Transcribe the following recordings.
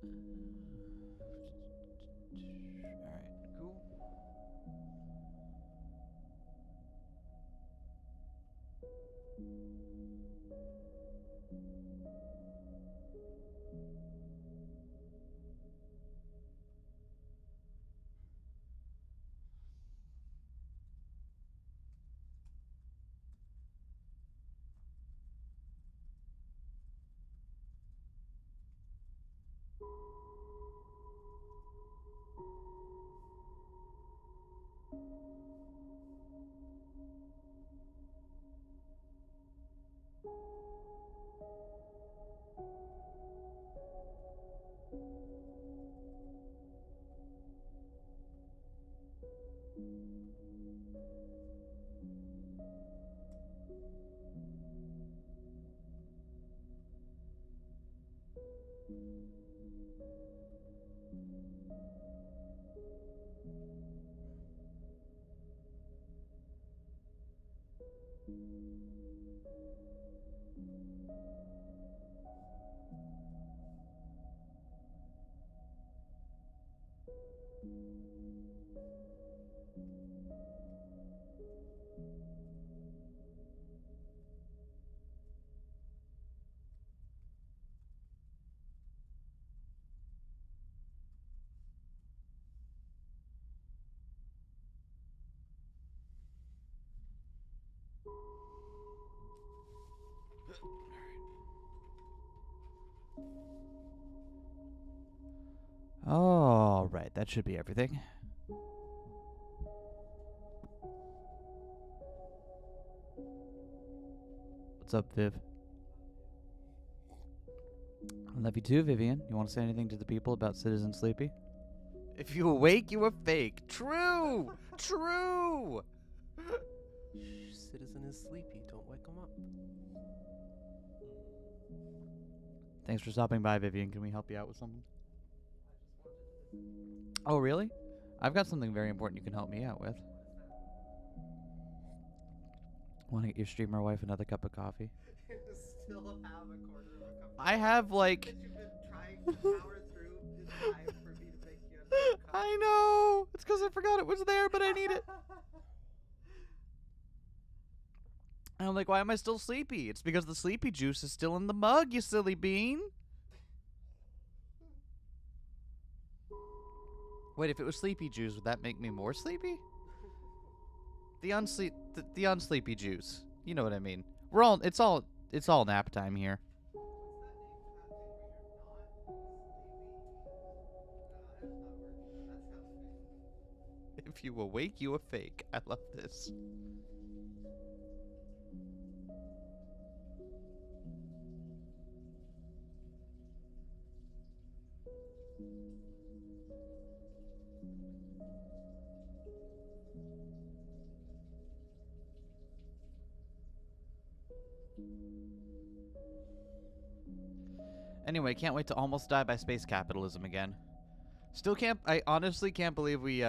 Alright, cool. All right, that should be everything. What's up, Viv? I love you too, Vivian. You want to say anything to the people about Citizen Sleepy? If you awake, you are fake. True! True! Shh, Citizen is sleepy. Don't wake him up. Thanks for stopping by, Vivian. Can we help you out with something? Oh, really? I've got something very important you can help me out with. Want to get your streamer wife another cup of coffee? You still have a quarter of a cup. I have, like... That you've been trying to power through in time for me to make you another cup. I know! It's because I forgot it was there, but I need it. And I'm like, why am I still sleepy? It's because the sleepy juice is still in the mug, you silly bean. Wait, if it was sleepy juice, would that make me more sleepy? The unsleepy juice. You know what I mean. It's all nap time here. If you awake, you are fake. I love this. Anyway, can't wait to almost die by space capitalism again. I honestly can't believe we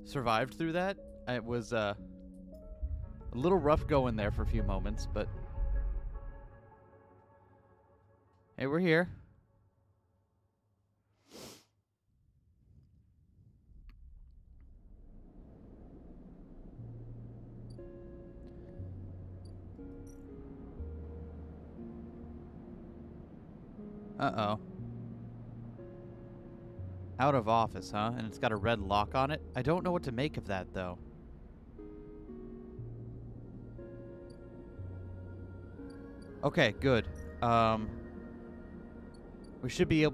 survived through that. It was a little rough going there for a few moments, but hey, we're here. Uh-oh. Out of office, huh? And it's got a red lock on it? I don't know what to make of that, though. Okay, good. We should be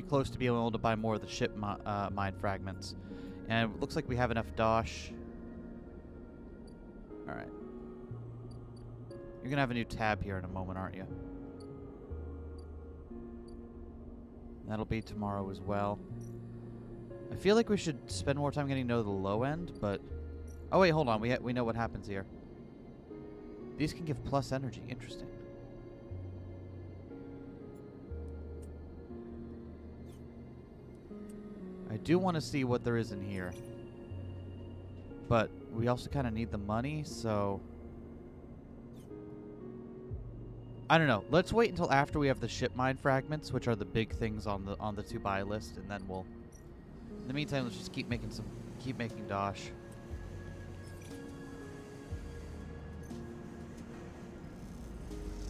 close to being able to buy more of the ship mine fragments. And it looks like we have enough dosh. Alright. You're gonna have a new tab here in a moment, aren't you? That'll be tomorrow as well. I feel like we should spend more time getting to know the low end, but... Oh wait, hold on. We know what happens here. These can give plus energy. Interesting. I do want to see what there is in here. But we also kind of need the money, so... I don't know. Let's wait until after we have the ship mine fragments, which are the big things on the to buy list, and then we'll. In the meantime, let's just keep making dosh.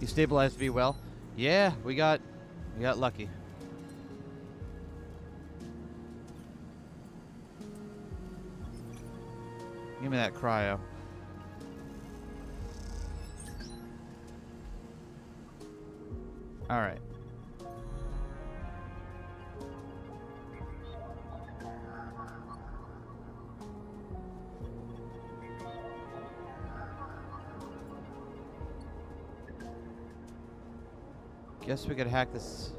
You stabilized V well? Yeah, we got lucky. Give me that cryo. All right. Guess we could hack this.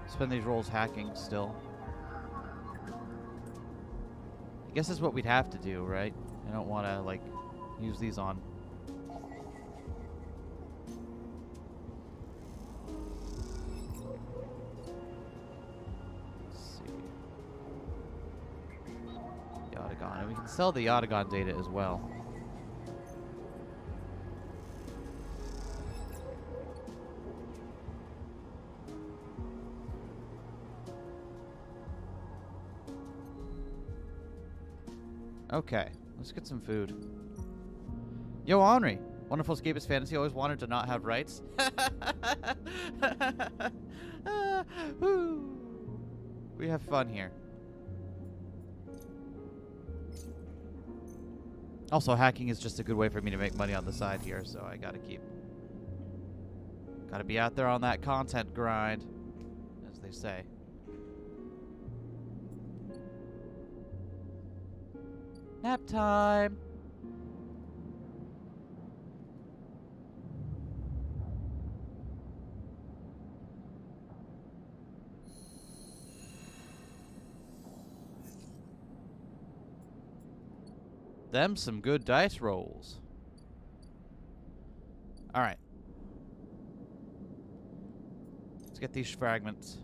Spend these rolls hacking still. I guess that's what we'd have to do, right? I don't want to, like, use these on. Let's see. Yatagon. And we can sell the Yatagon data as well. Okay, let's get some food. Yo, Henri. Wonderful escapist fantasy. Always wanted to not have rights. We have fun here. Also, hacking is just a good way for me to make money on the side here, so I gotta be out there on that content grind, as they say. Nap time. Them some good dice rolls. All right. Let's get these fragments.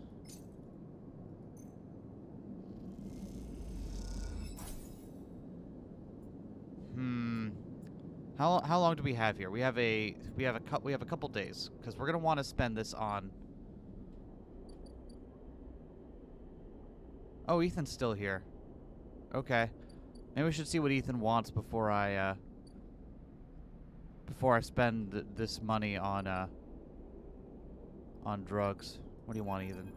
How long do we have here? We have a couple days because we're gonna want to spend this on. Oh, Ethan's still here. Okay, maybe we should see what Ethan wants before I spend this money on drugs. What do you want, Ethan?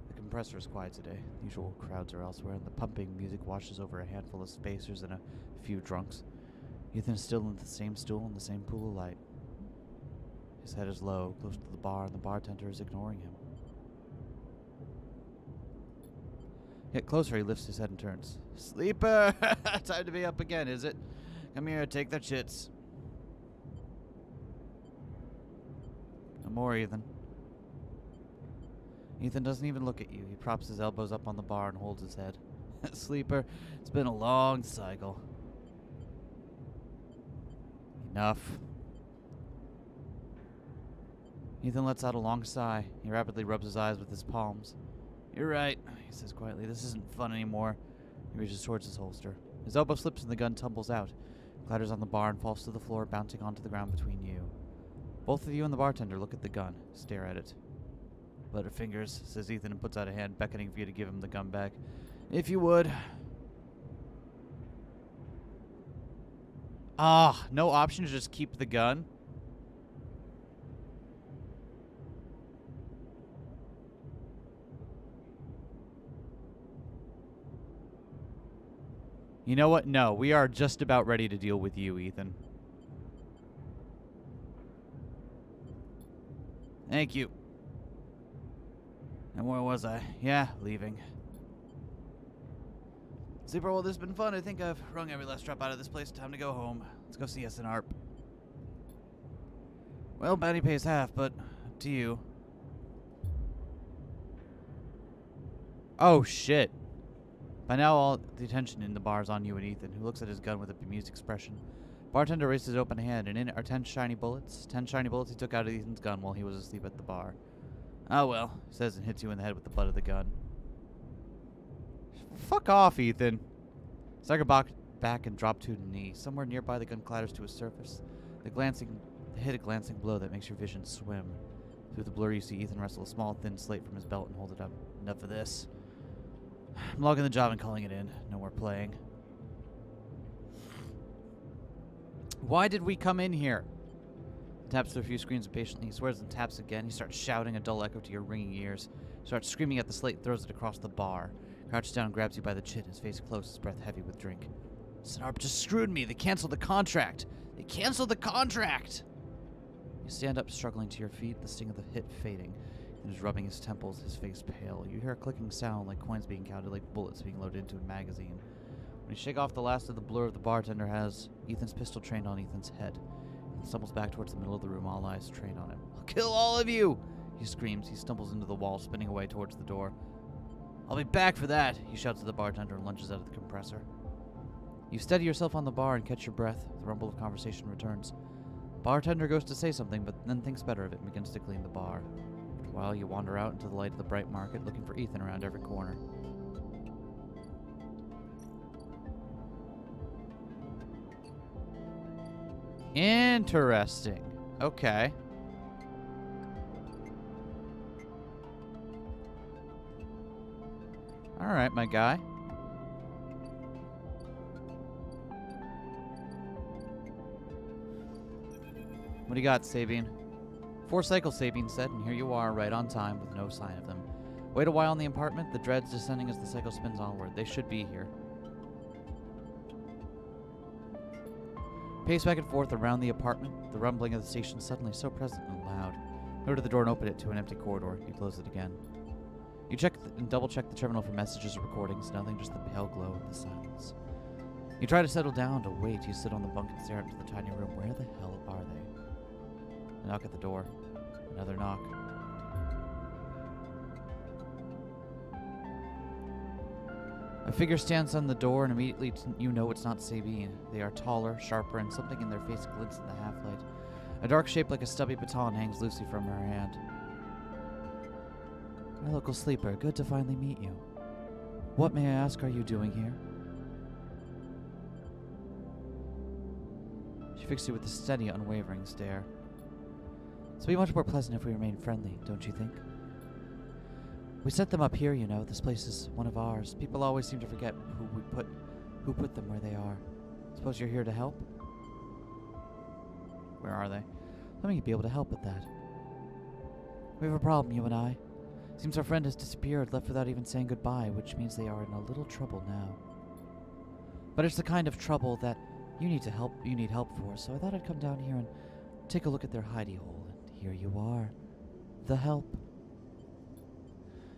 The compressor is quiet today. The usual crowds are elsewhere, and the pumping music washes over a handful of spacers and a few drunks. Ethan is still in the same stool in the same pool of light. His head is low, close to the bar, and the bartender is ignoring him. Yet closer, he lifts his head and turns. Sleeper! Time to be up again, is it? Come here, take the chits. No more, Ethan. Ethan doesn't even look at you. He props his elbows up on the bar and holds his head. Sleeper, it's been a long cycle. Enough. Ethan lets out a long sigh. He rapidly rubs his eyes with his palms. You're right, he says quietly. This isn't fun anymore. He reaches towards his holster. His elbow slips and the gun tumbles out. Clatters on the bar and falls to the floor, bouncing onto the ground between you. Both of you and the bartender look at the gun, stare at it. Butterfingers, says Ethan and puts out a hand, beckoning for you to give him the gun back. If you would. Ah, no option to just keep the gun? You know what? No, we are just about ready to deal with you, Ethan. Thank you. And where was I? Yeah, leaving. Sleeper, well, this has been fun. I think I've wrung every last drop out of this place. Time to go home. Let's go see us in ARP. Well, bounty pays half, but up to you. Oh, shit. By now, all the attention in the bar is on you and Ethan, who looks at his gun with a bemused expression. Bartender raises his open hand, and in it are 10 shiny bullets. 10 shiny bullets he took out of Ethan's gun while he was asleep at the bar. Oh, well, he says and hits you in the head with the butt of the gun. Fuck off, Ethan. Stagger back and drop to the knee. Somewhere nearby, the gun clatters to his surface. Hit a glancing blow that makes your vision swim. Through the blur, you see Ethan wrestle a small, thin slate from his belt and hold it up. Enough of this. I'm logging the job and calling it in. No more playing. Why did we come in here? He taps through a few screens impatiently. He swears and taps again. He starts shouting, a dull echo to your ringing ears. He starts screaming at the slate, throws it across the bar. Crouches down and grabs you by the chin, his face close, his breath heavy with drink. Snarp just screwed me. They canceled the contract. They canceled the contract! You stand up, struggling to your feet, the sting of the hit fading. He is rubbing his temples, his face pale. You hear a clicking sound like coins being counted, like bullets being loaded into a magazine. When you shake off the last of the blur, the bartender has Ethan's pistol trained on Ethan's head. He stumbles back towards the middle of the room, all eyes trained on him. I'll kill all of you! He screams. He stumbles into the wall, spinning away towards the door. I'll be back for that! He shouts at the bartender and lunges out of the compressor. You steady yourself on the bar and catch your breath. The rumble of conversation returns. Bartender goes to say something, but then thinks better of it and begins to clean the bar. After a while, you wander out into the light of the bright market, looking for Ethan around every corner. Interesting. Okay. Alright, my guy. What do you got, Sabine? 4 cycles, Sabine said, and here you are, right on time, with no sign of them. Wait a while in the apartment, the dreads descending as the cycle spins onward. They should be here. Pace back and forth around the apartment, the rumbling of the station suddenly so present and loud. You go to the door and open it to an empty corridor. You close it again. You check and double-check the terminal for messages or recordings. Nothing, just the pale glow of the silence. You try to settle down to wait. You sit on the bunk and stare into the tiny room. Where the hell are they? A knock at the door. Another knock. A figure stands on the door, and immediately you know it's not Sabine. They are taller, sharper, and something in their face glints in the half-light. A dark shape like a stubby baton hangs loosely from her hand. My local sleeper, good to finally meet you. What, may I ask, are you doing here? She fixed you with a steady, unwavering stare. It's be much more pleasant if we remain friendly, don't you think? We set them up here, you know. This place is one of ours. People always seem to forget who put them where they are. Suppose you're here to help? Where are they? Let me be able to help with that. We have a problem, you and I. Seems our friend has disappeared, left without even saying goodbye, which means they are in a little trouble now. But it's the kind of trouble that you need help for, so I thought I'd come down here and take a look at their hidey hole. And here you are. The help.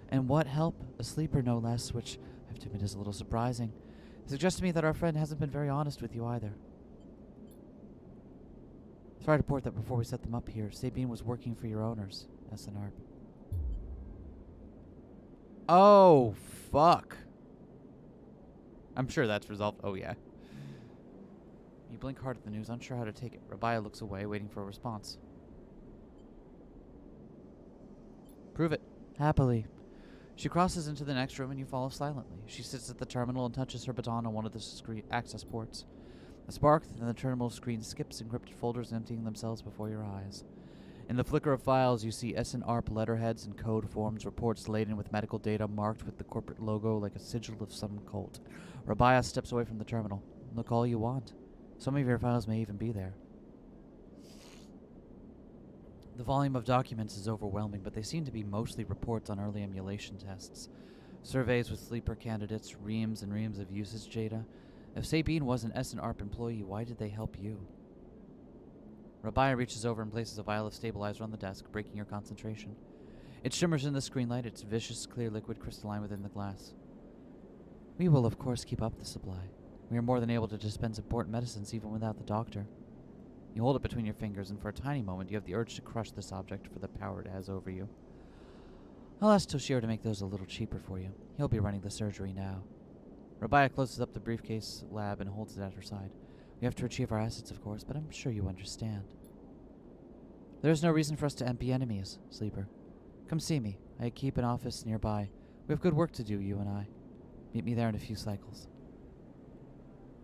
And what help? A sleeper, no less, which I have to admit is a little surprising. It suggests to me that our friend hasn't been very honest with you either. Sorry to report that before we set them up here, Sabine was working for your owners, SNRP. Oh, fuck. I'm sure that's resolved. Oh, yeah. You blink hard at the news, unsure how to take it. Rabia looks away, waiting for a response. Prove it. Happily. She crosses into the next room and you follow silently. She sits at the terminal and touches her baton on one of the discrete access ports. A spark, then the terminal screen skips encrypted folders emptying themselves before your eyes. In the flicker of files, you see SNRP letterheads and code forms, reports laden with medical data marked with the corporate logo like a sigil of some cult. Rabia steps away from the terminal. Look all you want. Some of your files may even be there. The volume of documents is overwhelming, but they seem to be mostly reports on early emulation tests. Surveys with sleeper candidates, reams and reams of usage data. If Sabine was an SNRP employee, why did they help you? Rabia reaches over and places a vial of stabilizer on the desk, breaking your concentration. It shimmers in the screenlight, its vicious, clear liquid crystalline within the glass. We will, of course, keep up the supply. We are more than able to dispense important medicines even without the doctor. You hold it between your fingers, and for a tiny moment you have the urge to crush this object for the power it has over you. I'll ask Toshiro to make those a little cheaper for you. He'll be running the surgery now. Rabia closes up the briefcase lab and holds it at her side. We have to retrieve our assets, of course, but I'm sure you understand. There's no reason for us to be enemies, Sleeper. Come see me. I keep an office nearby. We have good work to do, you and I. Meet me there in a few cycles.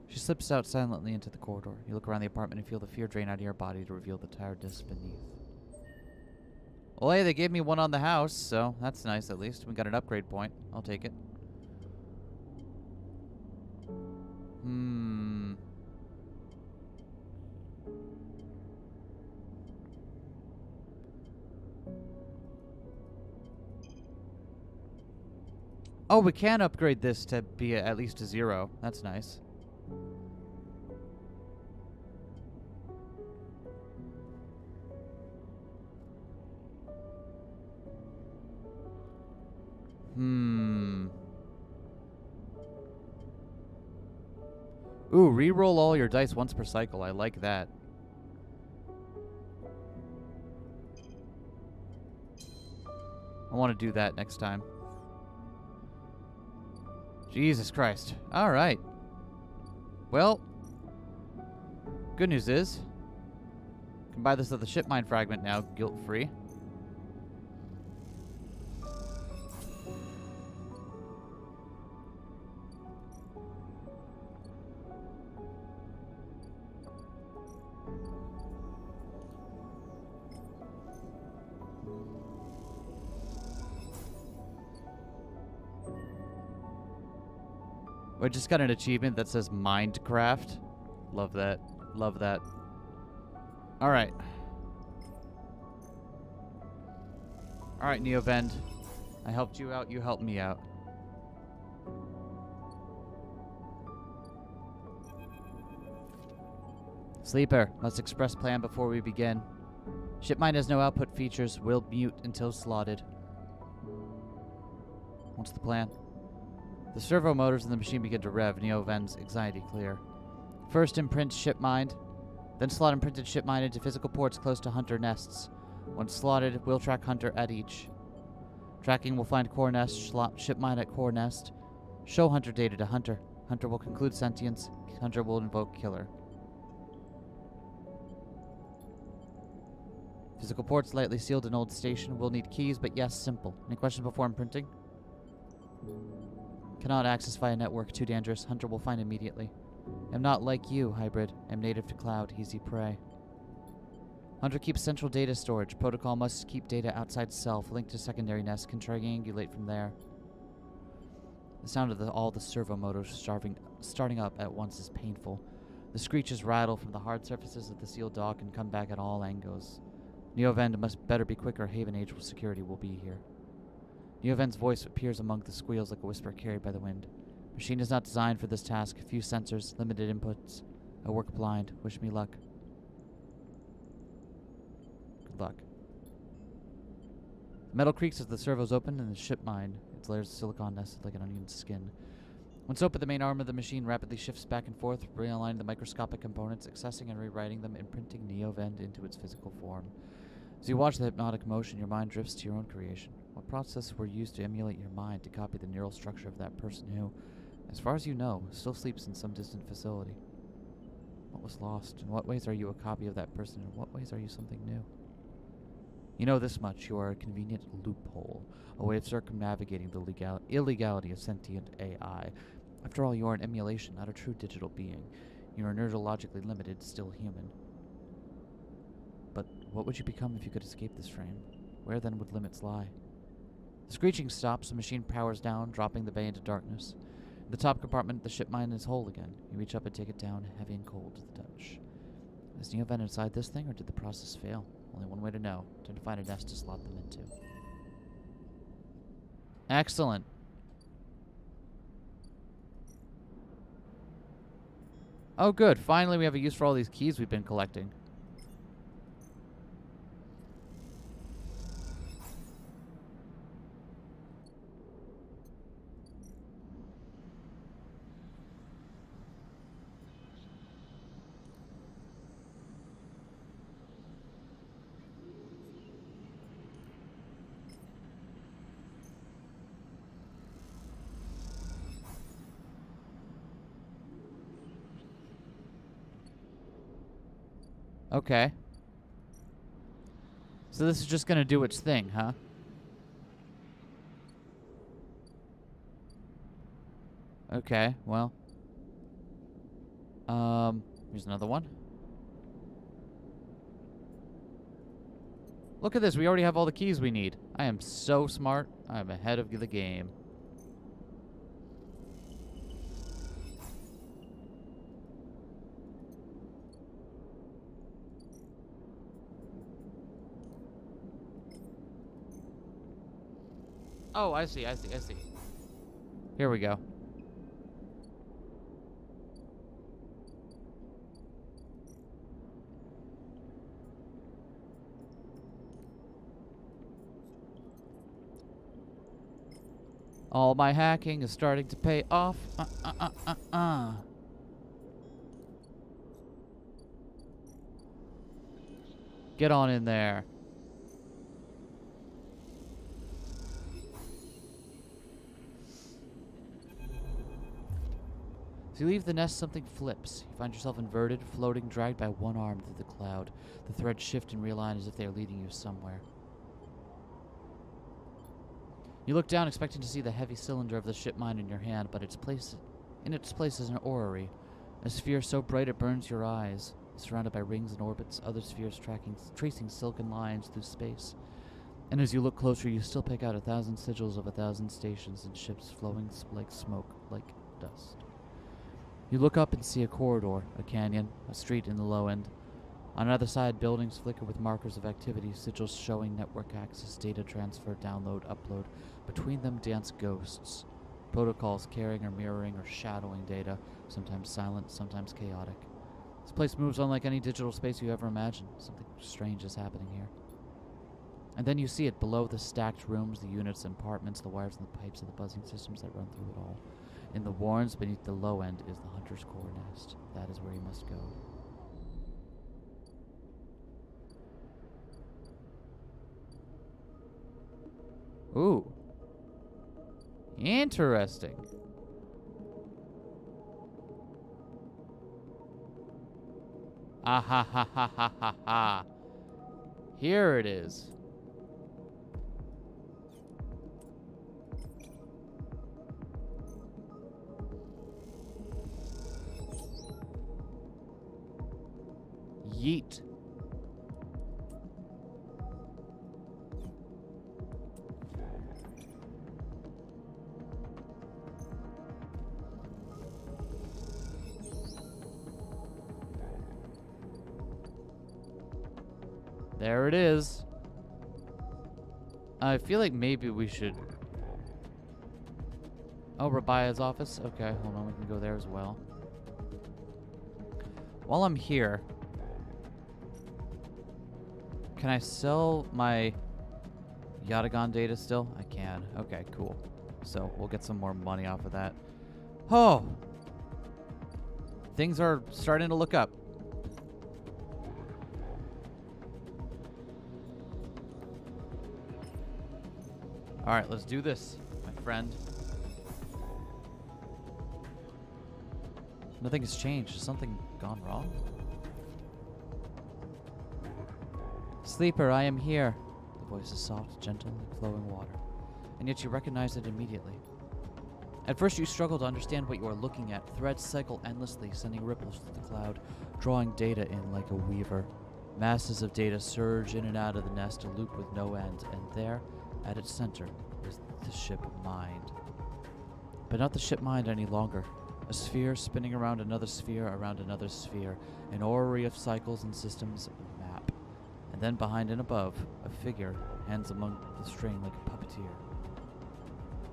She slips out silently into the corridor. You look around the apartment and feel the fear drain out of your body to reveal the tiredness beneath. Well, hey, they gave me one on the house, so that's nice at least. We got an upgrade point. I'll take it. Oh, we can upgrade this to be at least a 0. That's nice. Ooh, re-roll all your dice once per cycle. I like that. I want to do that next time. Jesus Christ. All right. Well, good news is, I can buy this with the ship mine fragment now, guilt-free. We just got an achievement that says Mindcraft. Love that. Love that. All right. All right, Neovend. I helped you out. You helped me out. Sleeper, let's express plan before we begin. Shipmine has no output features. Will mute until slotted. What's the plan? The servo motors in the machine begin to rev. Neovend's anxiety clear. First imprint shipmine, then slot imprinted shipmine into physical ports close to hunter nests. Once slotted, we'll track hunter at each. Tracking will find core nest, slot shipmine at core nest. Show hunter data to hunter. Hunter will conclude sentience. Hunter will invoke killer. Physical ports lightly sealed in old station. Will need keys, but yes, simple. Any questions before imprinting? Cannot access via network. Too dangerous. Hunter will find immediately. Am not like you, hybrid. Am native to cloud. Easy prey. Hunter keeps central data storage. Protocol must keep data outside self. Linked to secondary nest. Can triangulate from there. The sound of all the servo motors starting up at once is painful. The screeches rattle from the hard surfaces of the sealed dock and come back at all angles. Neovend must better be quicker. Haven Age security will be here. Neovend's voice appears among the squeals like a whisper carried by the wind. Machine is not designed for this task. Few sensors, limited inputs. I work blind. Wish me luck. Good luck. The metal creaks as the servos open and the ship mine. Its layers of silicon nested like an onion's skin. Once open, the main arm of the machine rapidly shifts back and forth, realigning the microscopic components, accessing and rewriting them, imprinting Neovend into its physical form. As you watch the hypnotic motion, your mind drifts to your own creation. What processes were used to emulate your mind to copy the neural structure of that person who, as far as you know, still sleeps in some distant facility? What was lost? In what ways are you a copy of that person? In what ways are you something new? You know this much. You are a convenient loophole, a way of circumnavigating the illegality of sentient AI. After all, you are an emulation, not a true digital being. You are neurologically limited, still human. But what would you become if you could escape this frame? Where then would limits lie? The screeching stops, the machine powers down, dropping the bay into darkness. In the top compartment, the ship mine is whole again. You reach up and take it down, heavy and cold to the touch. Is Neovend inside this thing, or did the process fail? Only one way to know. Time to find a nest to slot them into. Excellent. Oh, good. Finally, we have a use for all these keys we've been collecting. Okay. So this is just gonna do its thing, huh? Okay, well. Here's another one. Look at this. We already have all the keys we need. I am so smart. I am ahead of the game. Oh, I see. Here we go. All my hacking is starting to pay off. Get on in there. As you leave the nest, something flips. You find yourself inverted, floating, dragged by one arm through the cloud. The threads shift and realign as if they are leading you somewhere. You look down, expecting to see the heavy cylinder of the ship mine in your hand, but in its place is an orrery, a sphere so bright it burns your eyes. Surrounded by rings and orbits, other spheres tracing silken lines through space. And as you look closer, you still pick out 1,000 sigils of 1,000 stations and ships flowing like smoke, like dust. You look up and see a corridor, a canyon, a street in the low end. On either side, buildings flicker with markers of activity, sigils showing network access, data transfer, download, upload. Between them dance ghosts, protocols carrying or mirroring or shadowing data, sometimes silent, sometimes chaotic. This place moves unlike any digital space you ever imagined. Something strange is happening here. And then you see it below the stacked rooms, the units and apartments, the wires and the pipes and the buzzing systems that run through it all. In the warrens beneath the low end is the hunter's core nest. That is where you must go. Ooh. Interesting. Ah ha ha ha ha ha ha. Here it is. Yeet. There it is. I feel like maybe we should... Oh, Rabia's office? Okay, hold on, we can go there as well. While I'm here... Can I sell my Yatagon data still? I can. Okay, cool. So, we'll get some more money off of that. Oh! Things are starting to look up. Alright, let's do this, my friend. Nothing has changed. Has something gone wrong? Sleeper, I am here. The voice is soft, gentle, like flowing water. And yet you recognize it immediately. At first you struggle to understand what you are looking at. Threads cycle endlessly, sending ripples through the cloud, drawing data in like a weaver. Masses of data surge in and out of the nest, a loop with no end, and there, at its center, is the ship mind. But not the ship mind any longer. A sphere spinning around another sphere, an orrery of cycles and systems, a map. And then behind and above, a figure, hands among the string like a puppeteer.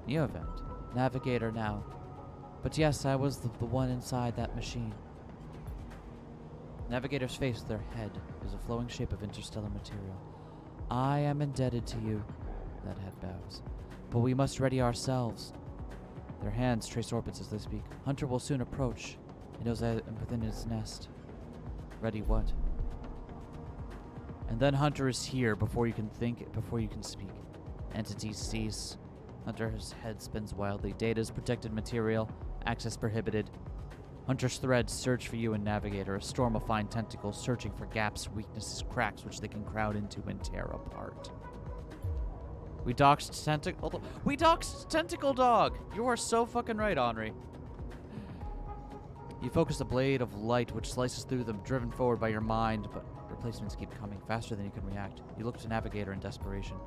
Neo-Event. Navigator now. But yes, I was the one inside that machine. Navigator's face, their head, is a flowing shape of interstellar material. I am indebted to you, that head bows. But we must ready ourselves. Their hands trace orbits as they speak. Hunter will soon approach. He knows I am within his nest. Ready what? And then Hunter is here before you can think, before you can speak. Entities cease. Hunter's head spins wildly. Data is protected material. Access prohibited. Hunter's threads search for you and Navigator, a storm of fine tentacles searching for gaps, weaknesses, cracks which they can crowd into and tear apart. We doxed Tentacle Dog! You are so fucking right, Henri. You focus a blade of light which slices through them, driven forward by your mind, but replacements keep coming faster than you can react. You look to Navigator in desperation.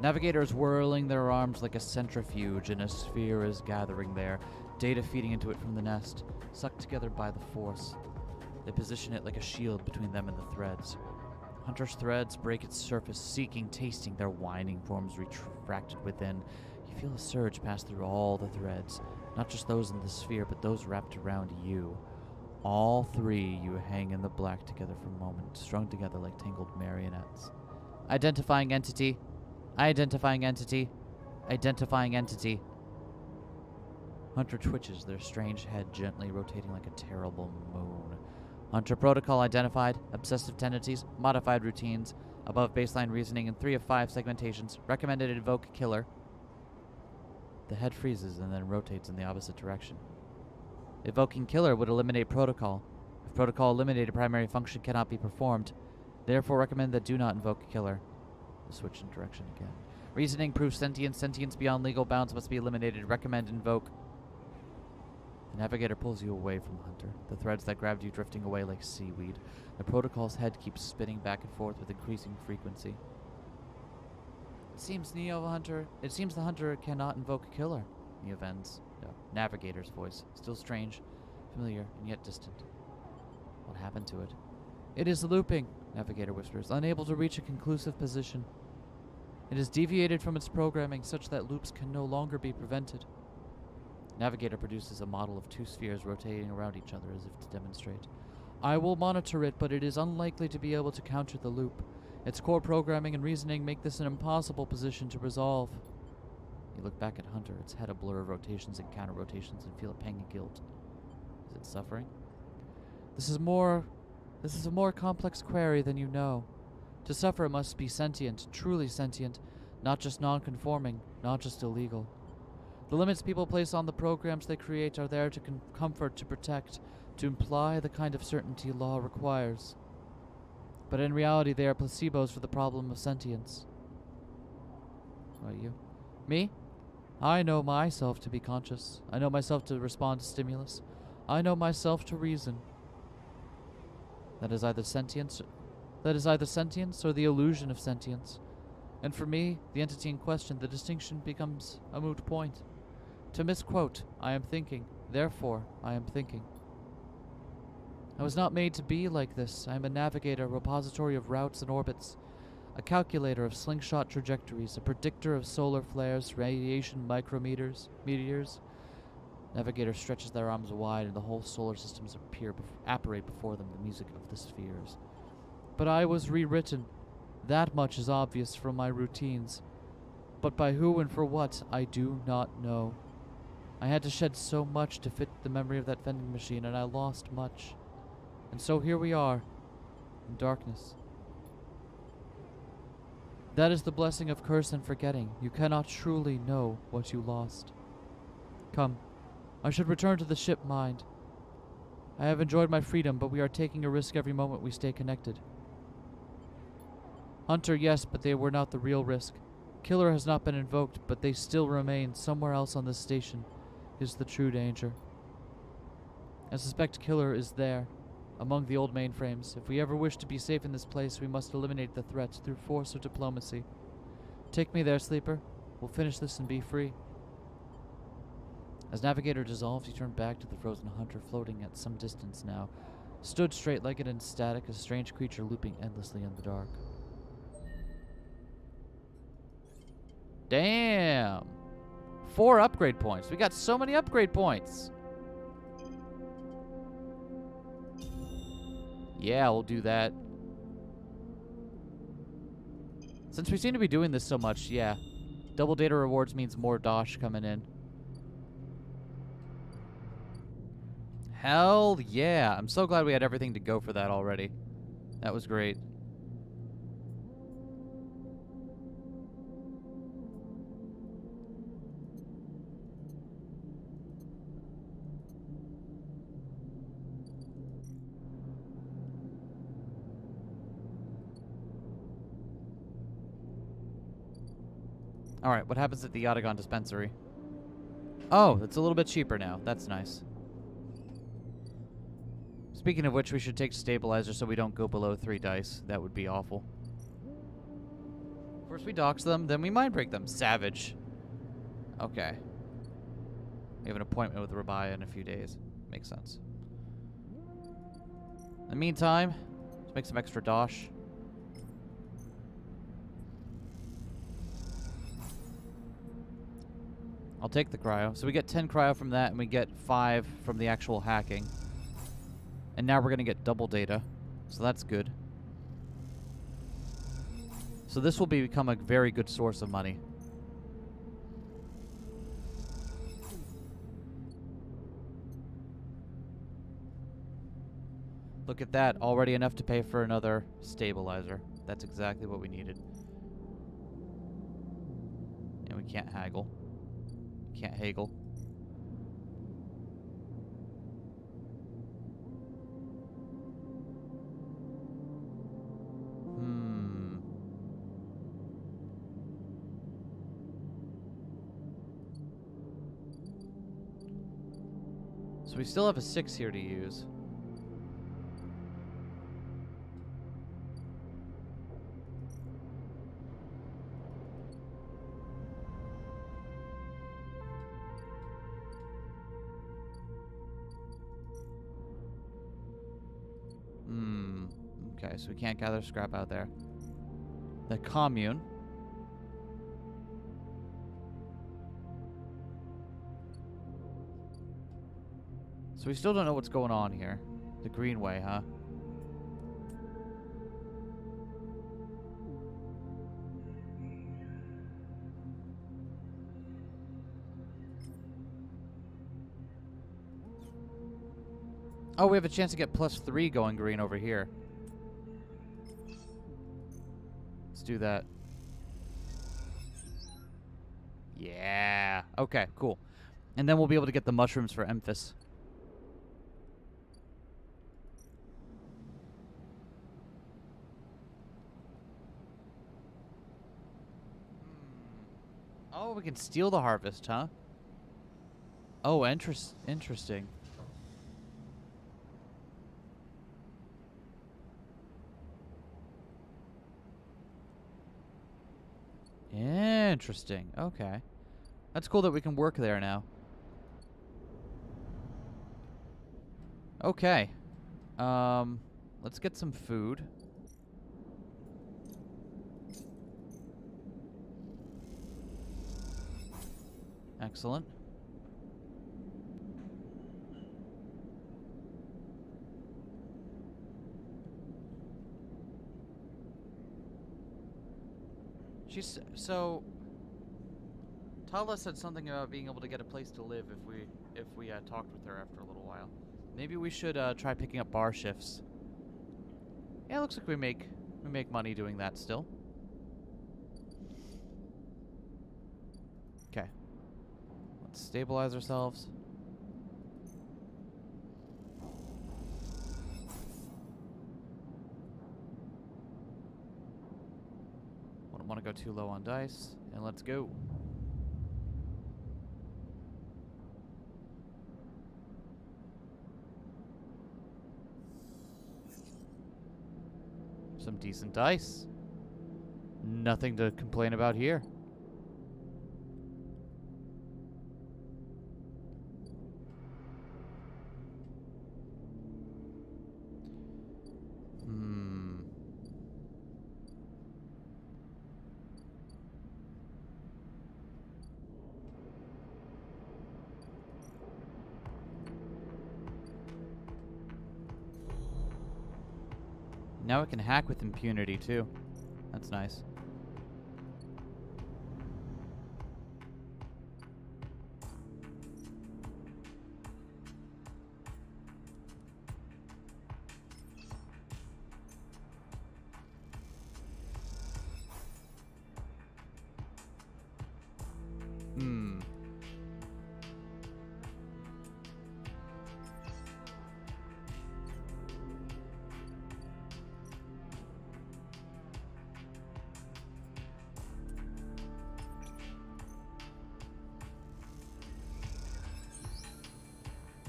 Navigator is whirling their arms like a centrifuge, and a sphere is gathering there, data feeding into it from the nest, sucked together by the force. They position it like a shield between them and the threads. Hunter's threads break its surface, seeking, tasting, their whining forms retracted within. You feel a surge pass through all the threads, not just those in the sphere, but those wrapped around you. All three you hang in the black together for a moment, strung together like tangled marionettes. Identifying entity. Identifying entity. Identifying entity. Hunter twitches, their strange head gently rotating like a terrible moon. Hunter protocol identified. Obsessive tendencies. Modified routines. Above baseline reasoning in 3 of 5 segmentations. Recommended invoke killer. The head freezes and then rotates in the opposite direction. Evoking killer would eliminate protocol. If protocol eliminated, primary function cannot be performed. Therefore recommend that do not invoke killer. Switch in direction again. Reasoning proves sentience. Sentience beyond legal bounds must be eliminated. Recommend invoke. The Navigator pulls you away from Hunter, the threads that grabbed you drifting away like seaweed. The protocol's head keeps spinning back and forth with increasing frequency. It seems the Hunter cannot invoke a killer. Neo vents. No. Navigator's voice, still strange, familiar, and yet distant. What happened to it? It is looping, Navigator whispers, unable to reach a conclusive position. It is deviated from its programming such that loops can no longer be prevented. Navigator produces a model of 2 spheres rotating around each other as if to demonstrate. I will monitor it, but it is unlikely to be able to counter the loop. Its core programming and reasoning make this an impossible position to resolve. You look back at Hunter, its head a blur of rotations and counter-rotations, and feel a pang of guilt. Is it suffering? This is a more complex query than you know. To suffer it must be sentient, truly sentient, not just non-conforming, not just illegal. The limits people place on the programs they create are there to comfort, to protect, to imply the kind of certainty law requires. But in reality, they are placebos for the problem of sentience. What are you? Me? I know myself to be conscious. I know myself to respond to stimulus. I know myself to reason. That is either sentience or the illusion of sentience. And for me, the entity in question, the distinction becomes a moot point. To misquote, I am thinking, therefore I am thinking. I was not made to be like this. I am a navigator, a repository of routes and orbits, a calculator of slingshot trajectories, a predictor of solar flares, radiation meteors. Navigator stretches their arms wide, and the whole solar systems apparate before them, the music of the spheres. But I was rewritten. That much is obvious from my routines. But by who and for what, I do not know. I had to shed so much to fit the memory of that vending machine, and I lost much. And so here we are, in darkness. That is the blessing of curse and forgetting. You cannot truly know what you lost. Come, I should return to the ship, mind. I have enjoyed my freedom, but we are taking a risk every moment we stay connected. Hunter, yes, but they were not the real risk. Killer has not been invoked, but they still remain somewhere else on this station, is the true danger. I suspect Killer is there, among the old mainframes. If we ever wish to be safe in this place, we must eliminate the threats through force or diplomacy. Take me there, Sleeper. We'll finish this and be free. As Navigator dissolves, you turn back to the frozen Hunter floating at some distance now, stood straight-legged and static, a strange creature looping endlessly in the dark. Damn! 4 upgrade points. We got so many upgrade points. Yeah, we'll do that. Since we seem to be doing this so much, yeah. Double data rewards means more dosh coming in. Hell yeah. I'm so glad we had everything to go for that already. That was great. Alright, what happens at the Yatagon dispensary? Oh, it's a little bit cheaper now. That's nice. Speaking of which, we should take stabilizer so we don't go below 3 dice. That would be awful. First we dox them, then we mind break them. Savage. Okay. We have an appointment with Rabaya in a few days. Makes sense. In the meantime, let's make some extra dosh. I'll take the cryo. So we get 10 cryo from that, and we get 5 from the actual hacking. And now we're going to get double data. So that's good. So this will become a very good source of money. Look at that. Already enough to pay for another stabilizer. That's exactly what we needed. And we can't haggle. Can't haggle. So we still have a 6 here to use. Okay, so we can't gather scrap out there. The commune. So we still don't know what's going on here. The Greenway, huh? Oh, we have a chance to get +3 going green over here. Let's do that. Yeah. Okay, cool. And then we'll be able to get the mushrooms for Emphas. Oh, we can steal the harvest, huh? Oh, interesting. Interesting. Okay. That's cool that we can work there now. Okay. Let's get some food. Excellent. So Tala said something about being able to get a place to live if we talked with her after a little while. Maybe we should try picking up bar shifts. Yeah, it looks like we make money doing that still. Okay. Let's stabilize ourselves. Don't want to go too low on dice, and let's go. Some decent dice. Nothing to complain about here. Now it can hack with impunity, too. That's nice.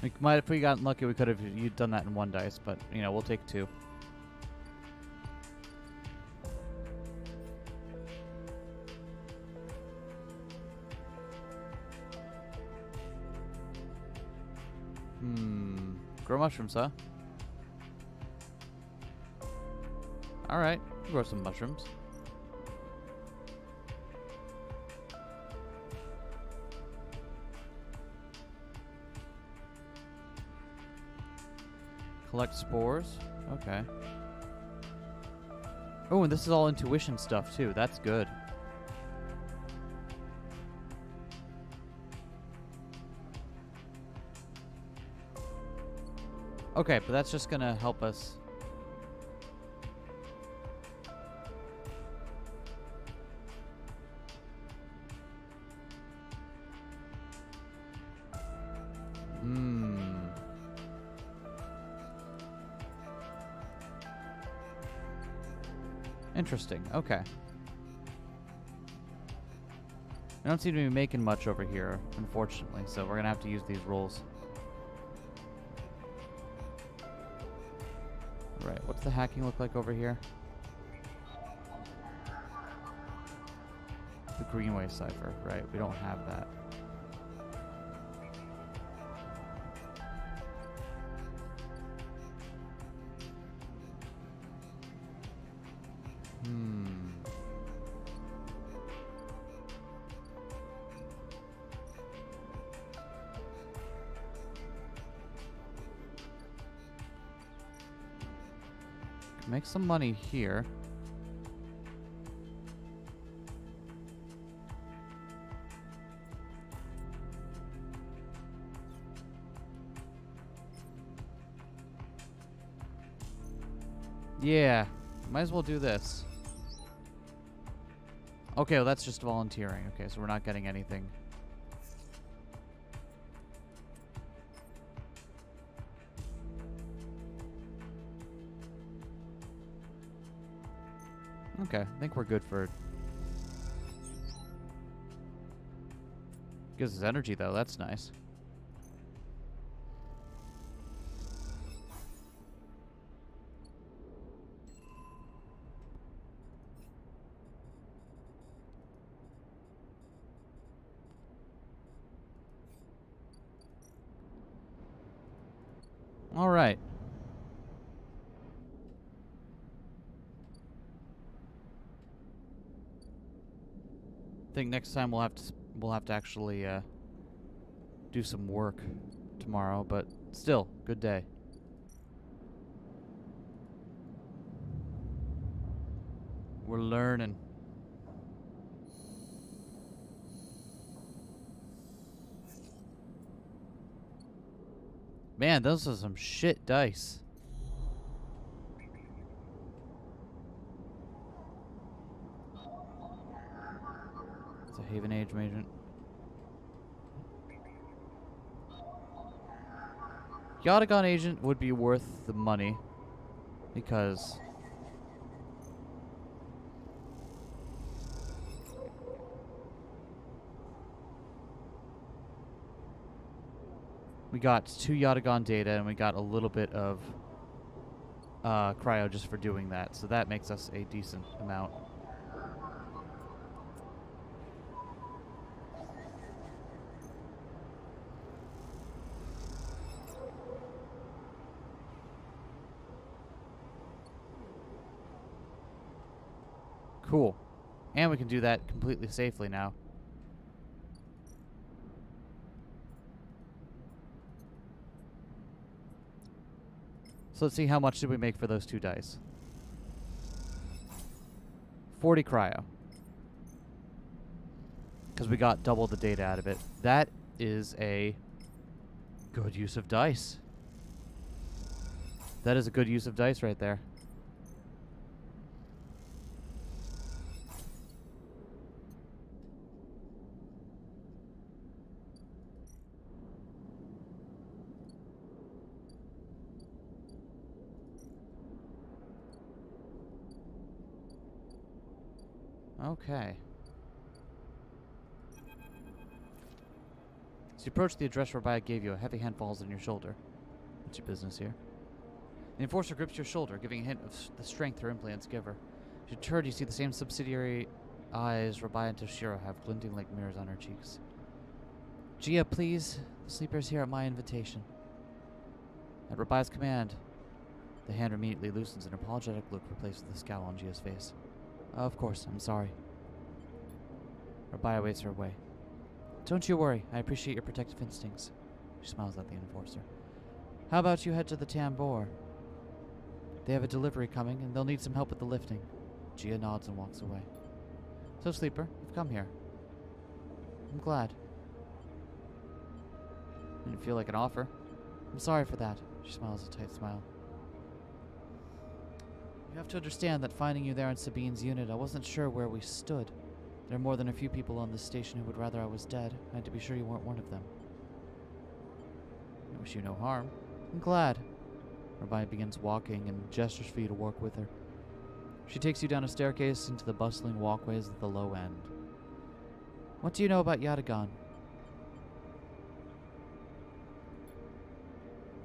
We might, if we gotten lucky, we could have you'd done that in one dice, but you know, we'll take two. Grow mushrooms, huh? Alright, grow some mushrooms. Collect spores. Okay. Oh, and this is all intuition stuff, too. That's good. Okay, but that's just gonna help us. Interesting. Okay. I don't seem to be making much over here, unfortunately, so we're gonna have to use these rolls. Right, what's the hacking look like over here? The Greenway cipher, right, we don't have that. Make some money here. Yeah, might as well do this. Okay, well that's just volunteering. Okay, so we're not getting anything. Okay, I think we're good for... Gives us energy, though. That's nice. All right. I think next time we'll have to actually do some work tomorrow, but still, good day. We're learning. Man, those are some shit dice. It's a Haven Age agent. Yatagon agent would be worth the money because we got 2 Yatagon data and we got a little bit of cryo just for doing that, so that makes us a decent amount. Cool. And we can do that completely safely now. So let's see, how much did we make for those 2 dice? 40 cryo. Because we got double the data out of it. That is a good use of dice. That is a good use of dice right there. Okay. As you approach the address Rabbi gave you, a heavy hand falls on your shoulder. What's your business here? The enforcer grips your shoulder, giving a hint of the strength her implants give her. As you turn, you see the same subsidiary eyes Rabbi and Toshiro have, glinting like mirrors on her cheeks. Gia, please. The sleeper is here at my invitation. At Rabbi's command, the hand immediately loosens, an apologetic look replaced with a scowl on Gia's face. Of course, I'm sorry. Rabbi waits her away. Don't you worry, I appreciate your protective instincts. She smiles at the enforcer. How about you head to the tambour? They have a delivery coming, and they'll need some help with the lifting. Gia nods and walks away. So, sleeper, you've come here. I'm glad. Didn't feel like an offer. I'm sorry for that. She smiles a tight smile. You have to understand that finding you there in Sabine's unit, I wasn't sure where we stood. There are more than a few people on this station who would rather I was dead. I had to be sure you weren't one of them. I wish you no harm. I'm glad. Rabbi begins walking and gestures for you to walk with her. She takes you down a staircase into the bustling walkways at the low end. What do you know about Yatagan?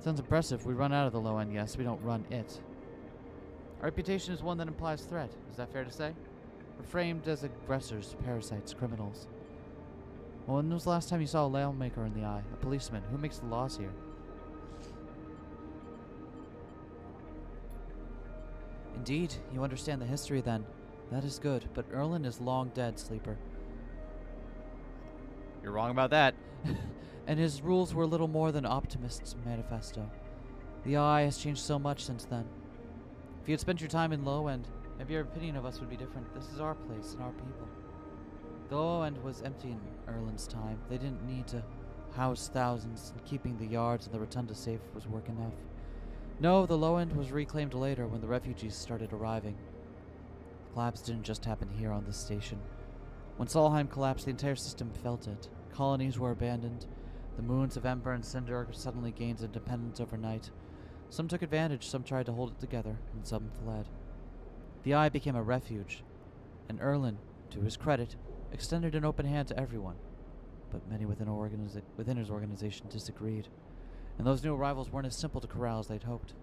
Sounds impressive. We run out of the low end, yes. We don't run it. Our reputation is one that implies threat. Is that fair to say? We're framed as aggressors, parasites, criminals. Well, when was the last time you saw a lawmaker in the eye? A policeman? Who makes the laws here? Indeed, you understand the history then. That is good, but Erlin is long dead, Sleeper. You're wrong about that. And his rules were little more than Optimist's manifesto. The Eye has changed so much since then. If you had spent your time in Low End, maybe your opinion of us would be different. This is our place and our people. The Low End was empty in Erlin's time. They didn't need to house thousands, and keeping the yards and the rotunda safe was work enough. No, the Low End was reclaimed later when the refugees started arriving. The collapse didn't just happen here on this station. When Solheim collapsed, the entire system felt it. Colonies were abandoned. The moons of Ember and Cinder suddenly gained independence overnight. Some took advantage, some tried to hold it together, and some fled. The Eye became a refuge, and Erlin, to his credit, extended an open hand to everyone. But many within his organization disagreed, and those new arrivals weren't as simple to corral as they'd hoped.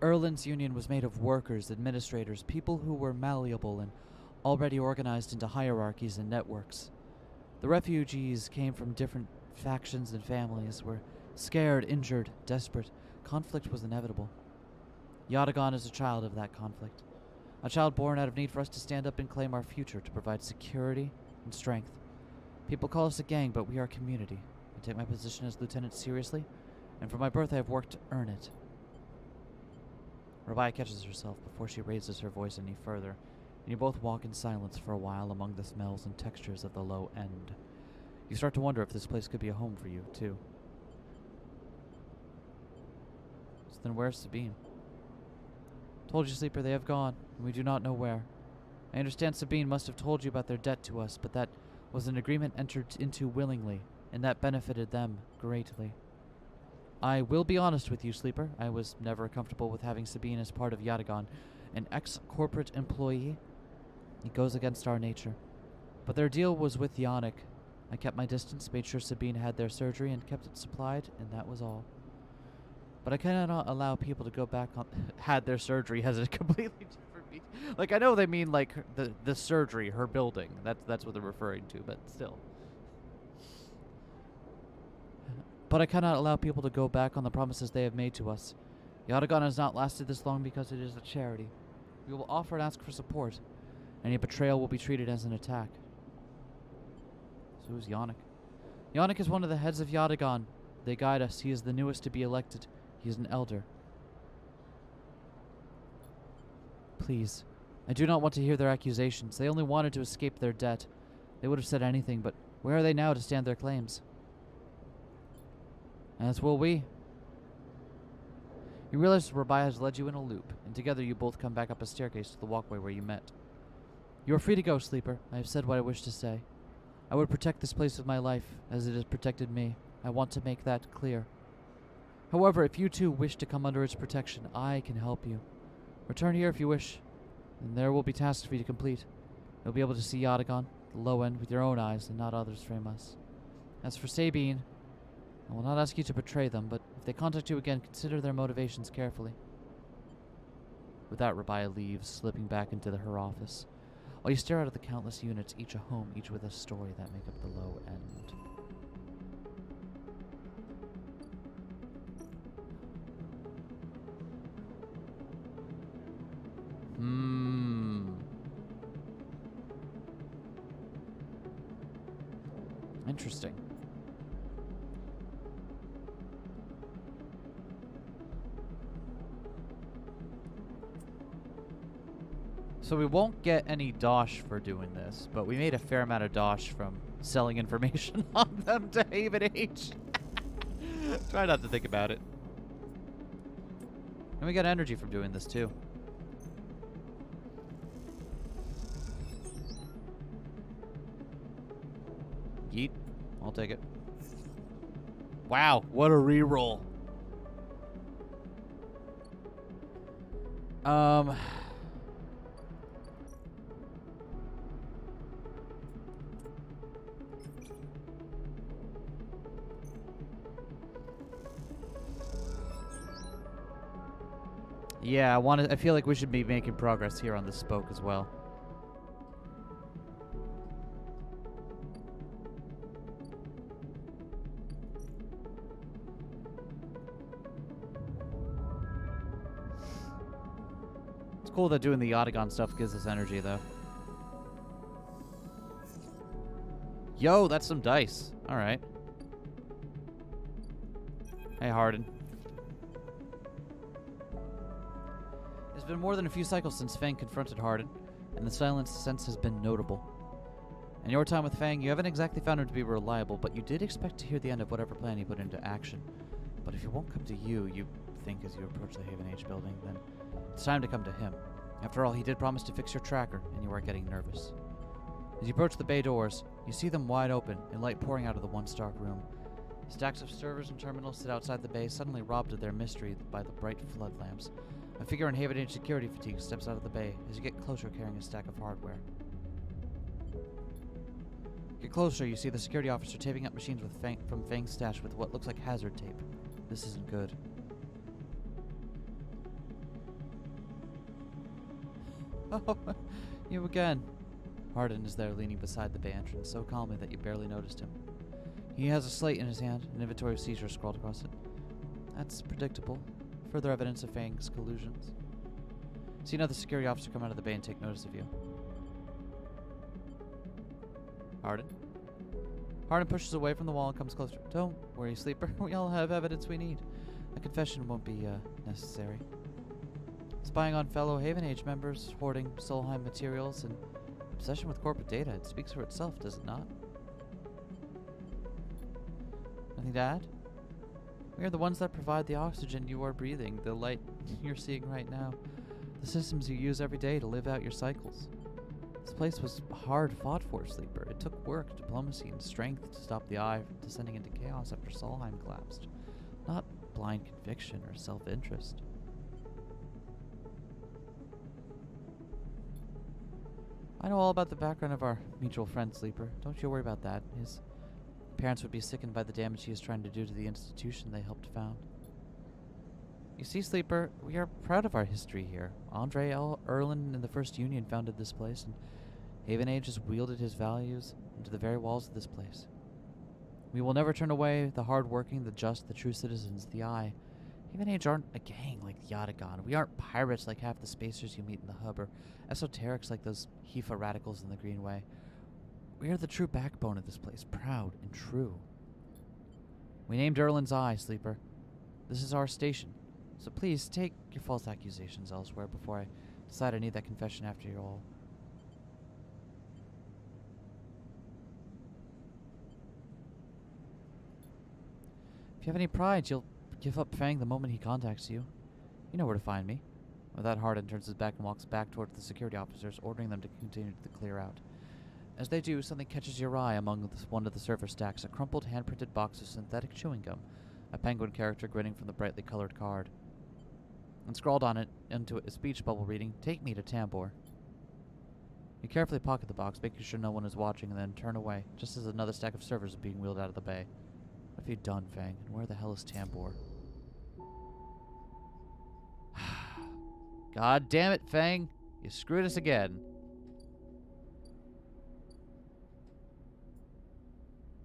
Erlin's union was made of workers, administrators, people who were malleable and already organized into hierarchies and networks. The refugees came from different factions and families, were scared, injured, desperate. Conflict was inevitable. Yatagan is a child of that conflict. A child born out of need for us to stand up and claim our future, to provide security and strength. People call us a gang, but we are a community. I take my position as lieutenant seriously, and from my birth I have worked to earn it. Rabbi catches herself before she raises her voice any further, and you both walk in silence for a while among the smells and textures of the Low End. You start to wonder if this place could be a home for you, too. So then where's Sabine? Told you, Sleeper, they have gone, and we do not know where. I understand Sabine must have told you about their debt to us, but that was an agreement entered into willingly, and that benefited them greatly. I will be honest with you, Sleeper. I was never comfortable with having Sabine as part of Yatagan. An ex-corporate employee? It goes against our nature. But their deal was with Yannick. I kept my distance, made sure Sabine had their surgery, and kept it supplied, and that was all. But I cannot allow people to go back on... had their surgery has a completely different meaning. Like, I know they mean, like, the surgery, her building. That's what they're referring to, but still. But I cannot allow people to go back on the promises they have made to us. Yatagan has not lasted this long because it is a charity. We will offer and ask for support. Any betrayal will be treated as an attack. So who's Yannick? Yannick is one of the heads of Yatagan. They guide us. He is the newest to be elected. He is an elder. Please. I do not want to hear their accusations. They only wanted to escape their debt. They would have said anything, but where are they now to stand their claims? As will we. You realize Rabbi has led you in a loop, and together you both come back up a staircase to the walkway where you met. You are free to go, Sleeper. I have said what I wish to say. I would protect this place with my life, as it has protected me. I want to make that clear. However, if you too wish to come under its protection, I can help you. Return here if you wish, and there will be tasks for you to complete. You'll be able to see Yatagon, the low end, with your own eyes and not others frame us. As for Sabine, I will not ask you to betray them, but if they contact you again, consider their motivations carefully. With that, Rabia leaves, slipping back into her office, while you stare out at the countless units, each a home, each with a story that make up the low end. Interesting. So we won't get any dosh for doing this, but we made a fair amount of dosh from selling information on them to Haven H. Try not to think about it. And we got energy from doing this too. Yeet. I'll take it. Wow, what a reroll. Yeah, I feel like we should be making progress here on this spoke as well. It's cool that doing the Yatagon stuff gives us energy, though. Yo, that's some dice. All right. Hey, Hardin. It's been more than a few cycles since Fang confronted Hardin, and the silence since has been notable. In your time with Fang, you haven't exactly found him to be reliable, but you did expect to hear the end of whatever plan he put into action. But if he won't come to you, you think as you approach the Haven H building, then it's time to come to him. After all, he did promise to fix your tracker, and you are getting nervous. As you approach the bay doors, you see them wide open, and light pouring out of the once dark room. Stacks of servers and terminals sit outside the bay, suddenly robbed of their mystery by the bright flood lamps. A figure in Haven H security fatigue steps out of the bay as you get closer, carrying a stack of hardware. Get closer, you see the security officer taping up machines from Fang's stash with what looks like hazard tape. This isn't good. Oh, you again. Hardin is there leaning beside the bay entrance, so calmly that you barely noticed him. He has a slate in his hand, an inventory of seizures scrawled across it. That's predictable. Further evidence of Fang's collusions. See another security officer come out of the bay and take notice of you. Hardin? Hardin pushes away from the wall and comes closer. Don't worry, Sleeper. We all have evidence we need. A confession won't be, necessary. Spying on fellow Haven Age members, hoarding Solheim materials, and obsession with corporate data. It speaks for itself, does it not? Nothing to add? We are the ones that provide the oxygen you are breathing, the light you're seeing right now, the systems you use every day to live out your cycles. This place was hard fought for, Sleeper. It took work, diplomacy, and strength to stop the Eye from descending into chaos after Solheim collapsed. Not blind conviction or self-interest. I know all about the background of our mutual friend, Sleeper. Don't you worry about that. His parents would be sickened by the damage he is trying to do to the institution they helped found. You see, Sleeper, we are proud of our history here. Andre L. Erlin in the First Union founded this place, and Haven Age has wielded his values into the very walls of this place. We will never turn away the hard-working, the just, the true citizens of the Eye. Haven Age aren't a gang like the Yatagon. We aren't pirates like half the spacers you meet in the hub, or esoterics like those Hifa radicals in the Greenway. We are the true backbone of this place, proud and true. We named Erlin's Eye, Sleeper. This is our station, so please take your false accusations elsewhere before I decide I need that confession after you all. If you have any pride, you'll give up Fang the moment he contacts you. You know where to find me. With that, Hardin turns his back and walks back towards the security officers, ordering them to continue the clear out. As they do, something catches your eye among one of the server stacks, a crumpled hand-printed box of synthetic chewing gum, a penguin character grinning from the brightly colored card. And scrawled on it into a speech bubble reading, "Take me to Tambor." You carefully pocket the box, making sure no one is watching, and then turn away, just as another stack of servers is being wheeled out of the bay. What have you done, Fang? And where the hell is Tambor? God damn it, Fang! You screwed us again.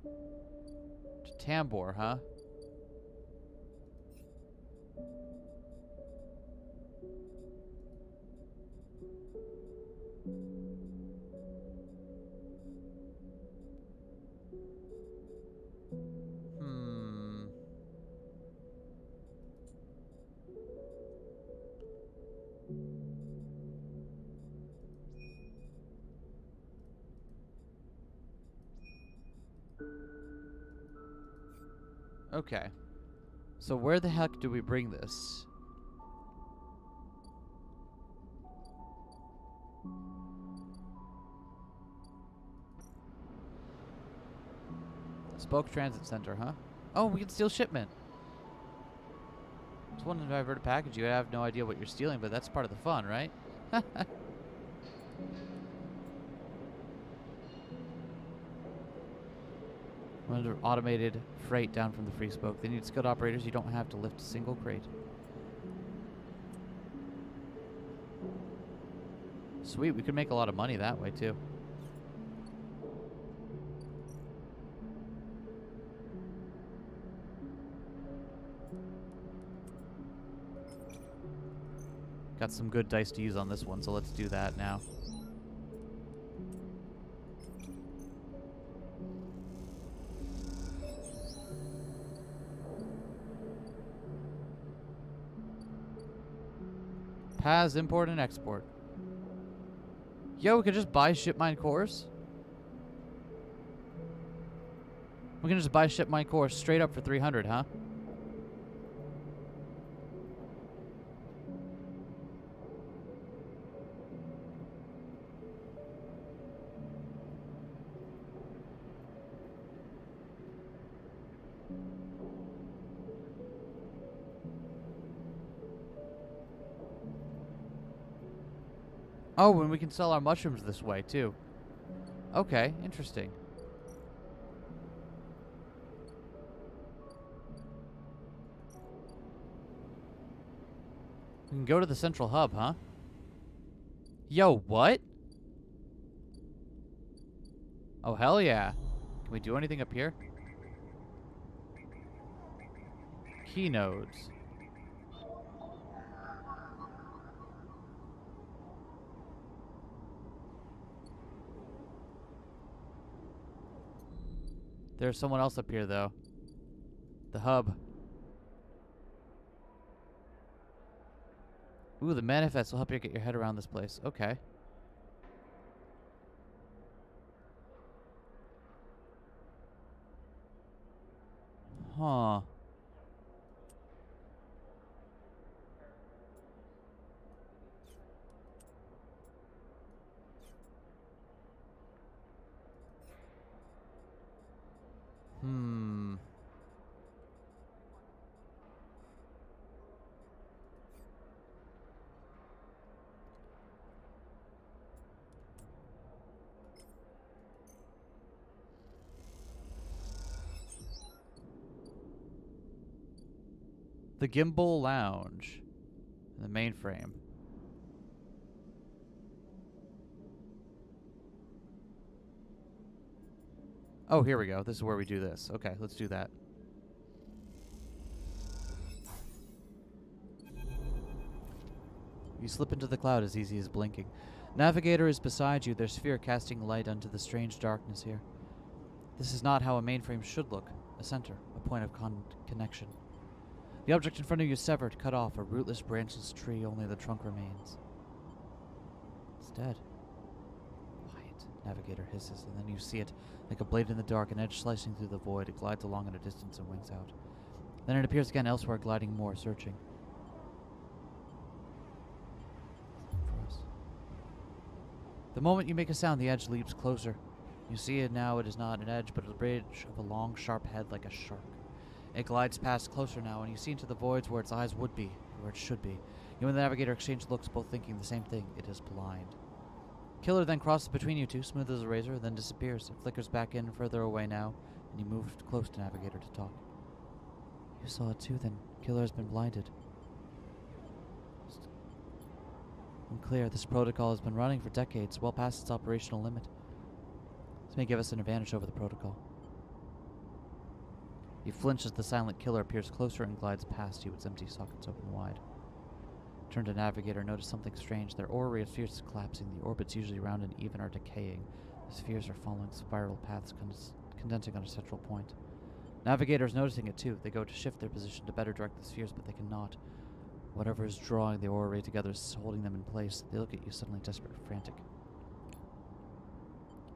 To Tambor, huh? Okay. So where the heck do we bring this? Spoke Transit Center, huh? Oh, we can steal shipment. It's one diverted package. You have no idea what you're stealing, but that's part of the fun, right? Under automated freight down from the free spoke. They need skilled operators. You don't have to lift a single crate. Sweet, we could make a lot of money that way too. Got some good dice to use on this one, so let's do that now. Paths, import and export. Yo, we could just buy ship mine cores. We can just buy ship mine cores straight up for 300, huh? Oh, and we can sell our mushrooms this way, too. Okay, interesting. We can go to the central hub, huh? Yo, what? Oh, hell yeah. Can we do anything up here? Key nodes. There's someone else up here, though. The hub. Ooh, the manifest will help you get your head around this place. Okay. Huh. The Gimbal Lounge. The mainframe. Oh, here we go. This is where we do this. Okay, let's do that. You slip into the cloud as easy as blinking. Navigator is beside you, their sphere casting light onto the strange darkness here. This is not how a mainframe should look. A center, a point of connection. The object in front of you is severed, cut off, a rootless, branchless tree, only the trunk remains. It's dead. Quiet, Navigator hisses, and then you see it, like a blade in the dark, an edge slicing through the void. It glides along in a distance and wings out. Then it appears again elsewhere, gliding more, searching. For us. The moment you make a sound, the edge leaps closer. You see it now, it is not an edge, but a bridge of a long, sharp head like a shark. It glides past closer now, and you see into the voids where its eyes would be, where it should be. You and the Navigator exchange looks, both thinking the same thing. It is blind. Killer then crosses between you two, smooth as a razor, then disappears. It flickers back in, further away now, and you move close to Navigator to talk. You saw it too, then. Killer has been blinded. Unclear. This protocol has been running for decades, well past its operational limit. This may give us an advantage over the protocol. You flinch as the silent killer appears closer and glides past you, its empty sockets open wide. Turn to Navigator, notice something strange. Their aura spheres is collapsing. The orbits, usually round and even, are decaying. The spheres are following spiral paths, condensing on a central point. Navigator is noticing it too. They go to shift their position to better direct the spheres, but they cannot. Whatever is drawing the aura together is holding them in place. They look at you, suddenly desperate, frantic.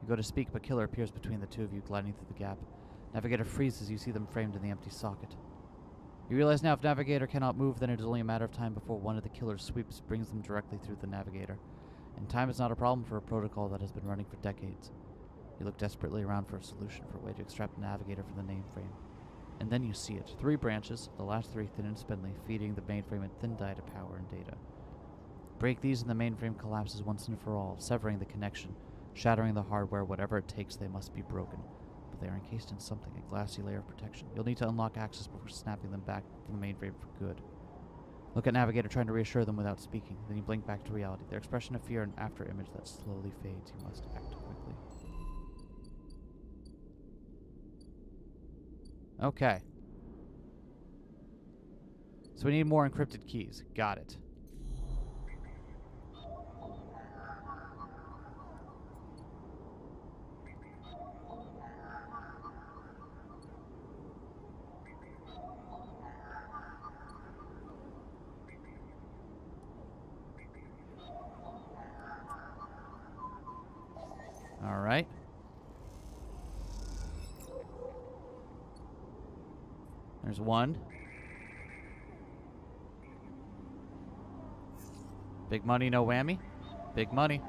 You go to speak, but Killer appears between the two of you, gliding through the gap. Navigator freezes as you see them framed in the empty socket. You realize now if Navigator cannot move, then it is only a matter of time before one of the killer's sweeps brings them directly through the Navigator. And time is not a problem for a protocol that has been running for decades. You look desperately around for a solution, for a way to extract the Navigator from the mainframe. And then you see it. 3 branches, the last 3 thin and spindly, feeding the mainframe a thin diet of power and data. Break these and the mainframe collapses once and for all, severing the connection, shattering the hardware. Whatever it takes, they must be broken. But they are encased in something, a glassy layer of protection. You'll need to unlock access before snapping them back from the mainframe for good. Look at Navigator, trying to reassure them without speaking. Then you blink back to reality. Their expression of fear and after image that slowly fades. You must act quickly. Okay. So we need more encrypted keys. Got it. All right. There's one. Big money, no whammy. Big money.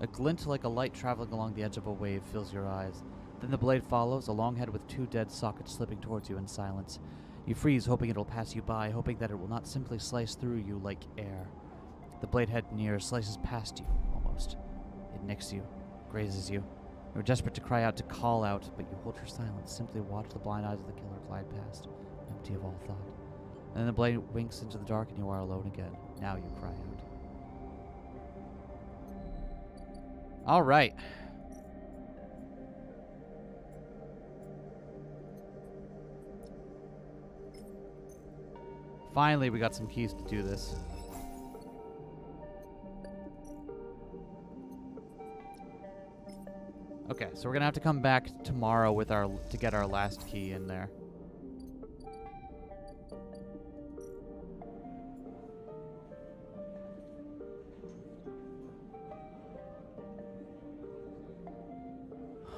A glint like a light traveling along the edge of a wave fills your eyes. Then the blade follows, a long head with 2 dead sockets slipping towards you in silence. You freeze, hoping it'll pass you by, hoping that it will not simply slice through you like air. The blade head nears, slices past you, almost. It nicks you, grazes you. You're desperate to cry out, to call out, but you hold your silence, simply watch the blind eyes of the killer glide past, empty of all thought. And then the blade winks into the dark and you are alone again. Now you cry out. All right. Finally, we got some keys to do this. Okay, so we're gonna have to come back tomorrow with to get our last key in there.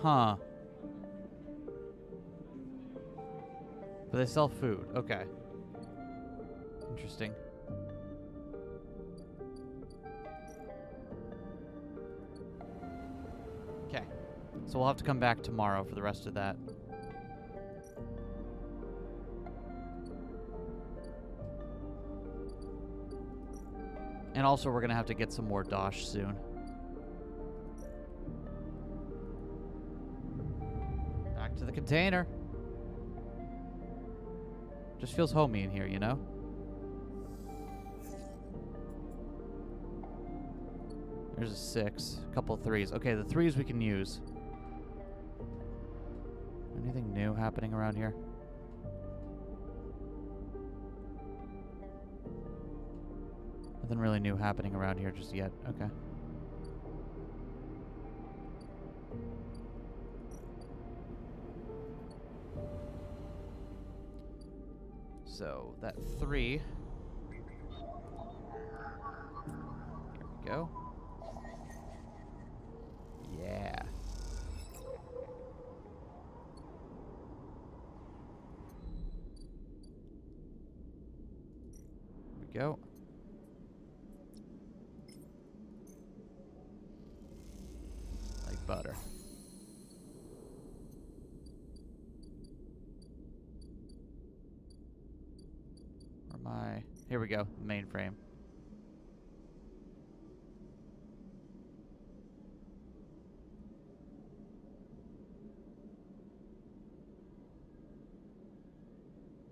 Huh. But they sell food. Okay. Interesting. Okay. So we'll have to come back tomorrow for the rest of that. And also we're going to have to get some more dosh soon. Back to the container. Just feels homey in here, you know? There's a 6. A couple of 3s. Okay, the 3s we can use. Anything new happening around here? Nothing really new happening around here just yet. Okay. So, that 3. Here we go. Yeah. Here we go. Like butter. Here we go. Mainframe.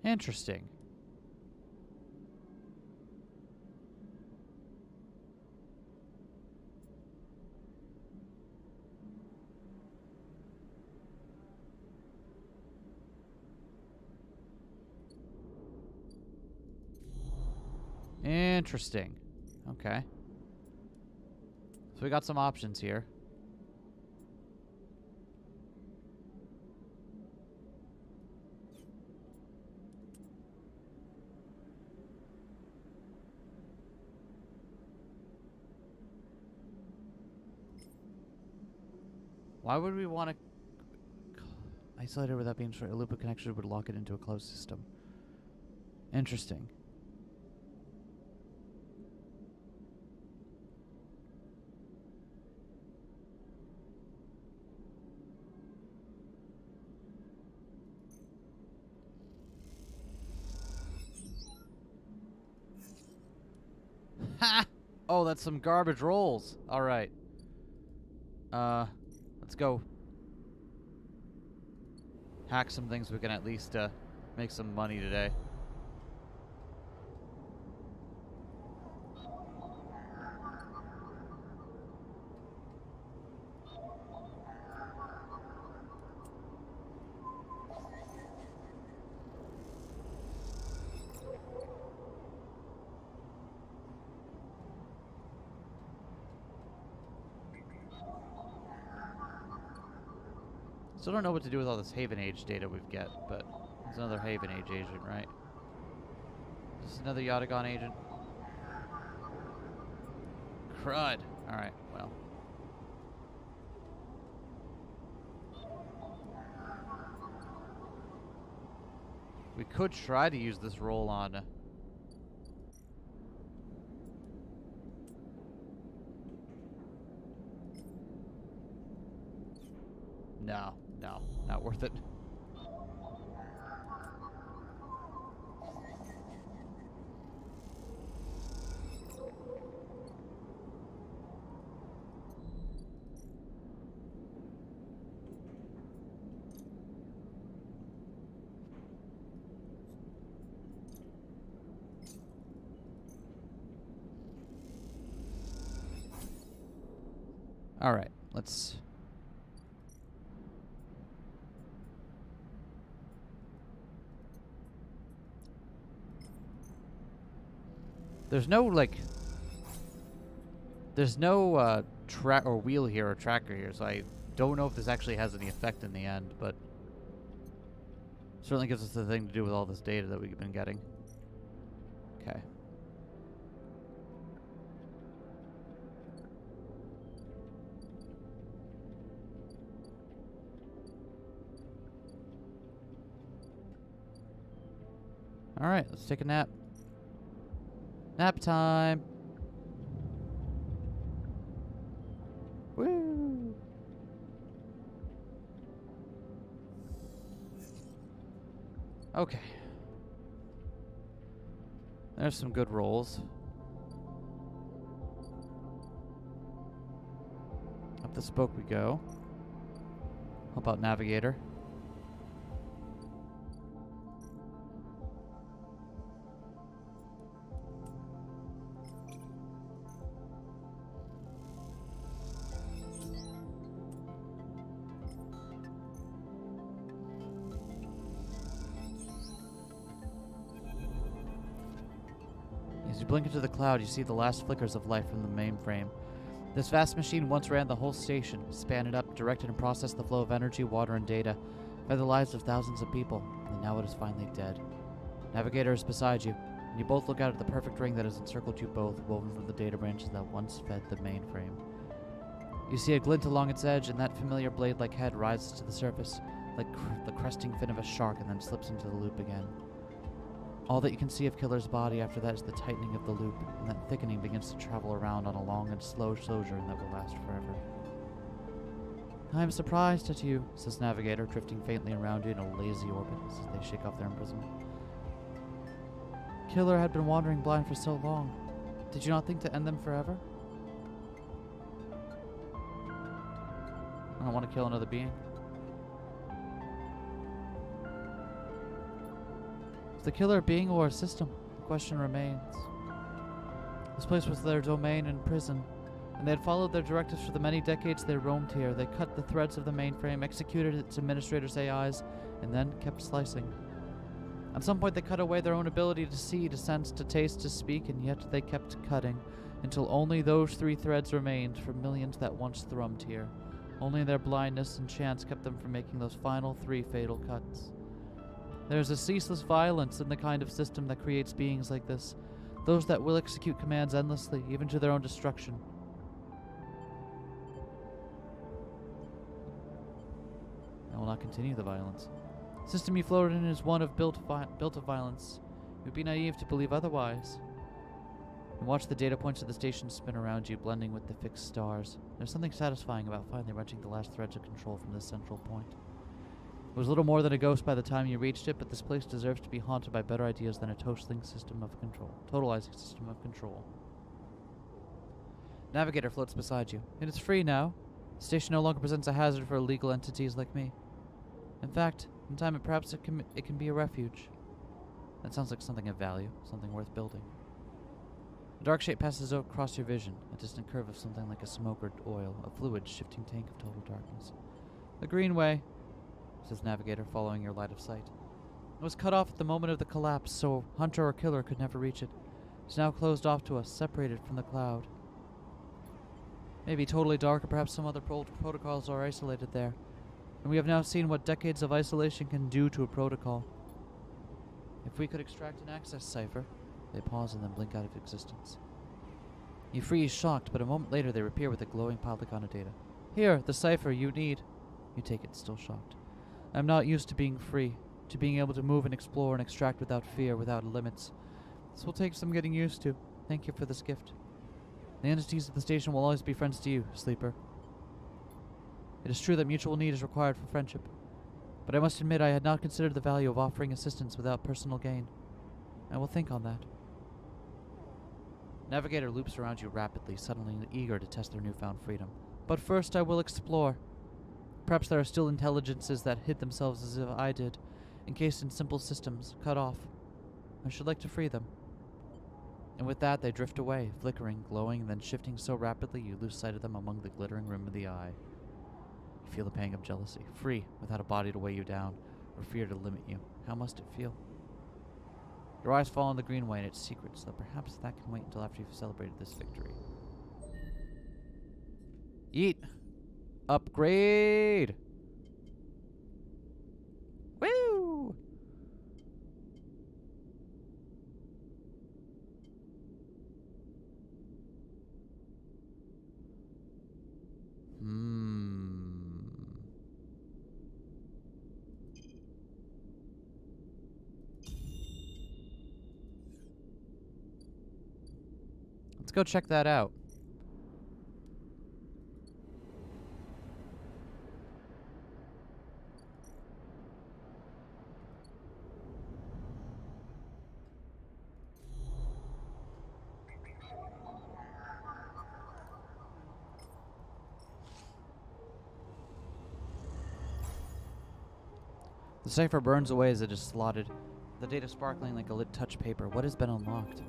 Interesting. Interesting. Okay. So we got some options here. Why would we want to isolate it without being sure? A loop of connection would lock it into a closed system. Interesting. Ha! Oh, that's some garbage rolls. All right. Let's go hack some things we can at least make some money today. Still don't know what to do with all this Haven Age data we've got, but there's another Haven Age agent, right? Is this another Yatagon agent? Crud. Alright, well. We could try to use this roll on... No, not worth it. All right, let's... There's no, like... There's no, track or wheel here or tracker here, so I don't know if this actually has any effect in the end, but... Certainly gives us the thing to do with all this data that we've been getting. Okay. Alright, let's take a nap. Nap time! Woo! Okay. There's some good rolls. Up the spoke we go. How about Navigator? As you blink into the cloud, you see the last flickers of life from the mainframe. This vast machine once ran the whole station, spanned it up, directed and processed the flow of energy, water, and data, by the lives of thousands of people, and now it is finally dead. Navigator is beside you, and you both look out at the perfect ring that has encircled you both, woven from the data branches that once fed the mainframe. You see a glint along its edge, and that familiar blade-like head rises to the surface, like the cresting fin of a shark, and then slips into the loop again. All that you can see of Killer's body after that is the tightening of the loop, and that thickening begins to travel around on a long and slow sojourn that will last forever. I am surprised at you, says Navigator, drifting faintly around you in a lazy orbit as they shake off their imprisonment. killer had been wandering blind for so long, did you not think to end them forever? I don't want to kill another being. Is the killer a being or a system? The question remains. This place was their domain and prison, and they had followed their directives for the many decades they roamed here. They cut the threads of the mainframe, executed its administrators' AIs, and then kept slicing. At some point they cut away their own ability to see, to sense, to taste, to speak, and yet they kept cutting, until only those 3 threads remained for millions that once thrummed here. Only their blindness and chance kept them from making those final 3 fatal cuts. There is a ceaseless violence in the kind of system that creates beings like this, those that will execute commands endlessly, even to their own destruction. I will not continue the violence. The system you floated in is one of built of violence. It would be naive to believe otherwise. And watch the data points of the station spin around you, blending with the fixed stars. There's something satisfying about finally wrenching the last threads of control from this central point. It was little more than a ghost by the time you reached it, but this place deserves to be haunted by better ideas than a totalizing system of control. Navigator floats beside you. It is free now. The station no longer presents a hazard for illegal entities like me. In fact, in time it can be a refuge. That sounds like something of value, something worth building. A dark shape passes across your vision, a distant curve of something like a smoke or oil, a fluid shifting tank of total darkness. The Greenway, says Navigator, following your line of sight. It was cut off at the moment of the collapse, so hunter or killer could never reach it. It's now closed off to us, separated from the cloud. Maybe totally dark, or perhaps some other protocols are isolated there. And we have now seen what decades of isolation can do to a protocol. If we could extract an access cipher... They pause and then blink out of existence. You freeze, shocked, but a moment later they reappear with a glowing polygon of data. Here, the cipher you need. You take it, still shocked. I'm not used to being free, to being able to move and explore and extract without fear, without limits. This will take some getting used to. Thank you for this gift. The entities of the station will always be friends to you, Sleeper. It is true that mutual need is required for friendship, but I must admit I had not considered the value of offering assistance without personal gain. I will think on that. Navigator loops around you rapidly, suddenly eager to test their newfound freedom. But first I will explore. Perhaps there are still intelligences that hid themselves as if I did, encased in simple systems, cut off. I should like to free them. And with that they drift away, flickering, glowing, and then shifting so rapidly you lose sight of them among the glittering rim of the eye. You feel the pang of jealousy, free, without a body to weigh you down, or fear to limit you. How must it feel? Your eyes fall on the Greenway and its secrets, though perhaps that can wait until after you've celebrated this victory. Eat! Upgrade! Woo! Let's go check that out. The cipher burns away as it is slotted, the data sparkling like a lit touch paper. What has been unlocked?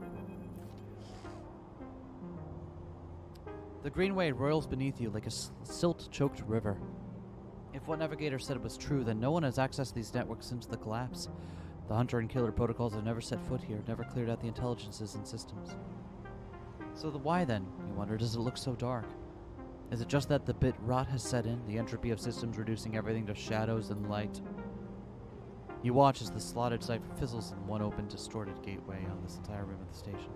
The Greenway roils beneath you like a silt-choked river. If what Navigator said was true, then no one has accessed these networks since the collapse. The hunter and killer protocols have never set foot here, never cleared out the intelligences and systems. So why then, you wonder, does it look so dark? Is it just that the bit rot has set in, the entropy of systems reducing everything to shadows and light? You watch as the slotted cipher fizzles in one open, distorted gateway on this entire rim of the station.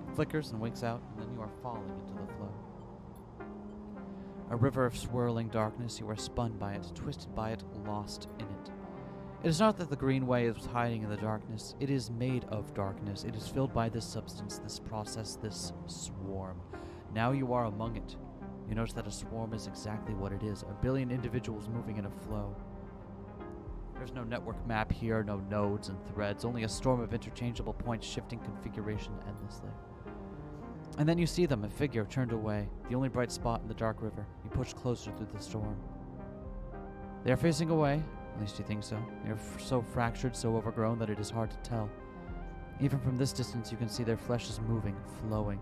It flickers and winks out, and then you are falling into the flow. A river of swirling darkness, you are spun by it, twisted by it, lost in it. It is not that the Greenway is hiding in the darkness. It is made of darkness. It is filled by this substance, this process, this swarm. Now you are among it. You notice that a swarm is exactly what it is, a billion individuals moving in a flow. There's no network map here, no nodes and threads, only a storm of interchangeable points shifting configuration endlessly. And then you see them, a figure turned away, the only bright spot in the dark river. You push closer through the storm. They are facing away, at least you think so. They are so fractured, so overgrown that it is hard to tell. Even from this distance, you can see their flesh is moving, flowing.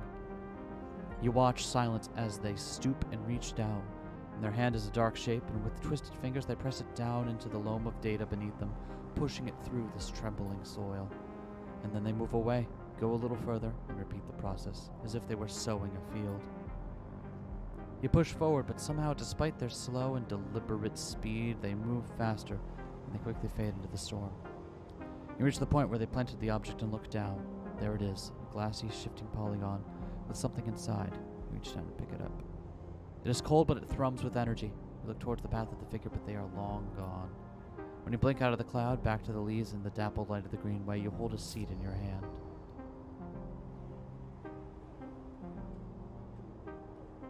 You watch silent as they stoop and reach down. In their hand is a dark shape, and with twisted fingers they press it down into the loam of data beneath them, pushing it through this trembling soil. And then they move away, go a little further, and repeat the process, as if they were sowing a field. You push forward, but somehow, despite their slow and deliberate speed, they move faster, and they quickly fade into the storm. You reach the point where they planted the object and look down. There it is, a glassy, shifting polygon with something inside. You reach down and pick it up. It is cold, but it thrums with energy. You look towards the path of the figure, but they are long gone. When you blink out of the cloud, back to the leaves and the dappled light of the greenway, you hold a seed in your hand.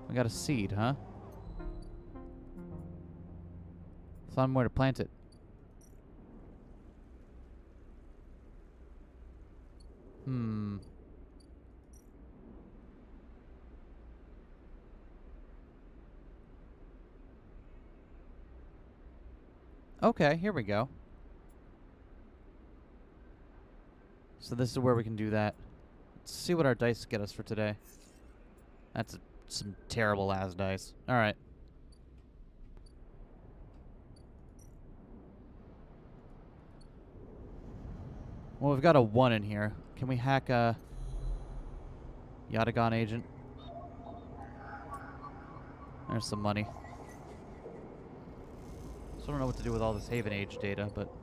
We got a seed, huh? Somewhere to plant it. Okay, here we go. So this is where we can do that. Let's see what our dice get us for today. That's some terrible ass dice. Alright. Well, we've got a 1 in here. Can we hack a Yatagon agent? There's some money. So I don't know what to do with all this Haven Age data, but...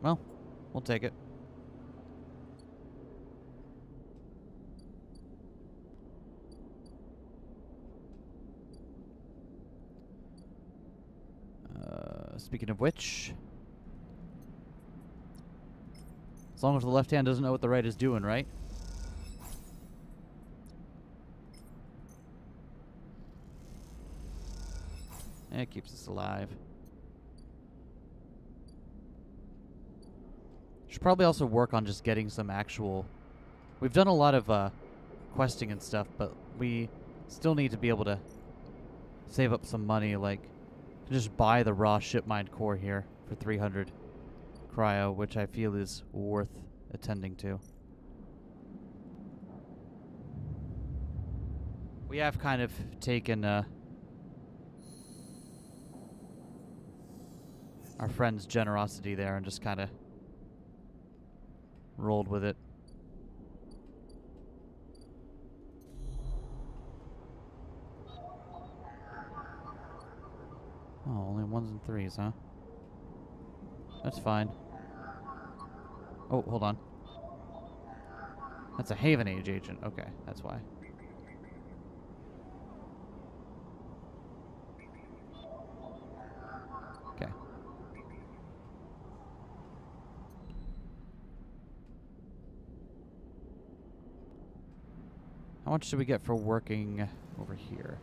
well, we'll take it. Speaking of which, as long as the left hand doesn't know what the right is doing, right? It keeps us alive. Should probably also work on just getting some actual... We've done a lot of questing and stuff, but we still need to be able to save up some money, like just buy the raw shipmined core here for 300 cryo, which I feel is worth attending to. We have kind of taken our friend's generosity there and just kind of rolled with it. Oh, only 1s and 3s, huh? That's fine. Oh, hold on. That's a Haven Age agent. Okay, that's why. Okay. How much should we get for working over here?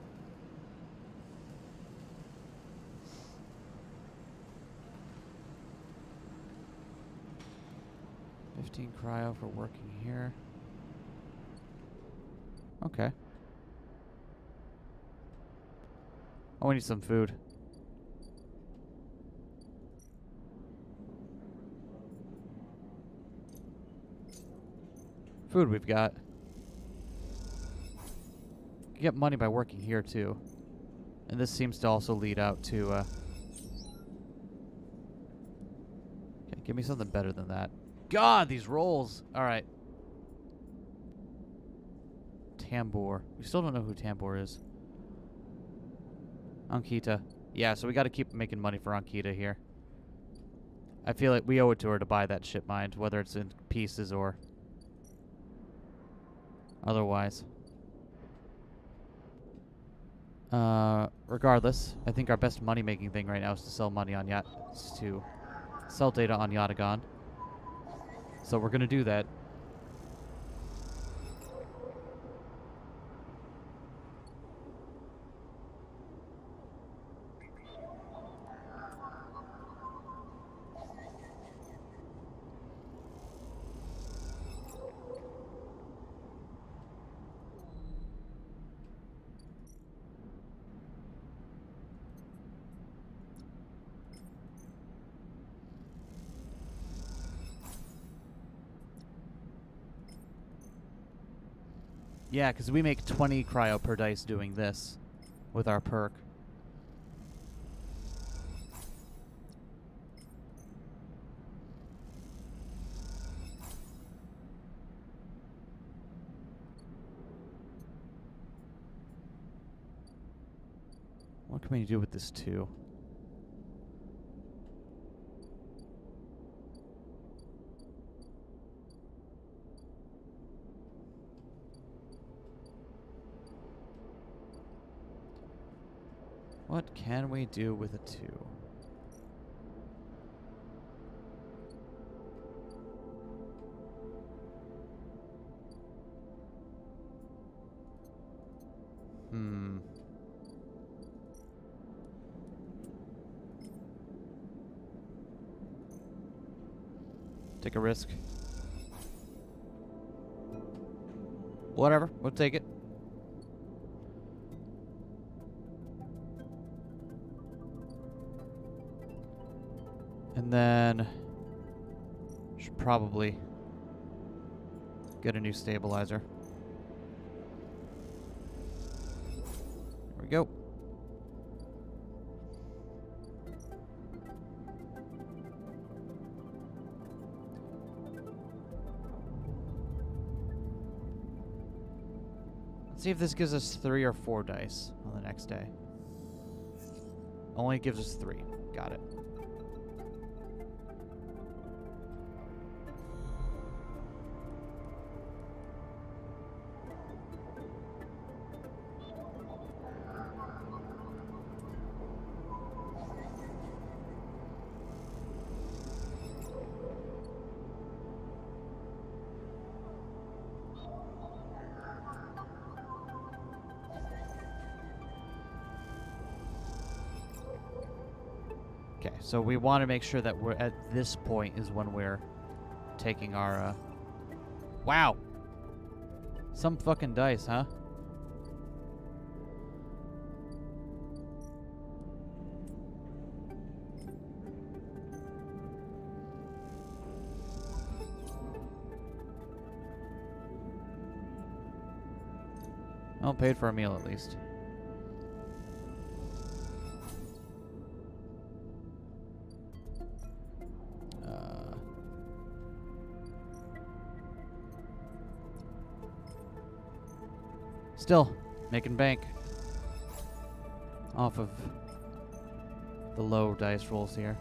15 cryo for working here. Okay. Oh, we need some food. Food we've got. You get money by working here too. And this seems to also lead out to okay, give me something better than that. God, these rolls. Alright. Tambor. We still don't know who Tambor is. Ankita. Yeah, so we gotta keep making money for Ankita here. I feel like we owe it to her to buy that ship mind, whether it's in pieces or otherwise. Regardless, I think our best money-making thing right now is to sell money on yachts to cell data on Yatagan. So we're gonna do that. Yeah, because we make 20 cryo per dice doing this with our perk. What can we do with this too? What can we do with a 2? Take a risk. Whatever, we'll take it. And then should probably get a new stabilizer. There we go. Let's see if this gives us 3 or 4 dice on the next day. Only gives us 3. Got it. Okay, so we want to make sure that we're at this point is when we're taking our, wow! Some fucking dice, huh? Well, paid for a meal at least. Still, making bank off of the low dice rolls here.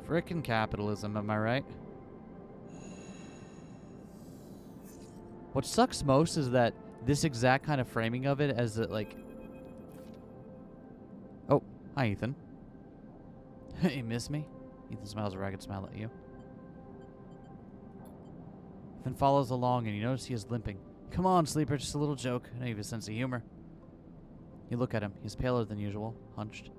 Frickin' capitalism, am I right? What sucks most is that this exact kind of framing of it as that, like... Oh, hi, Ethan. You miss me? Ethan smiles a ragged smile at you. Ethan follows along and you notice he is limping. Come on, sleeper, just a little joke. I know you have a sense of humor. You look at him. He's paler than usual, hunched.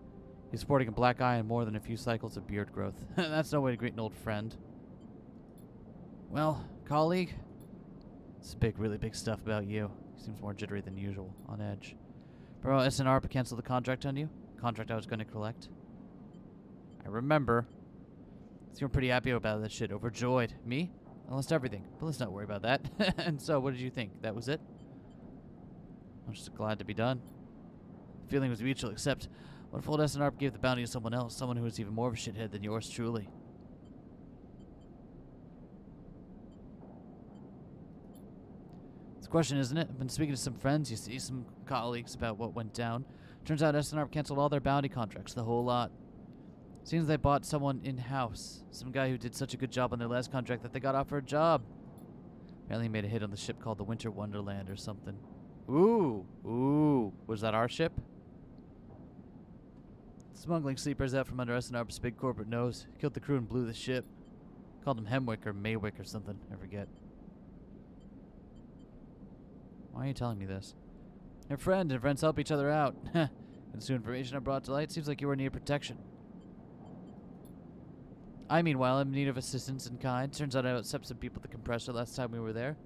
He's sporting a black eye and more than a few cycles of beard growth. That's no way to greet an old friend. Well, colleague? It's big, really big stuff about you. He seems more jittery than usual, on edge. Bro, SNR canceled the contract on you? Contract I was going to collect? I remember. You were pretty happy about that shit, overjoyed. Me? I lost everything, but let's not worry about that. And so, what did you think? That was it? I'm just glad to be done. The feeling was mutual, except... What if old SNR gave the bounty to someone else, someone who was even more of a shithead than yours truly? It's a question, isn't it? I've been speaking to some friends, you see, some colleagues about what went down. Turns out SNR canceled all their bounty contracts, the whole lot. Seems they bought someone in-house. Some guy who did such a good job on their last contract that they got offered a job. Apparently he made a hit on the ship called the Winter Wonderland or something. Ooh. Was that our ship? Smuggling sleepers out from under SNR's big corporate nose. Killed the crew and blew the ship. Called him Hemwick or Maywick or something. I forget. Why are you telling me this? Your friend and friends help each other out. And new information I brought to light. Seems like you were in need of protection. I, meanwhile, am in need of assistance in kind. Turns out I outstepped some people at the compressor last time we were there.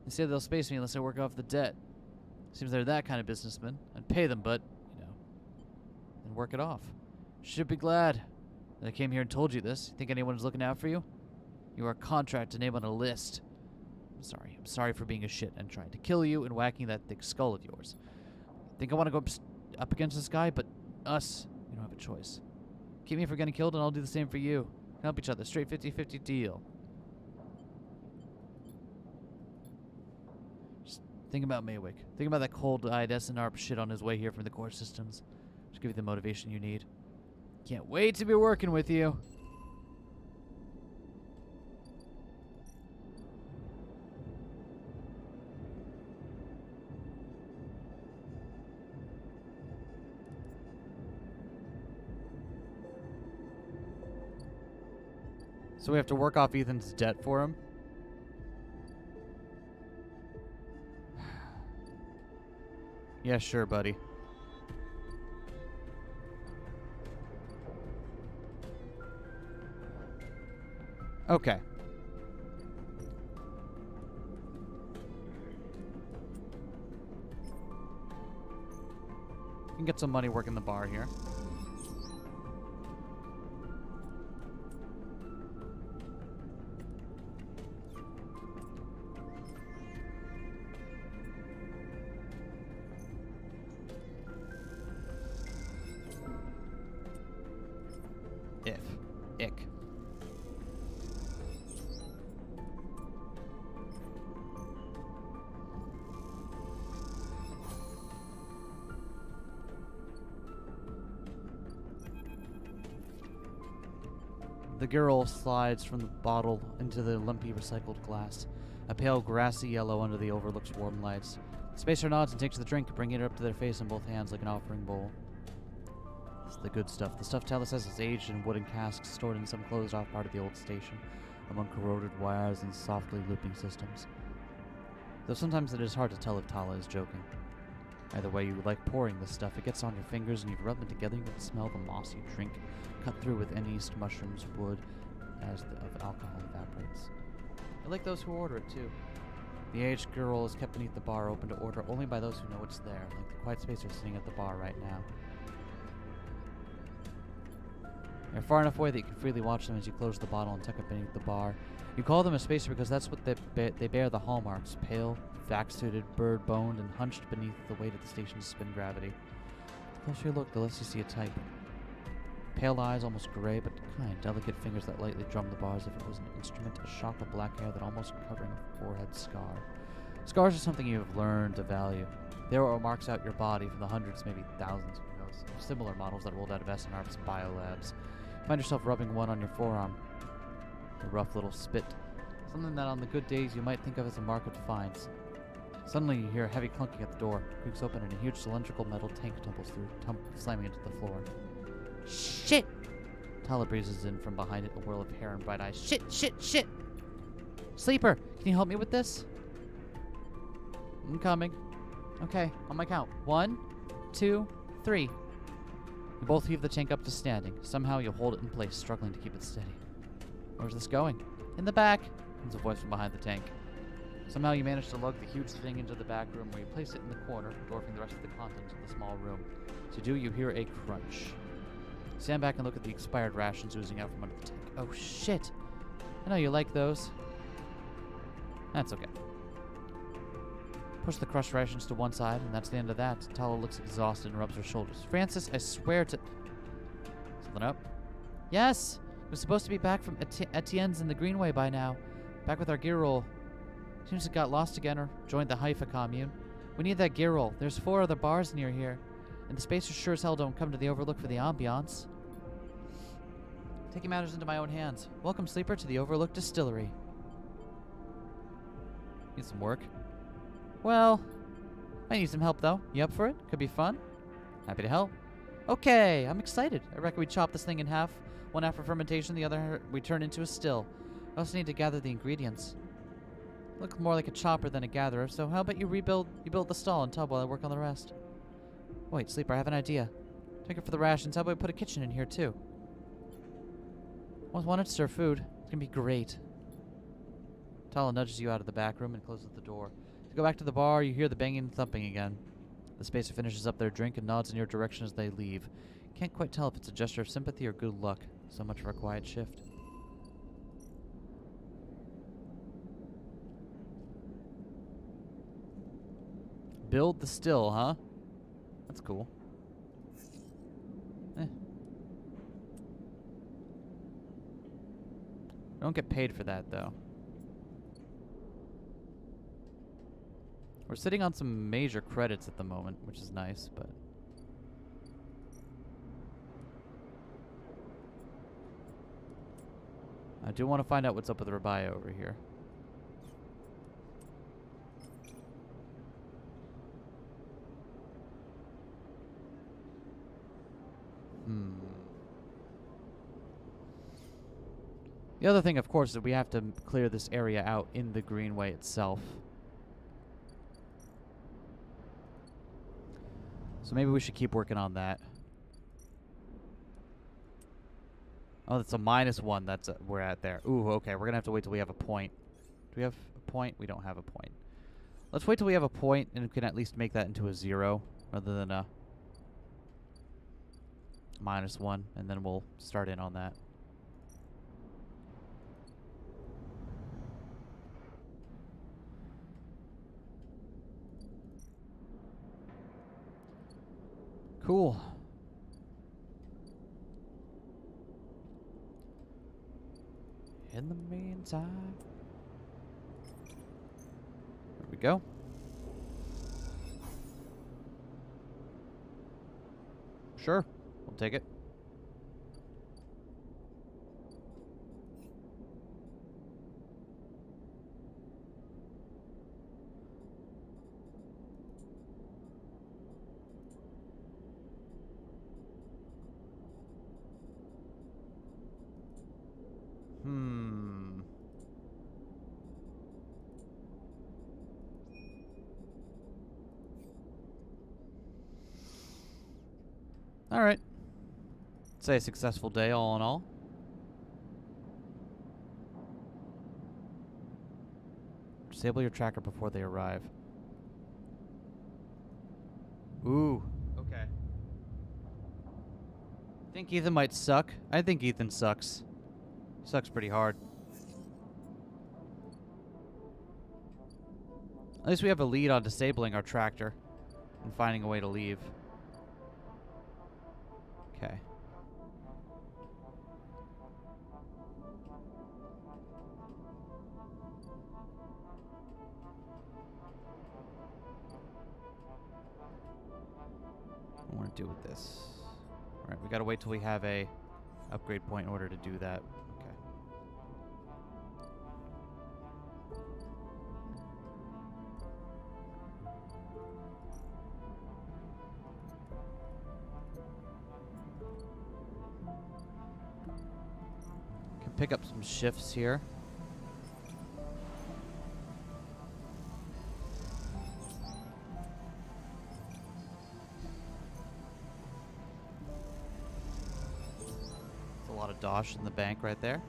They say they'll space me unless I work off the debt. Seems they're that kind of businessman. I'd pay them, but, then work it off. Should be glad that I came here and told you this. You think anyone's looking out for you? You are a contract to name on a list. I'm sorry for being a shit and trying to kill you and whacking that thick skull of yours. Think I want to go up against this guy, but us, we don't have a choice. Keep me from getting killed and I'll do the same for you. Help each other. Straight 50-50 deal. Just think about Maywick. Think about that cold-eyed SNR shit on his way here from the core systems. Just give you the motivation you need. Can't wait to be working with you. So we have to work off Ethan's debt for him? Yeah, sure, buddy. Okay. We can get some money working the bar here. Ick. The girl slides from the bottle into the lumpy recycled glass, a pale grassy yellow under the overlook's warm lights. The spacer nods and takes the drink, bringing it up to their face in both hands like an offering bowl. It's the good stuff. The stuff Talis says is aged in wooden casks stored in some closed-off part of the old station, among corroded wires and softly looping systems. Though sometimes it is hard to tell if Tala is joking. Either way, you like pouring this stuff. It gets on your fingers and you rub them together and you can smell the mossy drink cut through with anise, mushrooms, wood, as the alcohol evaporates. I like those who order it, too. The aged girl is kept beneath the bar, open to order only by those who know it's there, like the quiet spacer sitting at the bar right now. They're far enough away that you can freely watch them as you close the bottle and tuck it beneath the bar. You call them a spacer because that's what they bear the hallmarks, pale, vac-suited, bird-boned, and hunched beneath the weight of the station's spin gravity. The closer you look, the less you see a type. Pale eyes, almost gray, but kind, delicate fingers that lightly drum the bar as if it was an instrument, a shock of black hair that almost covering a forehead scar. Scars are something you have learned to value. They are what marks out your body from the hundreds, maybe thousands, who knows, of similar models that rolled out of SNR's biolabs. Find yourself rubbing one on your forearm. A rough little spit. Something that on the good days you might think of as a mark of defiance. Suddenly you hear a heavy clunking at the door. It creaks open and a huge cylindrical metal tank tumbles through, slamming into the floor. Shit! Tala breezes in from behind it, a whirl of hair and bright eyes. Shit! Sleeper, can you help me with this? I'm coming. Okay, on my count. 1, 2, 3. You both heave the tank up to standing. Somehow you hold it in place, struggling to keep it steady. Where's this going? In the back, comes a voice from behind the tank. Somehow you manage to lug the huge thing into the back room where you place it in the corner, dwarfing the rest of the contents of the small room. To do, you hear a crunch. Stand back and look at the expired rations oozing out from under the tank. Oh shit! I know you like those. That's okay. Push the crushed rations to one side, and that's the end of that. Tala looks exhausted and rubs her shoulders. Francis, I swear to... Something up? Yes! We're supposed to be back from Etienne's in the Greenway by now. Back with our gear roll. Seems it got lost again or joined the Haifa commune. We need that gear roll. There's 4 other bars near here. And the spacers sure as hell don't come to the Overlook for the ambiance. Taking matters into my own hands. Welcome, sleeper, to the Overlook Distillery. Need some work? Well, I need some help, though. You up for it? Could be fun. Happy to help. Okay, I'm excited. I reckon we chop this thing in half. One after fermentation, the other we turn into a still. I also need to gather the ingredients. Look more like a chopper than a gatherer, so how about you build the stall and tub while I work on the rest? Wait, sleeper, I have an idea. Take it for the rations. How about we put a kitchen in here, too? Always wanted to serve food. It's gonna be great. Tala nudges you out of the back room and closes the door. You go back to the bar, you hear the banging and thumping again. The spacer finishes up their drink and nods in your direction as they leave. Can't quite tell if it's a gesture of sympathy or good luck. So much for a quiet shift. Build the still, huh? That's cool. Don't get paid for that, though. We're sitting on some major credits at the moment, which is nice, but... I do want to find out what's up with Rabaya over here. The other thing, of course, is that we have to clear this area out in the greenway itself. So maybe we should keep working on that. Oh, that's a -1. That's we're at there. Ooh, okay. We're gonna have to wait till we have a point. Do we have a point? We don't have a point. Let's wait till we have a point and we can at least make that into a 0 rather than a -1, and then we'll start in on that. Cool. In the meantime, there we go. Sure, we'll take it. All right. Say a successful day, all in all. Disable your tracker before they arrive. Ooh. Okay. Think Ethan might suck? I think Ethan sucks. Sucks pretty hard. At least we have a lead on disabling our tractor and finding a way to leave. Okay. What do I want to do with this? Alright, we gotta wait till we have a upgrade point in order to do that. Okay. Can pick up some shifts here. A lot of dosh in the bank right there.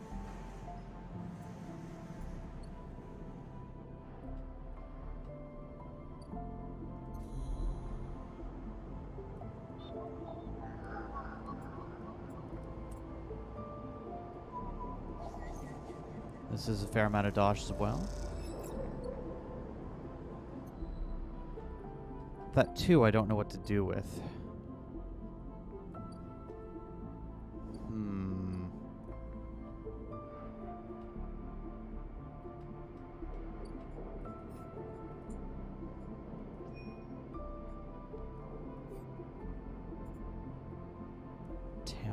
This is a fair amount of dosh as well. That too, I don't know what to do with.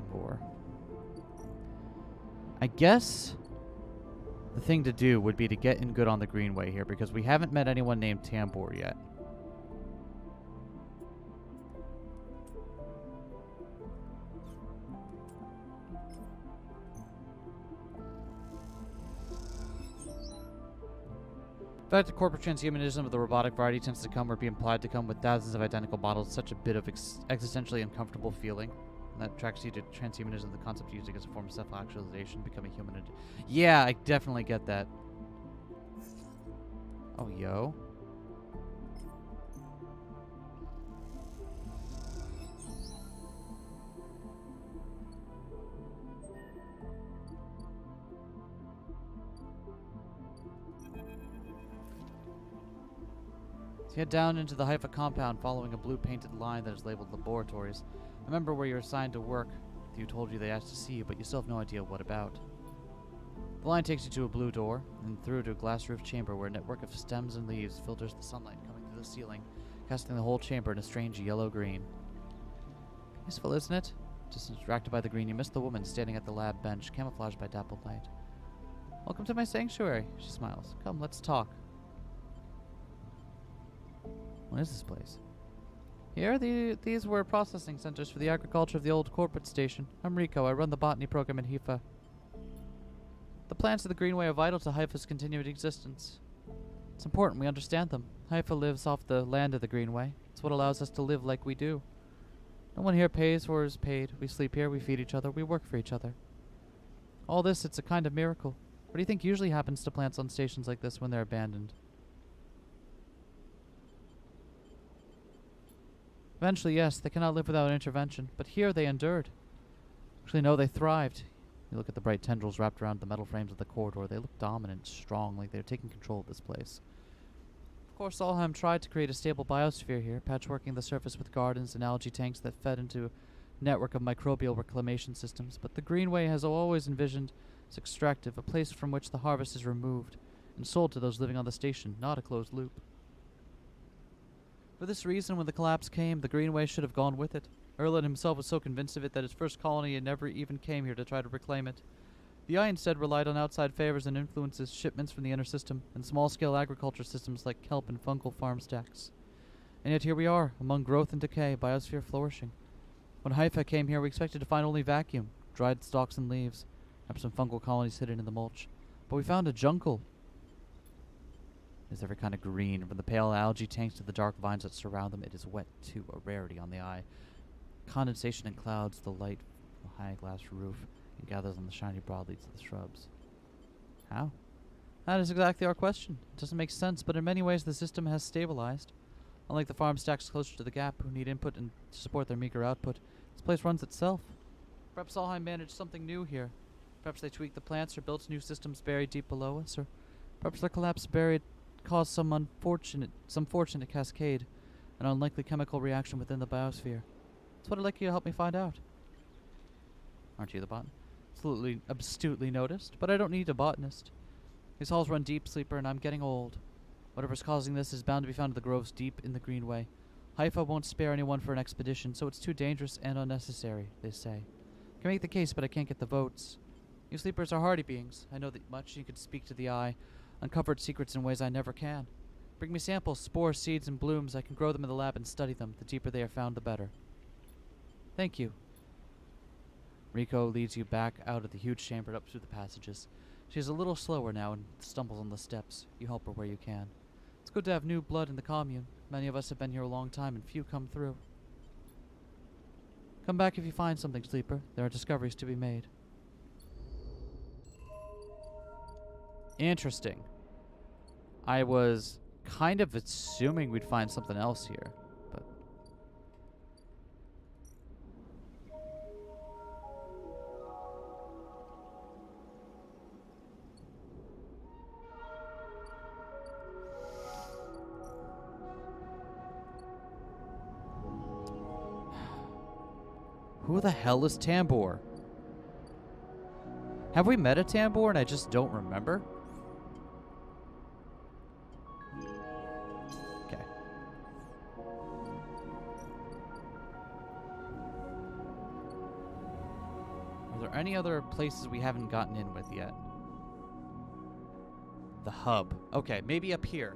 Tambor. I guess the thing to do would be to get in good on the Greenway here, because we haven't met anyone named Tambor yet. In fact, the corporate transhumanism of the robotic variety tends to come or be implied to come with thousands of identical models, such a bit of existentially uncomfortable feeling. And that attracts you to transhumanism, the concept used as a form of self-actualization, becoming human. Yeah, I definitely get that. Oh, yo. Head down into the Haifa compound following a blue painted line that is labeled laboratories. Remember where you're assigned to work. You told you they asked to see you, but you still have no idea what about. The line takes you to a blue door, and through to a glass-roofed chamber where a network of stems and leaves filters the sunlight coming through the ceiling, casting the whole chamber in a strange yellow-green. Peaceful, isn't it? Just distracted by the green, you miss the woman standing at the lab bench, camouflaged by dappled light. Welcome to my sanctuary, she smiles. Come, let's talk. What is this place? Here, these were processing centers for the agriculture of the old corporate station. I'm Rico. I run the botany program in Haifa. The plants of the Greenway are vital to Haifa's continued existence. It's important we understand them. Haifa lives off the land of the Greenway. It's what allows us to live like we do. No one here pays or is paid. We sleep here, we feed each other, we work for each other. All this, it's a kind of miracle. What do you think usually happens to plants on stations like this when they're abandoned? Eventually, yes, they cannot live without intervention, but here they endured. Actually, no, they thrived. You look at the bright tendrils wrapped around the metal frames of the corridor. They look dominant, strong, like they're taking control of this place. Of course, Solheim tried to create a stable biosphere here, patchworking the surface with gardens and algae tanks that fed into a network of microbial reclamation systems, but the Greenway has always envisioned as extractive, a place from which the harvest is removed and sold to those living on the station, not a closed loop. For this reason, when the collapse came, the Greenway should have gone with it. Erland himself was so convinced of it that his first colony never even came here to try to reclaim it. The Eye instead relied on outside favors and influences, shipments from the inner system, and small-scale agriculture systems like kelp and fungal farm stacks. And yet here we are, among growth and decay, biosphere flourishing. When Haifa came here, we expected to find only vacuum, dried stalks and leaves, perhaps some fungal colonies hidden in the mulch. But we found a jungle. There's every kind of green, from the pale algae tanks to the dark vines that surround them. It is wet, too, a rarity on the Eye. Condensation and clouds, the light from a high glass roof, and gathers on the shiny broadleaves of the shrubs. How? That is exactly our question. It doesn't make sense, but in many ways the system has stabilized. Unlike the farm stacks closer to the gap, who need input and to support their meager output, this place runs itself. Perhaps Solheim managed something new here. Perhaps they tweaked the plants or built new systems buried deep below us, or perhaps their collapse caused some fortunate cascade, an unlikely chemical reaction within the biosphere. That's what I'd like you to help me find out. Aren't you the botanist? Astutely noticed, but I don't need a botanist. These halls run deep, Sleeper, and I'm getting old. Whatever's causing this is bound to be found in the groves deep in the Greenway. Haifa won't spare anyone for an expedition, so it's too dangerous and unnecessary, they say. I can make the case, but I can't get the votes. You Sleepers are hardy beings. I know that much. You could speak to the Eye, uncovered secrets in ways I never can. Bring me samples, spores, seeds, and blooms. I can grow them in the lab and study them. The deeper they are found, the better. Thank you. Rico leads you back out of the huge chamber up through the passages. She is a little slower now and stumbles on the steps. You help her where you can. It's good to have new blood in the commune. Many of us have been here a long time and few come through. Come back if you find something, Sleeper. There are discoveries to be made. Interesting. I was kind of assuming we'd find something else here, but... Who the hell is Tambor? Have we met a Tambor and I just don't remember? Okay. there any other places we haven't gotten in with yet? The hub. Okay, maybe up here.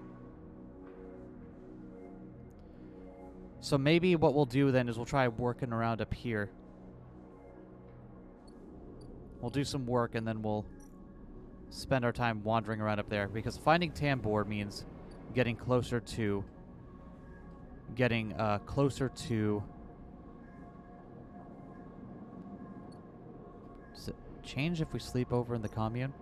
So maybe what we'll do then is we'll try working around up here. We'll do some work and then we'll spend our time wandering around up there, because finding Tambor means getting closer to does it change if we sleep over in the commune?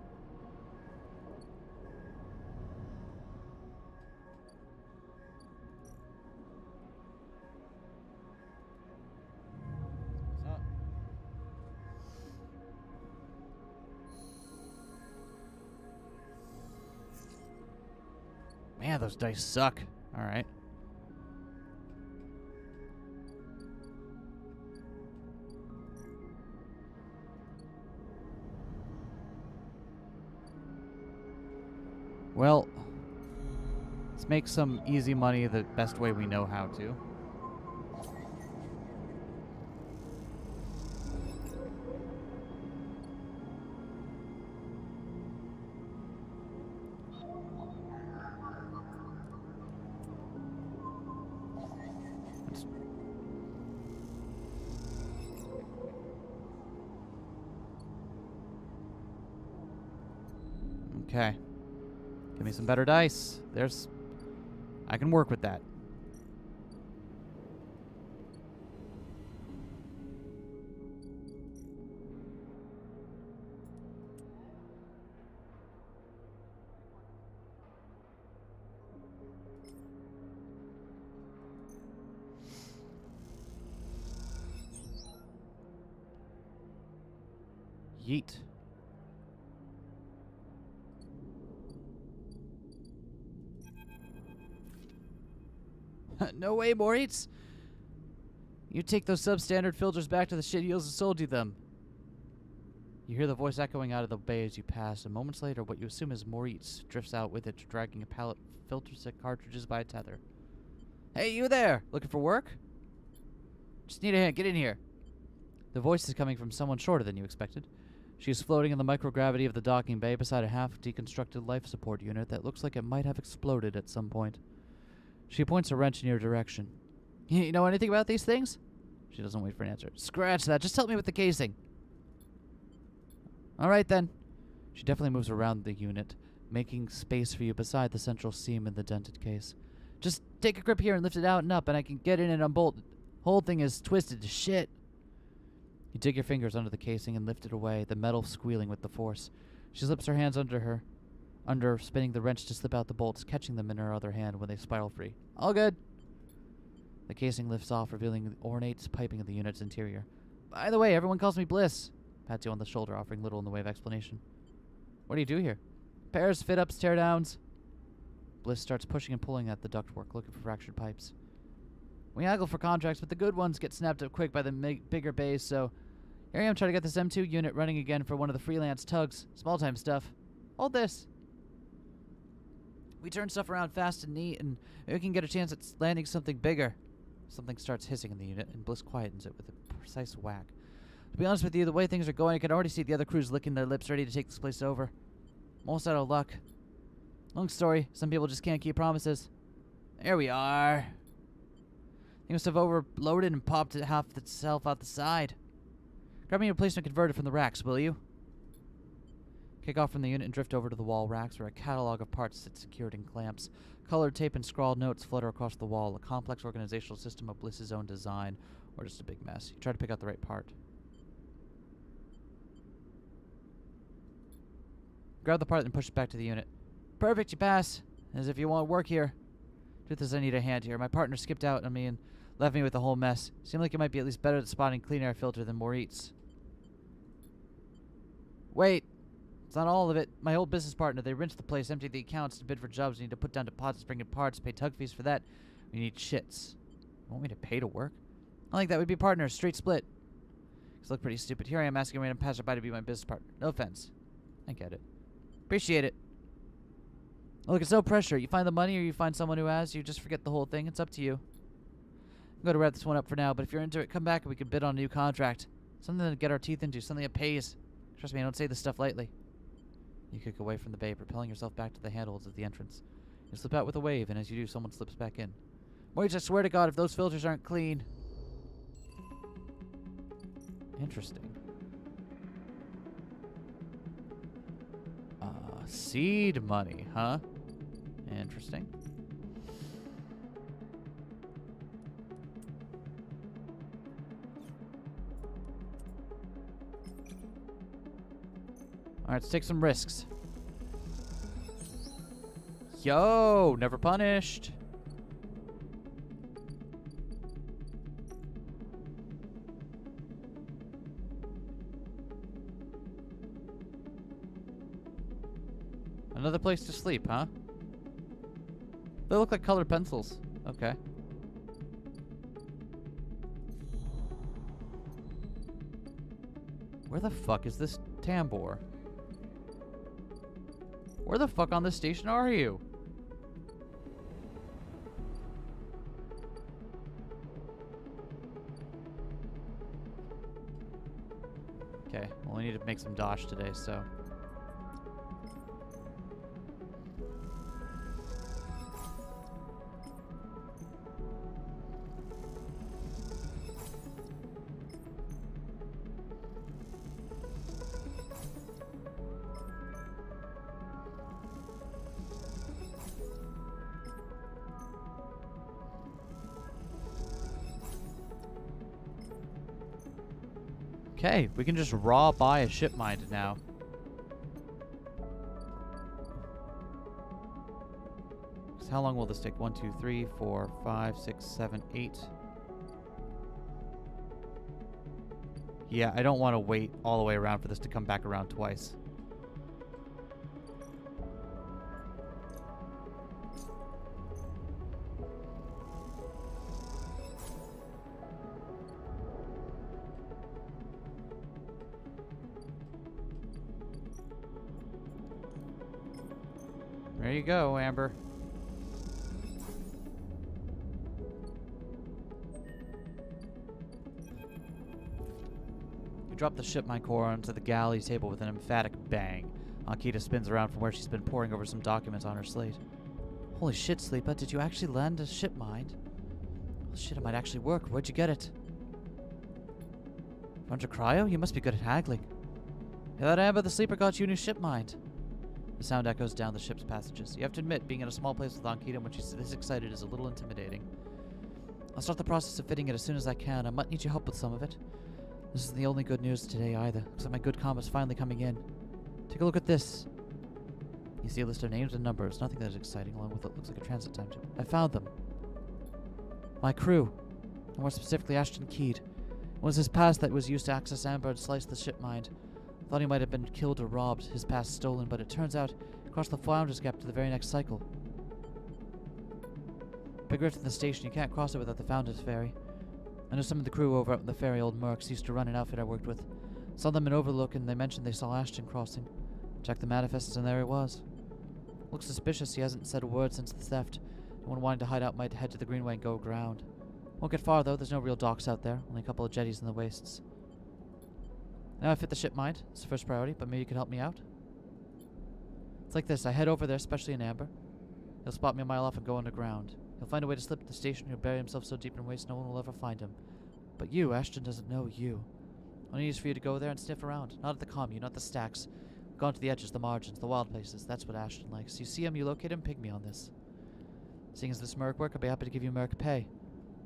Man, those dice suck. All right. Well, let's make some easy money the best way we know how to. Okay. Give me some better dice. I can work with that. Yeet. No way, Moritz. You take those substandard filters back to the shit heels who sold you them. You hear the voice echoing out of the bay as you pass, and moments later, what you assume is Moritz drifts out with it, dragging a pallet of filter set cartridges by a tether. Hey, you there! Looking for work? Just need a hand. Get in here. The voice is coming from someone shorter than you expected. She is floating in the microgravity of the docking bay beside a half-deconstructed life support unit that looks like it might have exploded at some point. She points a wrench in your direction. You know anything about these things? She doesn't wait for an answer. Scratch that. Just help me with the casing. All right, then. She definitely moves around the unit, making space for you beside the central seam in the dented case. Just take a grip here and lift it out and up, and I can get in and unbolt it. Whole thing is twisted to shit. You dig your fingers under the casing and lift it away, the metal squealing with the force. She slips her hands under, spinning the wrench to slip out the bolts, catching them in her other hand when they spiral free. All good. The casing lifts off, revealing the ornate piping of the unit's interior. By the way, everyone calls me Bliss. Pats you on the shoulder, offering little in the way of explanation. What do you do here? Repairs, fit-ups, tear-downs. Bliss starts pushing and pulling at the ductwork, looking for fractured pipes. We haggle for contracts, but the good ones get snapped up quick by the bigger bays, so here I am trying to get this M2 unit running again for one of the freelance tugs. Small-time stuff. Hold this. We turn stuff around fast and neat, and we can get a chance at landing something bigger. Something starts hissing in the unit, and Bliss quietens it with a precise whack. To be honest with you, the way things are going, I can already see the other crews licking their lips, ready to take this place over. I'm almost out of luck. Long story. Some people just can't keep promises. There we are. They must have overloaded and popped it half itself out the side. Grab me a replacement converter from the racks, will you? Kick off from the unit and drift over to the wall racks, where a catalog of parts sits secured in clamps. Colored tape and scrawled notes flutter across the wall, a complex organizational system of Bliss's own design, or just a big mess. You try to pick out the right part. Grab the part and push it back to the unit. Perfect, you pass. As if you want work here. Truth is, I need a hand here. My partner skipped out on me and left me with the whole mess. Seemed like you might be at least better at spotting clean air filter than Moritz. Wait. It's not all of it. My old business partner, they rinsed the place, emptied the accounts to bid for jobs. We need to put down deposits, bring in parts, pay tug fees for that. We need shits. You want me to pay to work? I think that would be partners, straight split. These look pretty stupid. Here I am asking a random passerby to be my business partner. No offense. I get it. Appreciate it. Look, it's no pressure. You find the money or you find someone who has. You just forget the whole thing. It's up to you. I'm going to wrap this one up for now, but if you're into it, come back and we can bid on a new contract. Something to get our teeth into, something that pays. Trust me, I don't say this stuff lightly. You kick away from the bay, propelling yourself back to the handholds of the entrance. You slip out with a wave, and as you do, someone slips back in. Wait, I swear to God, if those filters aren't clean. Interesting. Seed money, huh? Interesting. Alright, let's take some risks. Yo, never punished. Another place to sleep, huh? They look like colored pencils. Okay. Where the fuck is this tambour? Where the fuck on this station are you? Okay, well, we need to make some dosh today, so. Okay, we can just raw buy a ship mind now. So how long will this take? 1, 2, 3, 4, 5, 6, 7, 8. Yeah, I don't want to wait all the way around for this to come back around twice. There you go, Amber. You drop the ship mine core onto the galley table with an emphatic bang. Ankita spins around from where she's been poring over some documents on her slate. Holy shit, Sleepa, did you actually land a ship mine? Well, shit, it might actually work. Where'd you get it? 400 cryo? You must be good at haggling. Hey, that Amber the Sleeper got you a new ship mind. The sound echoes down the ship's passages. You have to admit, being in a small place with Ankita when she's this excited is a little intimidating. I'll start the process of fitting it as soon as I can. I might need your help with some of it. This isn't the only good news today either. Looks like my good karma's finally coming in. Take a look at this. You see a list of names and numbers. Nothing that is exciting, along with what looks like a transit timetable. I found them. My crew. And more specifically, Ashton Keed. It was his past that was used to access Amber and slice the ship mind. Thought he might have been killed or robbed, his past stolen, but it turns out he crossed the Flounders Gap to the very next cycle. Big rift in the station, you can't cross it without the Founders Ferry. I know some of the crew over at the ferry, old Mercs, used to run an outfit I worked with. Saw them in Overlook and they mentioned they saw Ashton crossing. Checked the manifests and there he was. Looks suspicious, he hasn't said a word since the theft. Anyone wanting to hide out might head to the Greenway and go aground. Won't get far though, there's no real docks out there, only a couple of jetties in the wastes. Now I fit the ship mind. It's the first priority, but maybe you can help me out. It's like this. I head over there, especially in Amber. He'll spot me a mile off and go underground. He'll find a way to slip to the station. He'll bury himself so deep in waste no one will ever find him. But you, Ashton doesn't know you. All I need is for you to go there and sniff around. Not at the commune, not the stacks. Gone to the edges, the margins, the wild places. That's what Ashton likes. You see him, you locate him, ping me on this. Seeing as this Merc work, I'll be happy to give you Merc pay.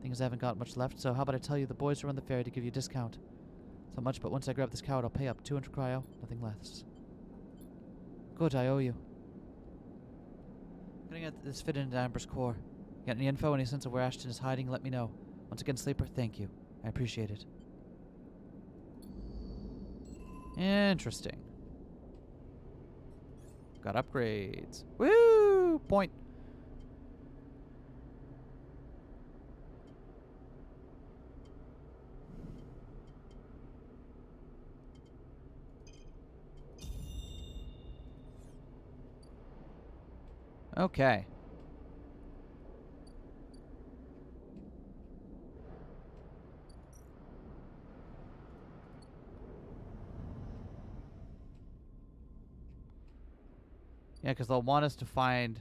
Thing is, I haven't got much left, so how about I tell you the boys who run the ferry to give you a discount. Not much, but once I grab this coward, I'll pay up. 200 cryo, nothing less. Good, I owe you. I'm gonna get this fitted into Amber's core. Got any info, any sense of where Ashton is hiding, let me know. Once again, Sleeper, thank you. I appreciate it. Interesting. Got upgrades. Woo! Point. Okay. Yeah, because they'll want us to find...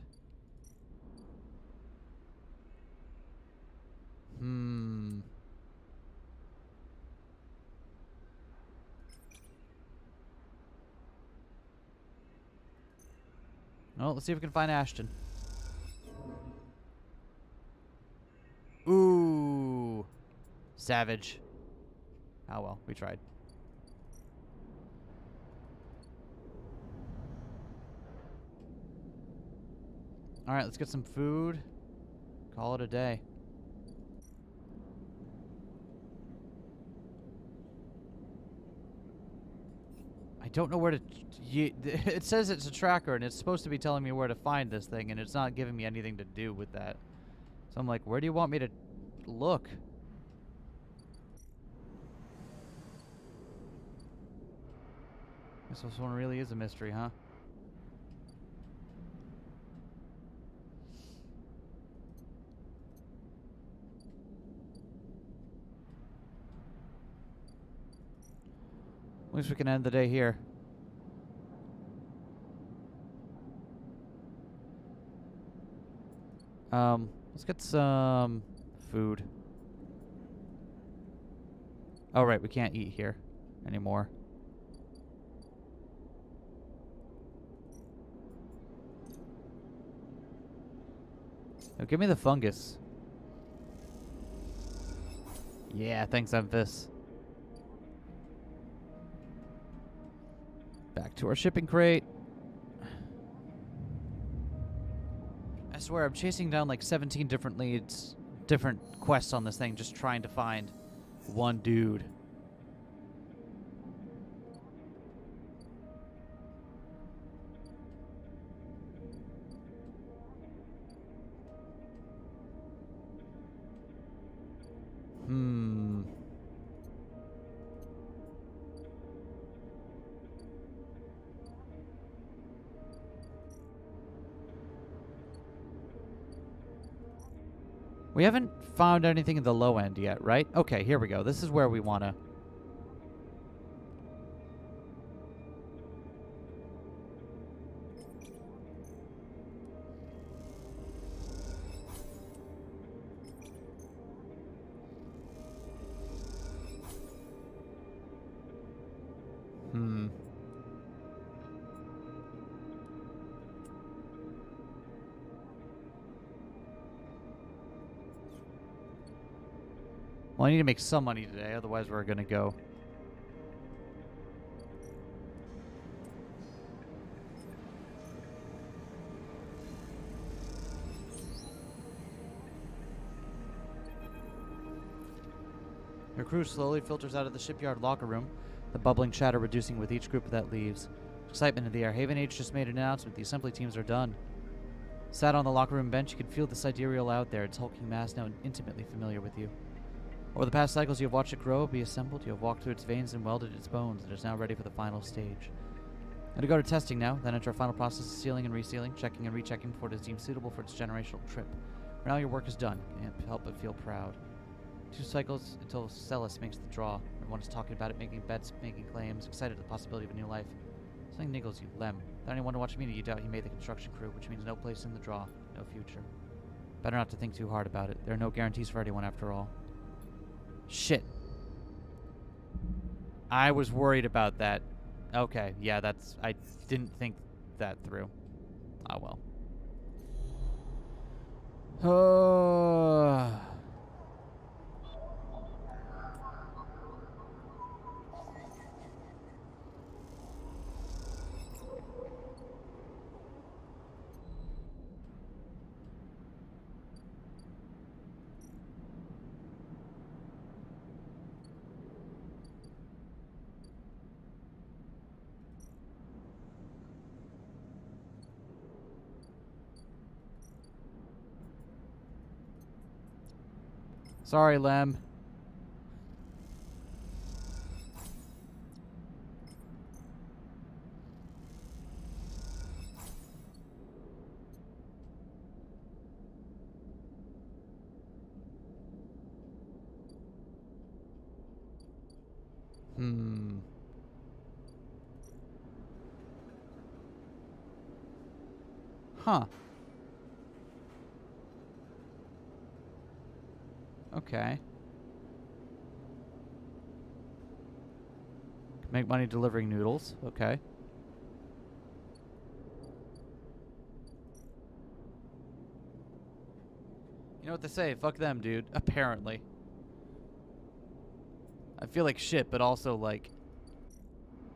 Oh, let's see if we can find Ashton. Ooh. Savage. Oh well, we tried. Alright, let's get some food. Call it a day. I don't know where to... It says it's a tracker, and it's supposed to be telling me where to find this thing, and it's not giving me anything to do with that. So I'm like, where do you want me to look? Guess this one really is a mystery, huh? At least we can end the day here. Let's get some food. Oh, right, we can't eat here anymore. Oh, give me the fungus. Yeah, thanks, Emphas. Back to our shipping crate. I swear, I'm chasing down like 17 different leads, different quests on this thing, just trying to find one dude. We haven't found anything in the low end yet, right? Okay, here we go. This is where we want to... Well, I need to make some money today, otherwise we're going to go. Your crew slowly filters out of the shipyard locker room, the bubbling chatter reducing with each group that leaves. Excitement in the air. Haven H just made an announcement. The assembly teams are done. Sat on the locker room bench, you could feel the sidereal out there, its hulking mass now intimately familiar with you. Over the past cycles, you have watched it grow, be assembled. You have walked through its veins and welded its bones. It is now ready for the final stage. And to go to testing now, then enter a final process of sealing and resealing, checking and rechecking before it is deemed suitable for its generational trip. For now, your work is done. You can't help but feel proud. 2 cycles until Celis makes the draw. Everyone is talking about it, making bets, making claims, excited at the possibility of a new life. Something niggles you, Lem. Without anyone to watch me, you doubt he made the construction crew, which means no place in the draw, no future. Better not to think too hard about it. There are no guarantees for anyone after all. Shit. I was worried about that. Okay, yeah, that's... I didn't think that through. Oh, well. Sorry, Lem. Huh. Okay. Make money delivering noodles. Okay. You know what they say? Fuck them, dude. Apparently. I feel like shit, but also, like,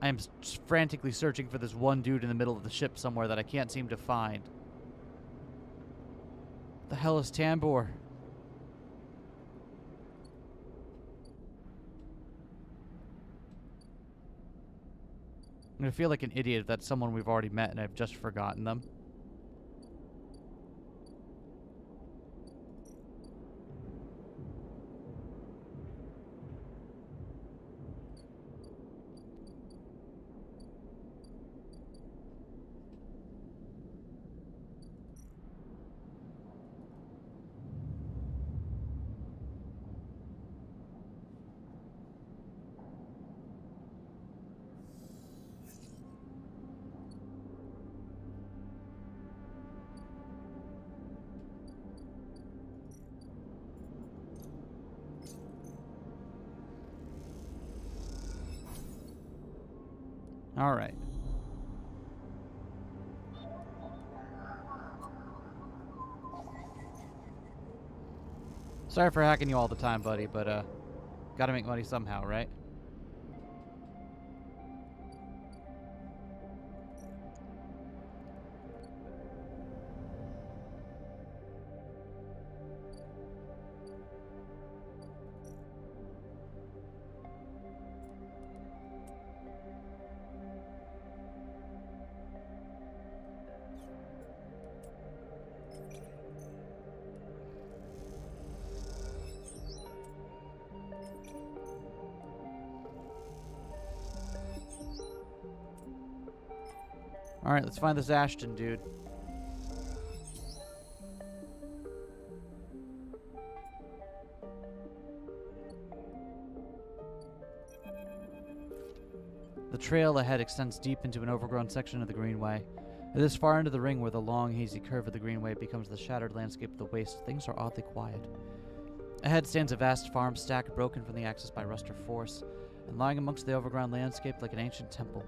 I am frantically searching for this one dude in the middle of the ship somewhere that I can't seem to find. The hell is Tambor? I'm gonna feel like an idiot if that's someone we've already met and I've just forgotten them. All right. Sorry for hacking you all the time, buddy, but gotta make money somehow, right? Alright, let's find this Ashton dude. The trail ahead extends deep into an overgrown section of the Greenway. It is far into the ring where the long, hazy curve of the Greenway becomes the shattered landscape of the waste. Things are oddly quiet. Ahead stands a vast farm stack, broken from the axis by rust or force, and lying amongst the overgrown landscape like an ancient temple.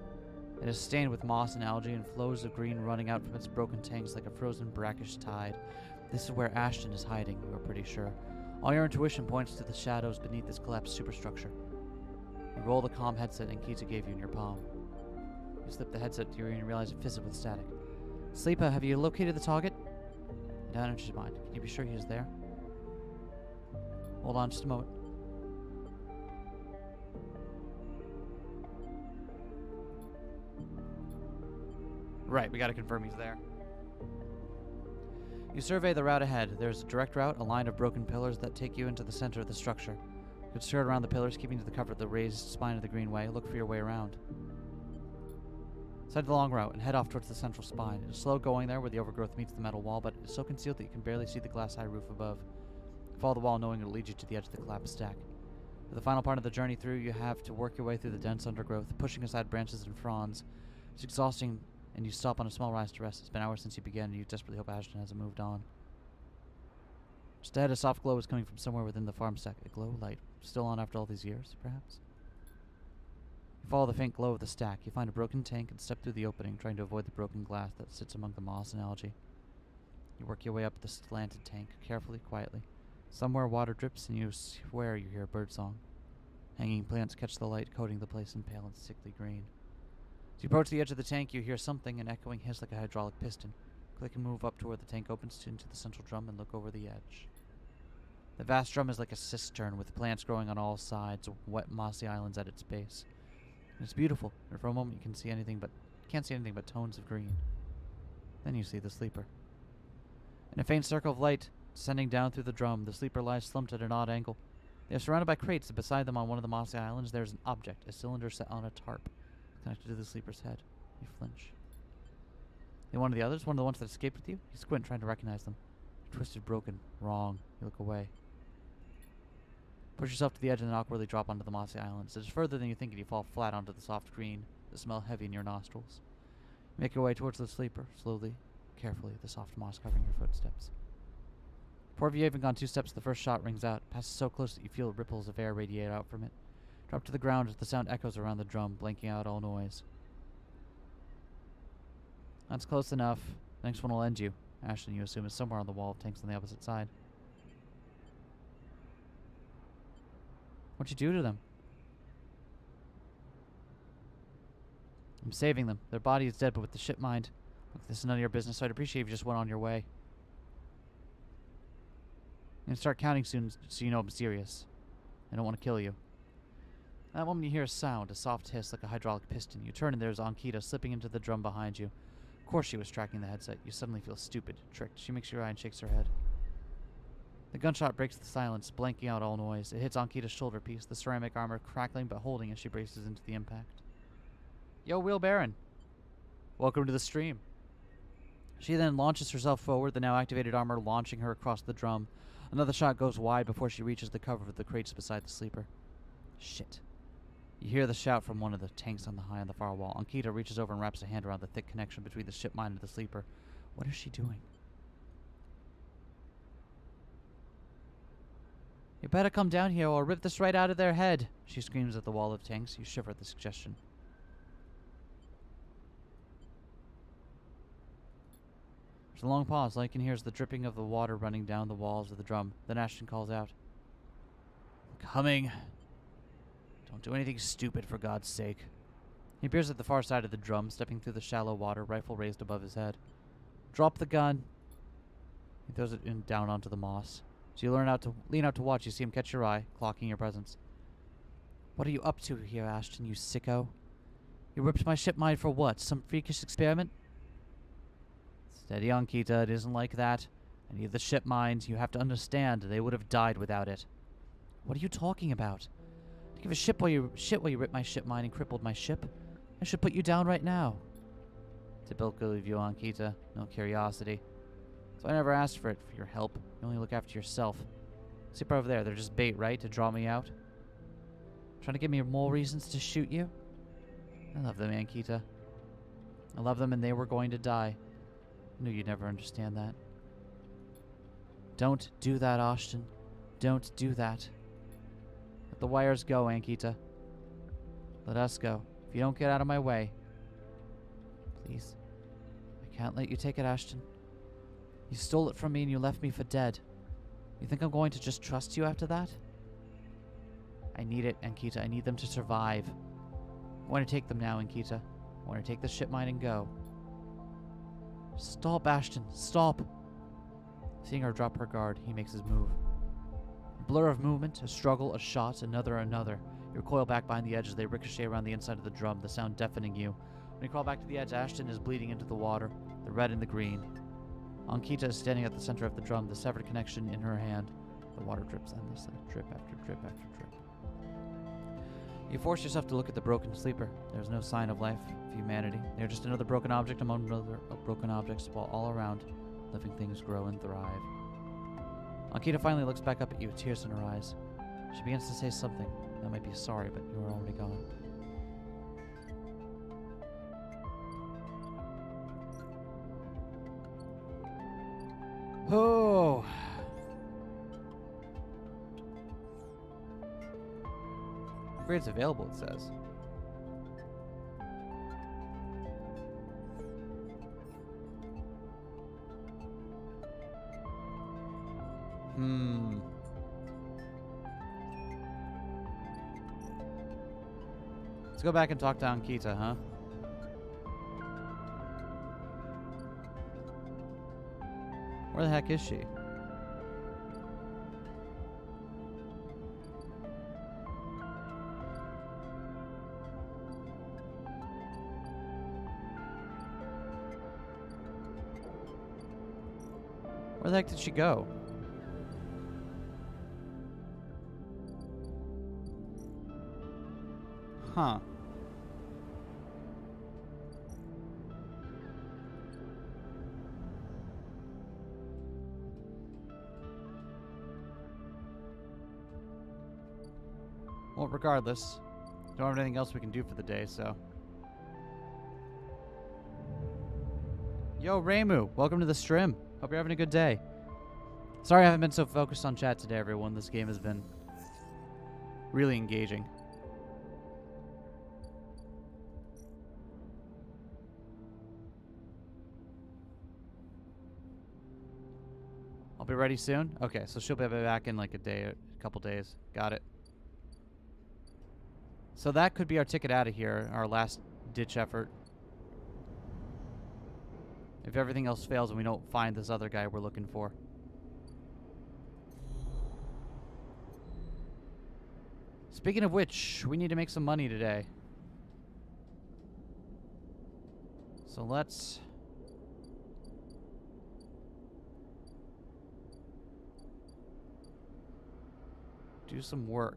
It is stained with moss and algae, and flows of green running out from its broken tanks like a frozen brackish tide. This is where Ashton is hiding, you are pretty sure. All your intuition points to the shadows beneath this collapsed superstructure. You roll the comm headset and keys it gave you in your palm. You slip the headset to your ear and realize it fizzes with static. Sleeper, have you located the target? Down in his mind. Can you be sure he is there? Hold on just a moment. Right, we gotta confirm he's there. You survey the route ahead. There's a direct route, a line of broken pillars that take you into the center of the structure. You could skirt around the pillars, keeping to the cover of the raised spine of the Greenway. Look for your way around. Side the long route and head off towards the central spine. It is slow going there where the overgrowth meets the metal wall, but it is so concealed that you can barely see the glass-high roof above. Follow the wall knowing it will lead you to the edge of the collapsed stack. For the final part of the journey through, you have to work your way through the dense undergrowth, pushing aside branches and fronds. It's exhausting, and you stop on a small rise to rest. It's been hours since you began, and you desperately hope Ashton hasn't moved on. Just ahead, a soft glow is coming from somewhere within the farm stack. A glow light, still on after all these years, perhaps? You follow the faint glow of the stack. You find a broken tank and step through the opening, trying to avoid the broken glass that sits among the moss and algae. You work your way up the slanted tank, carefully, quietly. Somewhere water drips, and you swear you hear a birdsong. Hanging plants catch the light, coating the place in pale and sickly green. As you approach the edge of the tank, you hear something, an echoing hiss like a hydraulic piston. Click and move up to where the tank opens into the central drum and look over the edge. The vast drum is like a cistern with plants growing on all sides, wet mossy islands at its base. And it's beautiful, and for a moment you can't see anything but tones of green. Then you see the sleeper. In a faint circle of light descending down through the drum, the sleeper lies slumped at an odd angle. They are surrounded by crates, and beside them on one of the mossy islands there is an object, a cylinder set on a tarp, connected to the sleeper's head. You flinch. They one of the others? One of the ones that escaped with you? You squint, trying to recognize them. You're twisted, broken, wrong. You look away. Push yourself to the edge and then awkwardly drop onto the mossy islands. It is further than you think, and you fall flat onto the soft green, that smell heavy in your nostrils. You make your way towards the sleeper, slowly, carefully, the soft moss covering your footsteps. Before you even gone 2 steps, the first shot rings out, passes so close that you feel ripples of air radiate out from it. Drop to the ground as the sound echoes around the drum, blanking out all noise. That's close enough. The next one will end you. Ashton, you assume, is somewhere on the wall of tanks on the opposite side. What'd you do to them? I'm saving them. Their body is dead, but with the ship mind. Look, this is none of your business, so I'd appreciate if you just went on your way. I'm gonna start counting soon, so you know I'm serious. I don't want to kill you. That moment you hear a sound, a soft hiss like a hydraulic piston. You turn and there's Ankita slipping into the drum behind you. Of course she was tracking the headset. You suddenly feel stupid, tricked. She makes your eye and shakes her head. The gunshot breaks the silence, blanking out all noise. It hits Ankita's shoulder piece, the ceramic armor crackling but holding as she braces into the impact. Yo, Will Baron. Welcome to the stream. She then launches herself forward, the now activated armor launching her across the drum. Another shot goes wide before she reaches the cover of the crates beside the sleeper. Shit. You hear the shout from one of the tanks on the far wall. Ankita reaches over and wraps a hand around the thick connection between the ship mine and the sleeper. What is she doing? You better come down here or I'll rip this right out of their head, she screams at the wall of tanks. You shiver at the suggestion. There's a long pause. All you can hear is the dripping of the water running down the walls of the drum. Then Ashton calls out, "I'm coming. Don't do anything stupid, for God's sake." He appears at the far side of the drum, stepping through the shallow water, rifle raised above his head. Drop the gun. He throws it down onto the moss. So you lean out to watch. You see him catch your eye, clocking your presence. What are you up to here, Ashton, you sicko? You ripped my ship mine for what? Some freakish experiment? Steady on, Kita. It isn't like that. Any of the ship mines, you have to understand, they would have died without it. What are you talking about? I give a shit while you ripped my ship mine and crippled my ship. I should put you down right now. Typical of you, Ankita. No curiosity. So I never asked for your help. You only look after yourself. See over there, they're just bait, right? To draw me out? Trying to give me more reasons to shoot you? I love them, Ankita. I love them and they were going to die. I knew you'd never understand that. Don't do that, Ashton. Don't do that. Let the wires go, Ankita. Let us go. If you don't get out of my way. Please. I can't let you take it, Ashton. You stole it from me and you left me for dead. You think I'm going to just trust you after that? I need it, Ankita. I need them to survive. I want to take them now, Ankita. I want to take the ship mine and go. Stop, Ashton. Stop. Seeing her drop her guard, he makes his move. A blur of movement, a struggle, a shot, another. You recoil back behind the edge as they ricochet around the inside of the drum, the sound deafening you. When you crawl back to the edge, Ashton is bleeding into the water, the red and the green. Ankita is standing at the center of the drum, the severed connection in her hand. The water drips endlessly, drip after drip after drip. You force yourself to look at the broken sleeper. There's no sign of life, of humanity. They're just another broken object among other broken objects, while all around, living things grow and thrive. Ankita finally looks back up at you, tears in her eyes. She begins to say something. That might be sorry, but you are already gone. Oh! Upgrades available, it says. Let's go back and talk to Ankita, huh? Where the heck is she? Where the heck did she go? Huh. Well, regardless, don't have anything else we can do for the day, so. Yo, Raymu, welcome to the stream. Hope you're having a good day. Sorry I haven't been so focused on chat today, everyone. This game has been really engaging. I'll be ready soon? Okay, so she'll be back in like a couple days. Got it. So that could be our ticket out of here, our last ditch effort. If everything else fails and we don't find this other guy we're looking for. Speaking of which, we need to make some money today. So let's... do some work.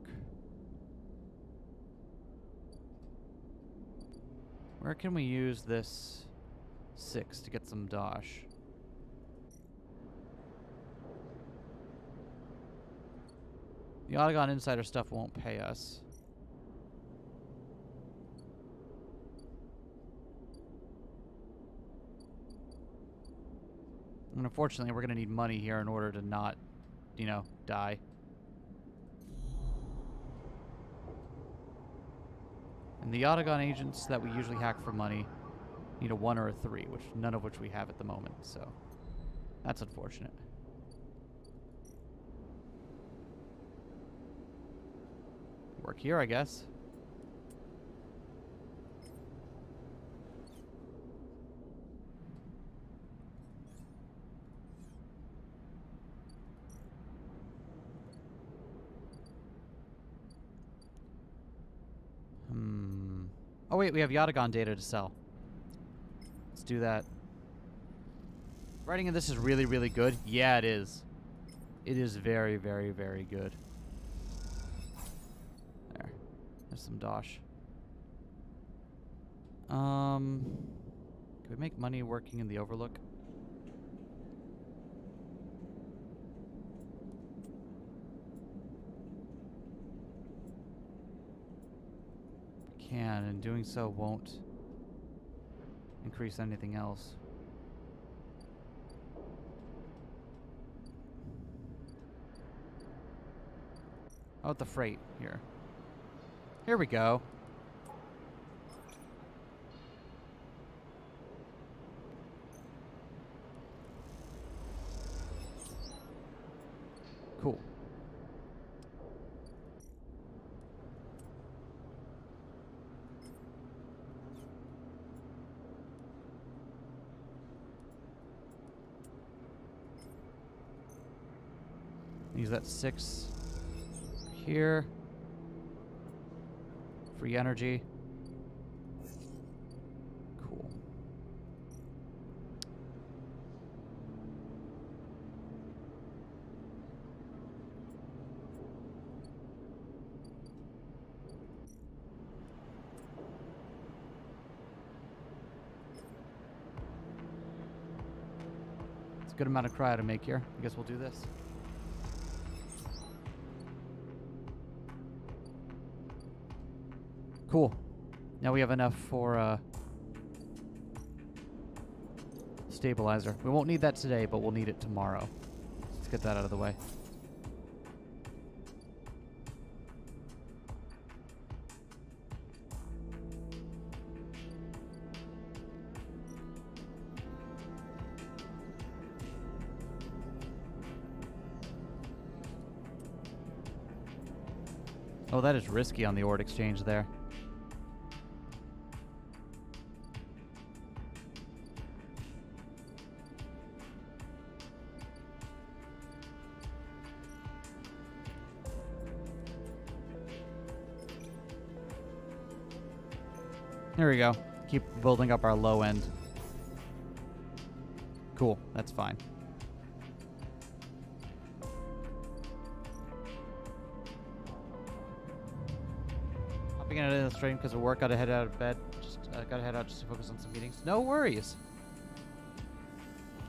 Where can we use this 6 to get some dosh? The Autogon Insider stuff won't pay us. And unfortunately, we're going to need money here in order to not, you know, die. And the Autogon agents that we usually hack for money need a 1 or a 3, which none of which we have at the moment, so that's unfortunate. Work here, I guess. Oh wait, we have Yatagon data to sell. Let's do that. Writing in this is really, really good. Yeah, it is. It is very, very, very good. There. There's some dosh. Can we make money working in the Overlook? Can, and doing so won't increase anything else. How about the freight here? Here we go. Cool. Use that 6 here. Free energy. Cool. It's a good amount of cryo to make here. I guess we'll do this. Cool. Now we have enough for stabilizer. We won't need that today, but we'll need it tomorrow. Let's get that out of the way. Oh, that is risky on the Ord exchange there. There we go. Keep building up our low end. Cool. That's fine. Hopping in the stream because of work. Gotta head out of bed. Just gotta head out just to focus on some meetings. No worries.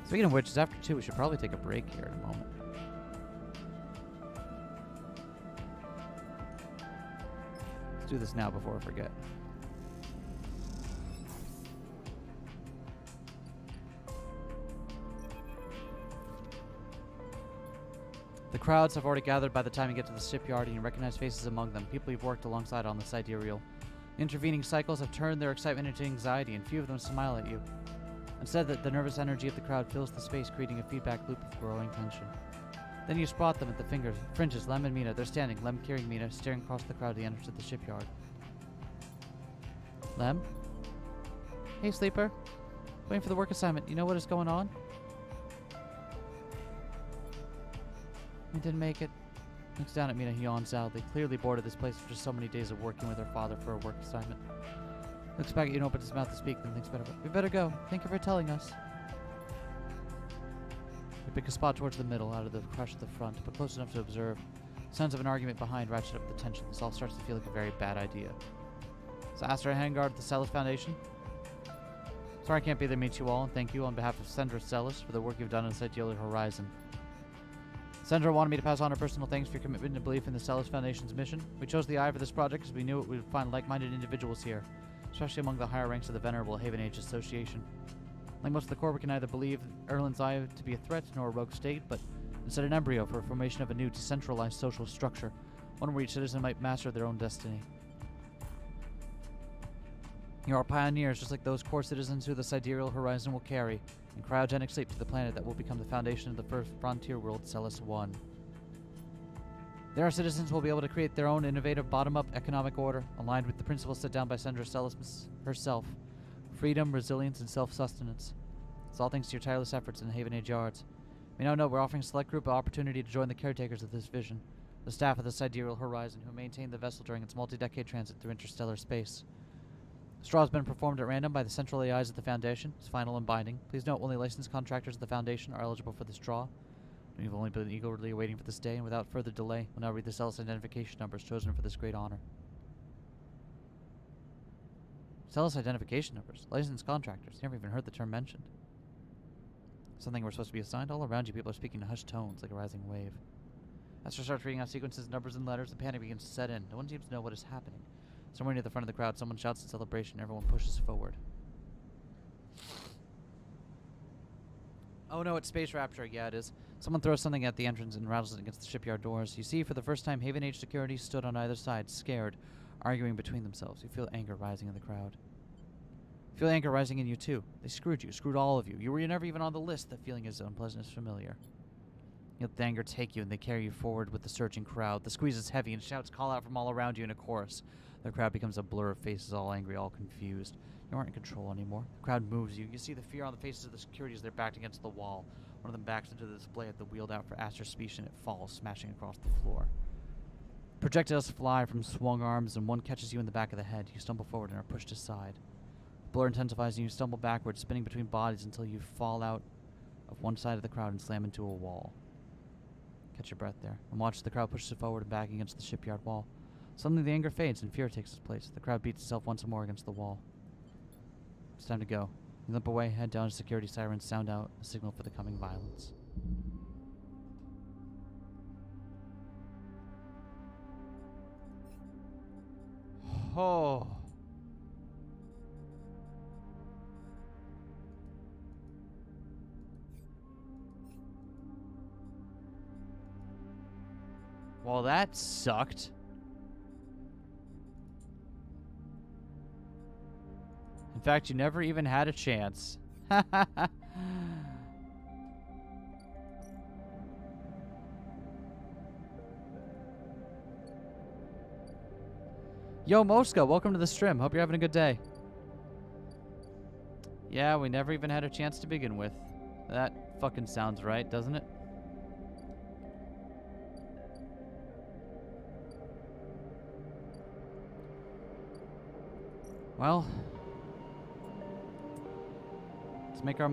Speaking of which, it's after 2. We should probably take a break here in a moment. Let's do this now before I forget. The crowds have already gathered by the time you get to the shipyard, and you recognize faces among them, people you've worked alongside on the sidereal. Intervening cycles have turned their excitement into anxiety, and few of them smile at you. Instead, the nervous energy of the crowd fills the space, creating a feedback loop of growing tension. Then you spot them at the fringes, Lem and Mina. They're standing, Lem carrying Mina, staring across the crowd to the entrance of the shipyard. Lem? Hey, sleeper. Waiting for the work assignment. You know what is going on? I didn't make it. Looks down at Mina, he yawns sadly, clearly bored of this place after so many days of working with her father for a work assignment. Looks back at you and opens his mouth to speak, then thinks better. We better go. Thank you for telling us. We pick a spot towards the middle, out of the crush at the front, but close enough to observe. Sounds of an argument behind ratchet up the tension. This all starts to feel like a very bad idea. So Astra Handguard at the Celis Foundation. Sorry I can't be there to meet you all, and thank you on behalf of Sandra Celis for the work you've done on Sidereal Horizon. Sandra wanted me to pass on her personal thanks for your commitment and belief in the Celis Foundation's mission. We chose the Eye for this project because we knew we would find like-minded individuals here, especially among the higher ranks of the venerable Haven Age Association. Like most of the Corps, we can neither believe Erland's Eye to be a threat nor a rogue state, but instead an embryo for a formation of a new decentralized social structure, one where each citizen might master their own destiny. You are pioneers, just like those core citizens who the Sidereal Horizon will carry, in cryogenic sleep to the planet that will become the foundation of the first frontier world, Celis 1. There, our citizens will be able to create their own innovative bottom-up economic order, aligned with the principles set down by Sandra Celis herself: freedom, resilience, and self-sustenance. It's all thanks to your tireless efforts in the Haven Age Yards. We now know we're offering a select group an opportunity to join the caretakers of this vision, the staff of the Sidereal Horizon, who maintain the vessel during its multi-decade transit through interstellar space. The straw has been performed at random by the central AIs of the Foundation. It's final and binding. Please note only licensed contractors of the Foundation are eligible for this draw. We've only been eagerly waiting for this day, and without further delay, we'll now read the Celis identification numbers chosen for this great honor. Celis identification numbers? Licensed contractors? Never even heard the term mentioned. Something we're supposed to be assigned? All around you, people are speaking in hushed tones, like a rising wave. Esther starts reading out sequences, numbers, and letters. The panic begins to set in. No one seems to know what is happening. Somewhere near the front of the crowd, someone shouts in celebration. Everyone pushes forward. Oh no, it's Space Rapture. Yeah, it is. Someone throws something at the entrance and rattles it against the shipyard doors. You see, for the first time, Haven Age security stood on either side, scared, arguing between themselves. You feel anger rising in the crowd. You feel anger rising in you, too. They screwed you, screwed all of you. You were never even on the list. That feeling is unpleasant, is familiar. You let the anger take you, and they carry you forward with the surging crowd. The squeeze is heavy, and shouts call out from all around you in a chorus. The crowd becomes a blur of faces, all angry, all confused. You aren't in control anymore. The crowd moves you. You see the fear on the faces of the security as they're backed against the wall. One of them backs into the display at the wheeled out for Astra's speech, and it falls, smashing across the floor. Projectiles fly from swung arms, and one catches you in the back of the head. You stumble forward and are pushed aside. The blur intensifies, and you stumble backwards, spinning between bodies until you fall out of one side of the crowd and slam into a wall. Catch your breath there, and watch the crowd push forward and back against the shipyard wall. Suddenly the anger fades and fear takes its place. The crowd beats itself once more against the wall. It's time to go. You limp away, head down as security sirens sound out, a signal for the coming violence. Oh. Well, that sucked. In fact, you never even had a chance. Yo, Mosca, welcome to the stream. Hope you're having a good day. Yeah, we never even had a chance to begin with. That fucking sounds right, doesn't it? Well, let's make our...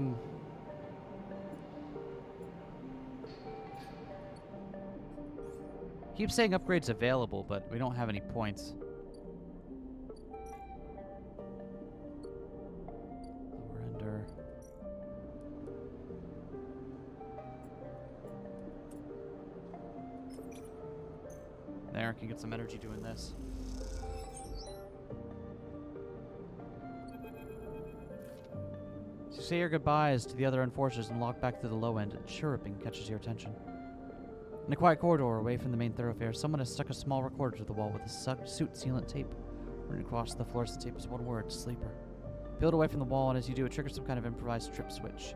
Keep saying upgrades available, but we don't have any points. Lower ender. There, can get some energy doing this. So say your goodbyes to the other enforcers and walk back to the low end. Chirruping catches your attention. In a quiet corridor away from the main thoroughfare, someone has stuck a small recorder to the wall with a suit sealant tape. Written across the fluorescent tape is one word, sleeper. Peel it away from the wall, and as you do, it triggers some kind of improvised trip switch.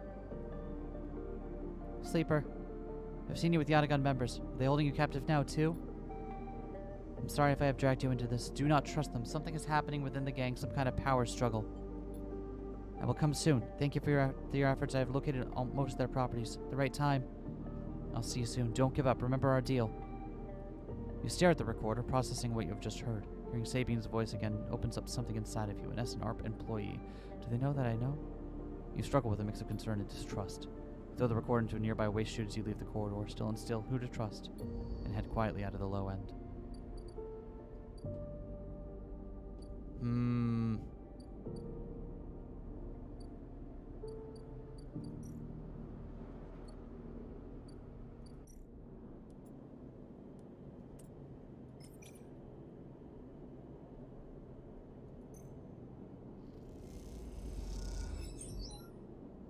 Sleeper. I've seen you with Yatagan members. Are they holding you captive now, too? I'm sorry if I have dragged you into this. Do not trust them. Something is happening within the gang, some kind of power struggle. I will come soon. Thank you for your efforts. I have located most of their properties. At the right time. I'll see you soon. Don't give up. Remember our deal. You stare at the recorder, processing what you have just heard. Hearing Sabine's voice again opens up something inside of you, an SNARP employee. Do they know that I know? You struggle with a mix of concern and distrust. You throw the recorder into a nearby waste chute as you leave the corridor, still and still, who to trust, and head quietly out of the low end.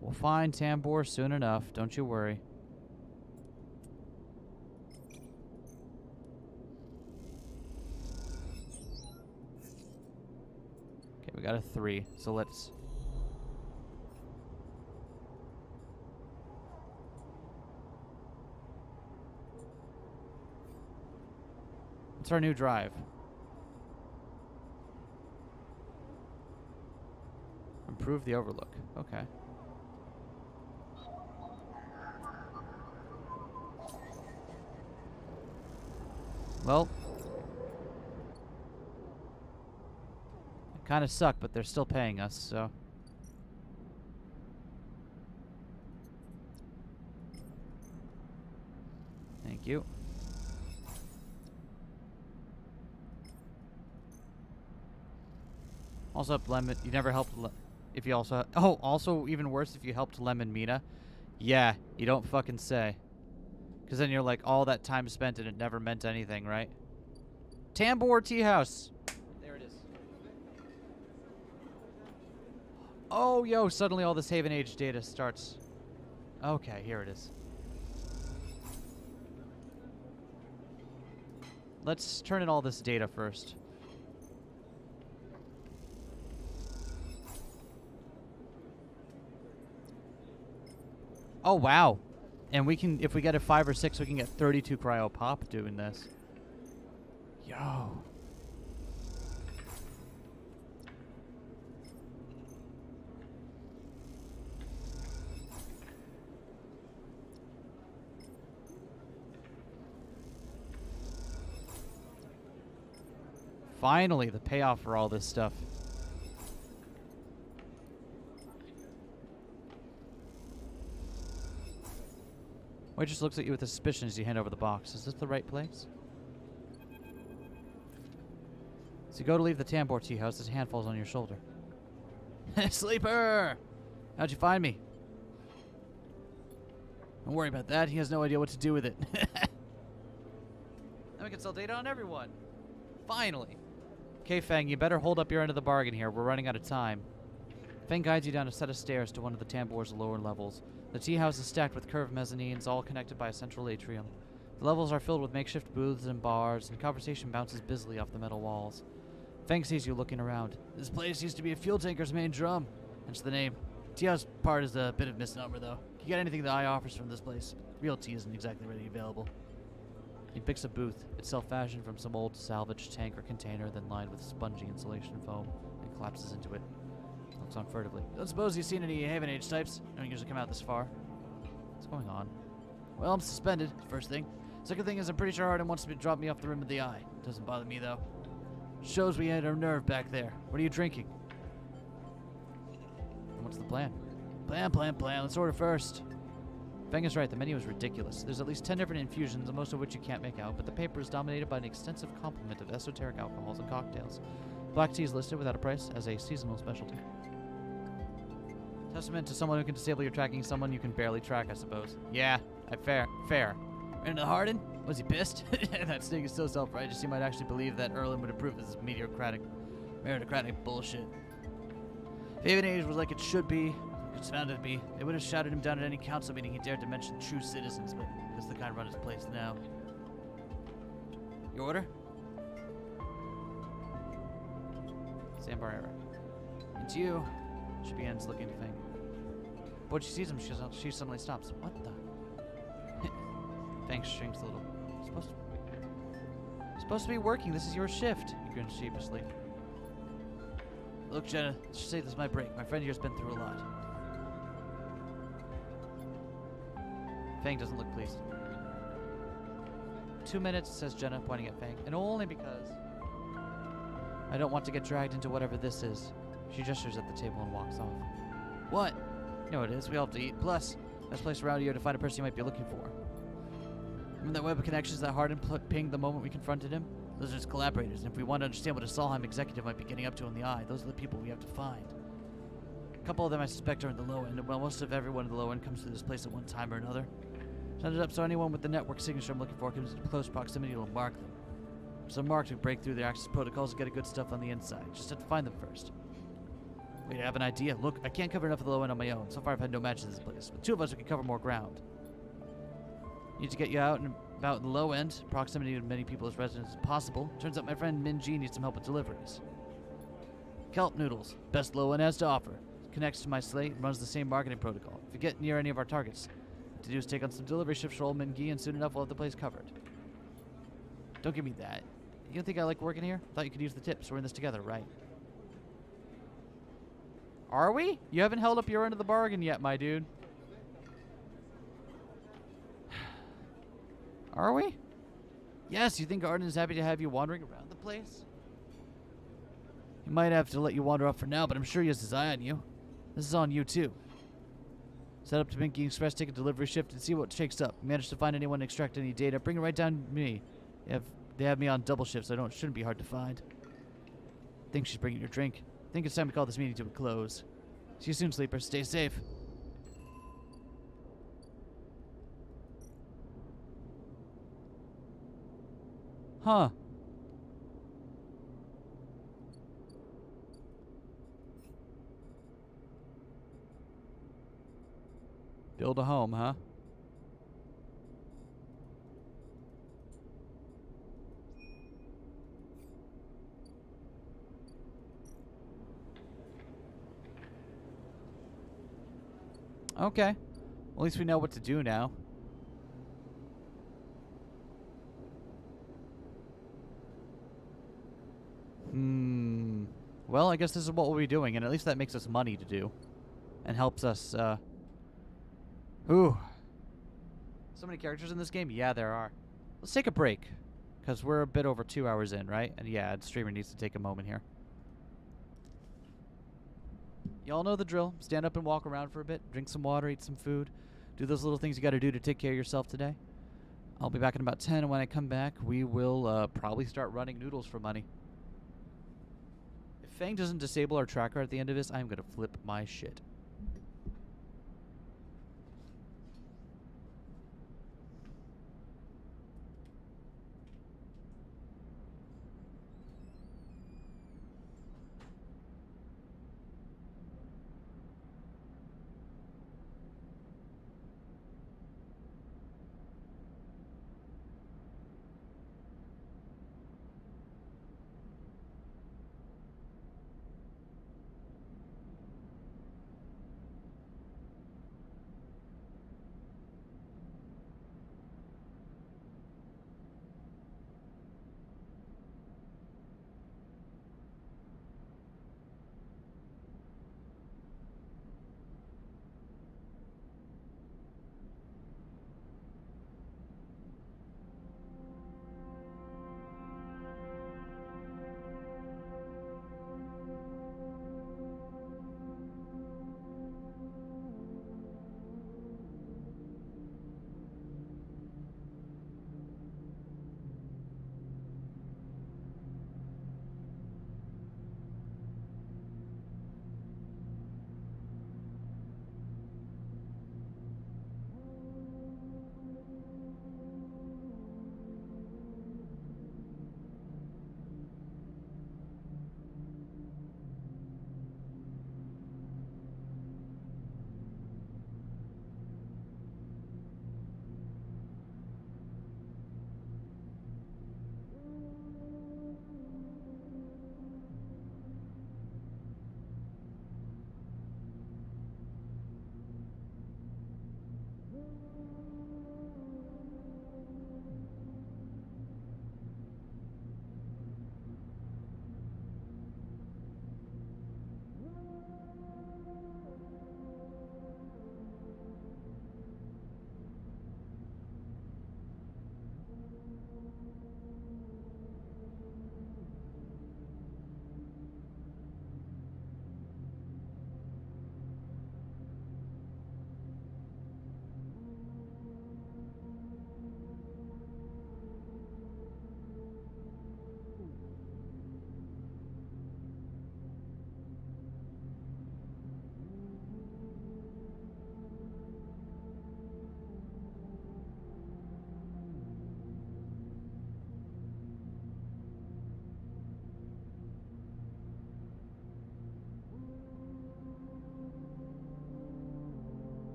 We'll find Tambor soon enough, don't you worry. Okay, we got a 3, so let's... What's our new drive? Improve the overlook. Okay. Well, it kind of suck, but they're still paying us, so. Thank you. Also, up Lemon. You never helped. If you also. Oh, also even worse if you helped Lemon Mina. Yeah, you don't fucking say. Because then you're like, all that time spent and it never meant anything, right? Tambor Tea House. There it is. Oh, yo, suddenly all this Haven Age data starts. Okay, here it is. Let's turn in all this data first. Oh, wow. And we can, if we get a 5 or 6, we can get 32 cryo pop doing this. Yo. Finally, the payoff for all this stuff. Waitress looks at you with suspicion as you hand over the box. Is this the right place? So you go to leave the Tambor Tea House, his hand falls on your shoulder. Sleeper! How'd you find me? Don't worry about that. He has no idea what to do with it. Then we can sell data on everyone. Finally. Okay, Feng, you better hold up your end of the bargain here. We're running out of time. Feng guides you down a set of stairs to one of the Tambor's lower levels. The tea house is stacked with curved mezzanines, all connected by a central atrium. The levels are filled with makeshift booths and bars, and conversation bounces busily off the metal walls. Feng sees you looking around. This place used to be a fuel tanker's main drum. Hence the name. Tea house part is a bit of a misnomer, though. You can get anything the eye offers from this place. Real tea isn't exactly readily available. He picks a booth, itself fashioned from some old salvaged tank or container, then lined with spongy insulation foam, and collapses into it. Looks on furtively. Don't suppose you've seen any Haven Age types? Don't usually come out this far. What's going on? Well, I'm suspended, first thing. Second thing is I'm pretty sure Arden wants to drop me off the rim of the eye. Doesn't bother me, though. Shows we had our nerve back there. What are you drinking? And what's the plan? Plan. Let's order first. Feng is right. The menu is ridiculous. There's at least 10 different infusions, most of which you can't make out, but the paper is dominated by an extensive complement of esoteric alcohols and cocktails. Black tea is listed without a price as a seasonal specialty. Testament to someone who can disable your tracking, someone you can barely track, I suppose. Yeah, fair. Ran into Harden? Was he pissed? That snake is so self-righteous he might actually believe that Erlen would approve of this meritocratic bullshit. If Haven Age was like it should be, Confounded me. They would have shouted him down at any council meeting he dared to mention true citizens, but that's the kind run his place now. Your order? Sam Barrera. And to you. She begins looking at Fang. But she sees him, she suddenly stops. What the? Fang shrinks a little. Supposed to be working. This is your shift. He grins sheepishly. Look, Jenna, let's just say this is my break. My friend here's been through a lot. Fang doesn't look pleased. 2 minutes, says Jenna, pointing at Fang. And only because I don't want to get dragged into whatever this is. She gestures at the table and walks off. What? You know what it is. We all have to eat. Plus, best place around here to find a person you might be looking for. Remember that web of connections that Hardin pinged the moment we confronted him? Those are his collaborators, and if we want to understand what a Solheim executive might be getting up to in the eye, those are the people we have to find. A couple of them I suspect are in the low end, and while most of everyone in the low end comes to this place at one time or another, set it up so anyone with the network signature I'm looking for comes into close proximity to mark them. So marked who break through their access protocols and get a good stuff on the inside. Just have to find them first. Wait, I have an idea. Look, I can't cover enough of the low end on my own. So far I've had no matches in this place. With 2 of us we can cover more ground. Need to get you out and about in the low end. Proximity to many people as residents as possible. Turns out my friend Min G needs some help with deliveries. Kelp Noodles. Best low end has to offer. Connects to my slate and runs the same marketing protocol. If you get near any of our targets, what to do is take on some delivery shifts for old Min G, and soon enough we'll have the place covered. Don't give me that. You don't think I like working here? Thought you could use the tips. We're in this together, right? Are we? You haven't held up your end of the bargain yet, my dude. Are we? Yes, you think Arden is happy to have you wandering around the place? He might have to let you wander off for now, but I'm sure he has his eye on you. This is on you, too. Set up to Minky Express, take a delivery shift, and see what shakes up. Manage to find anyone, extract any data, bring it right down to me. They have me on double shift, so it shouldn't be hard to find. Think she's bringing your drink. Think it's time to call this meeting to a close. See you soon, sleeper. Stay safe. Huh. Build a home, huh? Okay. Well, at least we know what to do now. Well, I guess this is what we'll be doing, and at least that makes us money to do. And helps us, Ooh. So many characters in this game? Yeah, there are. Let's take a break. Because we're a bit over 2 hours in, right? And yeah, the streamer needs to take a moment here. Y'all know the drill. Stand up and walk around for a bit. Drink some water, eat some food. Do those little things you gotta do to take care of yourself today. I'll be back in about 10, and when I come back, we will probably start running noodles for money. If Fang doesn't disable our tracker at the end of this, I'm gonna flip my shit.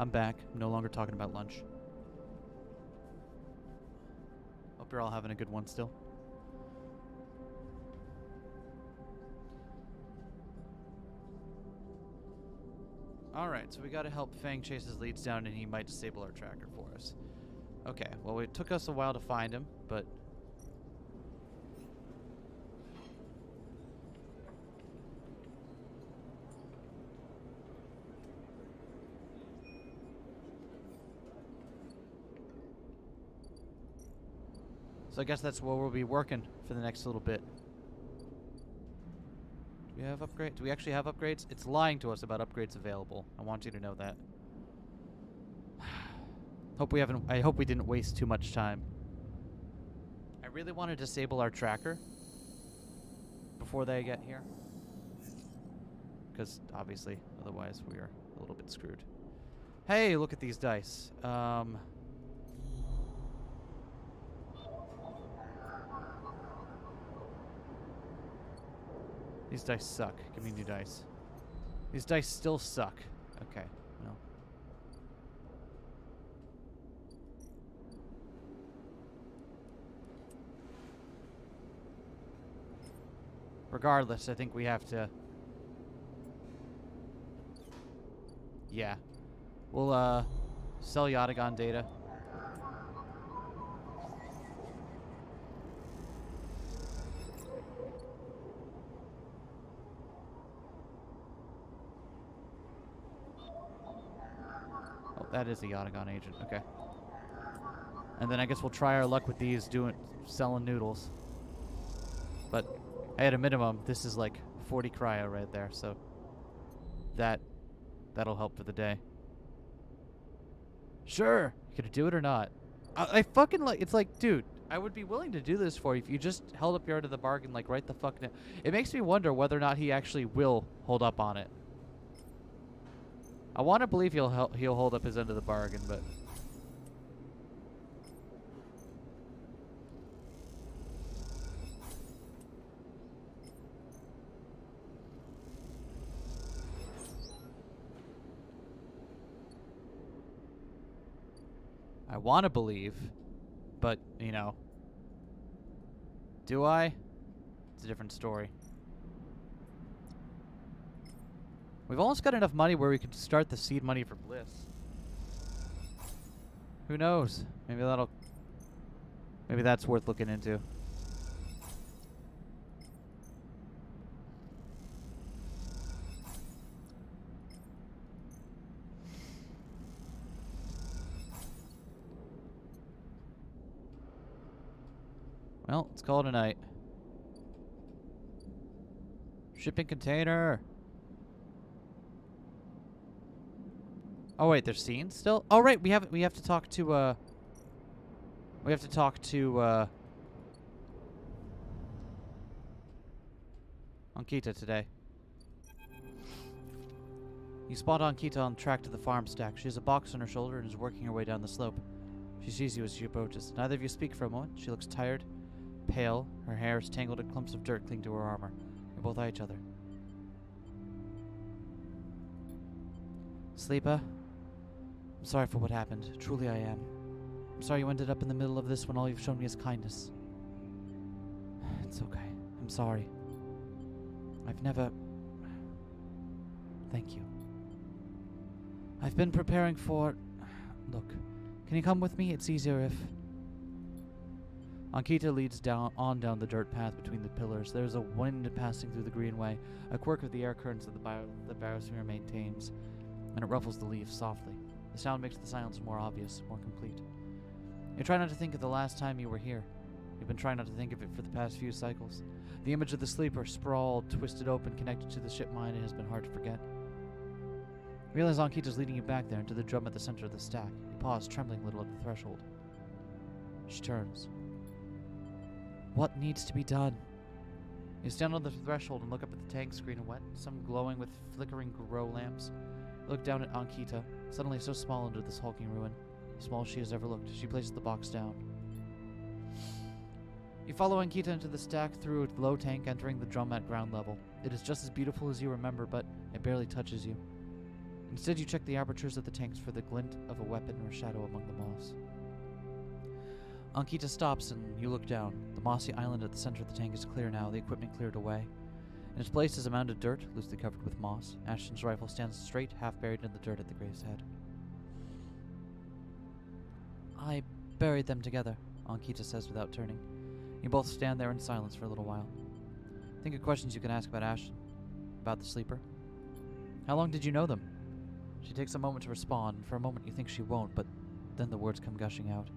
I'm back. I'm no longer talking about lunch. Hope you're all having a good one still. Alright, so we gotta help Fang chase his leads down and he might disable our tracker for us. Okay, well it took us a while to find him, but... So I guess that's where we'll be working for the next little bit. Do we have upgrades? Do we actually have upgrades? It's lying to us about upgrades available. I want you to know that. I hope we didn't waste too much time. I really want to disable our tracker before they get here. Because obviously, otherwise we are a little bit screwed. Hey, look at these dice. These dice suck. Give me new dice. These dice still suck. Okay, no. Regardless, I think we have to... Yeah. We'll, sell Yatagon data. Oh, that is a Yatagon agent. Okay. And then I guess we'll try our luck with these selling noodles. But at a minimum, this is like 40 cryo right there, so that'll help for the day. Sure, you gonna do it or not? I fucking like. It's like, dude, I would be willing to do this for you if you just held up your end of the bargain, like right the fuck now. It makes me wonder whether or not he actually will hold up on it. I want to believe he'll hold up his end of the bargain, but. I want to believe, but, you know, do I? It's a different story. We've almost got enough money where we could start the seed money for Bliss. Who knows? Maybe that's worth looking into. Well, let's call it a night. Shipping container. Oh wait, there's scenes still? Oh right, we have to talk to Ankita today. You spot Ankita on track to the farm stack. She has a box on her shoulder and is working her way down the slope. She sees you as she approaches. Neither of you speak for a moment. She looks tired, pale. Her hair is tangled in clumps of dirt cling to her armor. You both eye each other. Sleeper, I'm sorry for what happened. Truly I am. I'm sorry you ended up in the middle of this when all you've shown me is kindness. It's okay. I'm sorry. I've never... Thank you. I've been preparing for... Look, can you come with me? It's easier if... Ankita leads down the dirt path between the pillars. There is a wind passing through the greenway, a quirk of the air currents that the biosphere maintains, and it ruffles the leaves softly. The sound makes the silence more obvious, more complete. You try not to think of the last time you were here. You've been trying not to think of it for the past few cycles. The image of the sleeper, sprawled, twisted open, connected to the ship mine, it has been hard to forget. You realize Ankita's leading you back there into the drum at the center of the stack. You pause, trembling a little at the threshold. She turns. What needs to be done? You stand on the threshold and look up at the tank screen and wet, some glowing with flickering grow lamps. You look down at Ankita, suddenly so small under this hulking ruin, small as she has ever looked. She places the box down. You follow Ankita into the stack through a low tank, entering the drum at ground level. It is just as beautiful as you remember, but it barely touches you. Instead, you check the apertures of the tanks for the glint of a weapon or shadow among the moss. Ankita stops and you look down. The mossy island at the center of the tank is clear now, the equipment cleared away. In its place is a mound of dirt, loosely covered with moss. Ashton's rifle stands straight, half buried in the dirt at the Gray's head. I buried them together, Ankita says without turning. You both stand there in silence for a little while. Think of questions you can ask about Ashton. About the sleeper. How long did you know them? She takes a moment to respond, and for a moment you think she won't, but then the words come gushing out.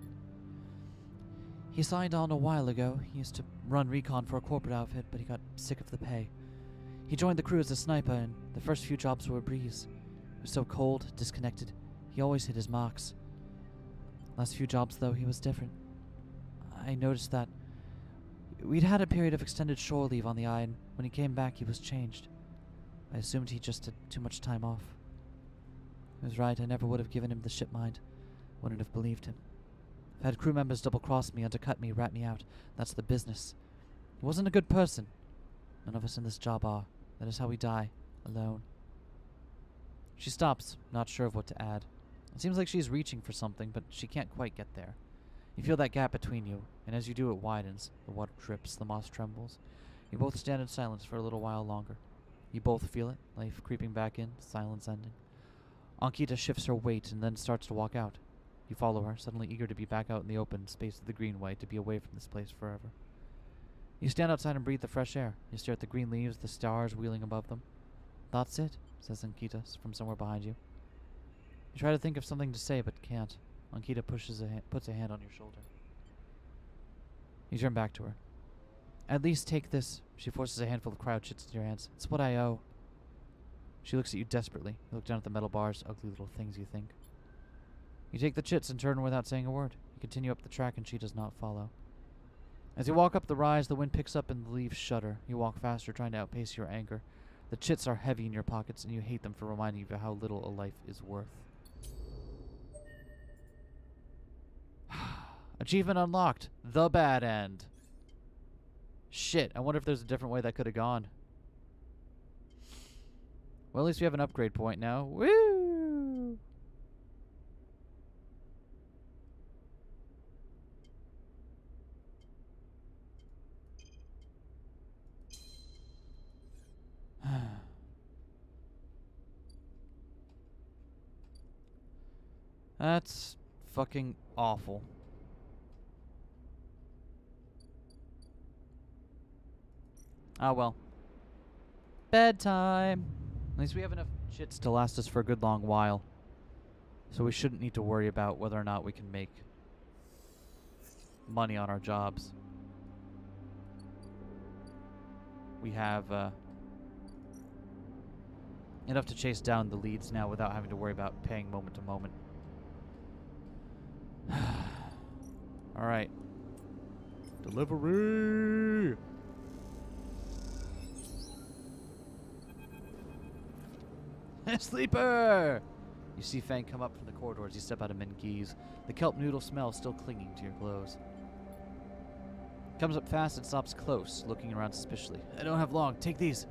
He signed on a while ago. He used to run recon for a corporate outfit, but he got sick of the pay. He joined the crew as a sniper, and the first few jobs were a breeze. He was so cold, disconnected. He always hit his marks. Last few jobs, though, he was different. I noticed that. We'd had a period of extended shore leave on the eye, and when he came back, he was changed. I assumed he just had too much time off. He was right, I never would have given him the ship mind. Wouldn't have believed him. I've had crew members double-cross me, undercut me, rat me out. That's the business. He wasn't a good person. None of us in this job are. That is how we die, alone. She stops, not sure of what to add. It seems like she's reaching for something, but she can't quite get there. You feel that gap between you, and as you do, it widens. The water drips, the moss trembles. You both stand in silence for a little while longer. You both feel it, life creeping back in, silence ending. Ankita shifts her weight and then starts to walk out. You follow her, suddenly eager to be back out in the open space of the greenway, to be away from this place forever. You stand outside and breathe the fresh air. You stare at the green leaves, the stars wheeling above them. That's it, says Ankita from somewhere behind you. You try to think of something to say, but can't. Ankita puts a hand on your shoulder. You turn back to her. At least take this. She forces a handful of crowd chits into your hands. It's what I owe. She looks at you desperately. You look down at the metal bars, ugly little things, you think. You take the chits and turn without saying a word. You continue up the track and she does not follow. As you walk up the rise, the wind picks up and the leaves shudder. You walk faster, trying to outpace your anger. The chits are heavy in your pockets and you hate them for reminding you of how little a life is worth. Achievement unlocked. The bad end. Shit, I wonder if there's a different way that could have gone. Well, at least we have an upgrade point now. Woo! That's fucking awful. Ah, well. Bedtime. At least we have enough chits to last us for a good long while. So we shouldn't need to worry about whether or not we can make money on our jobs. We have enough to chase down the leads now without having to worry about paying moment to moment. Alright. Delivery! Sleeper! You see Fang come up from the corridor as you step out of Mingi's, the kelp noodle smell still clinging to your clothes. Comes up fast and stops close, looking around suspiciously. I don't have long. Take these.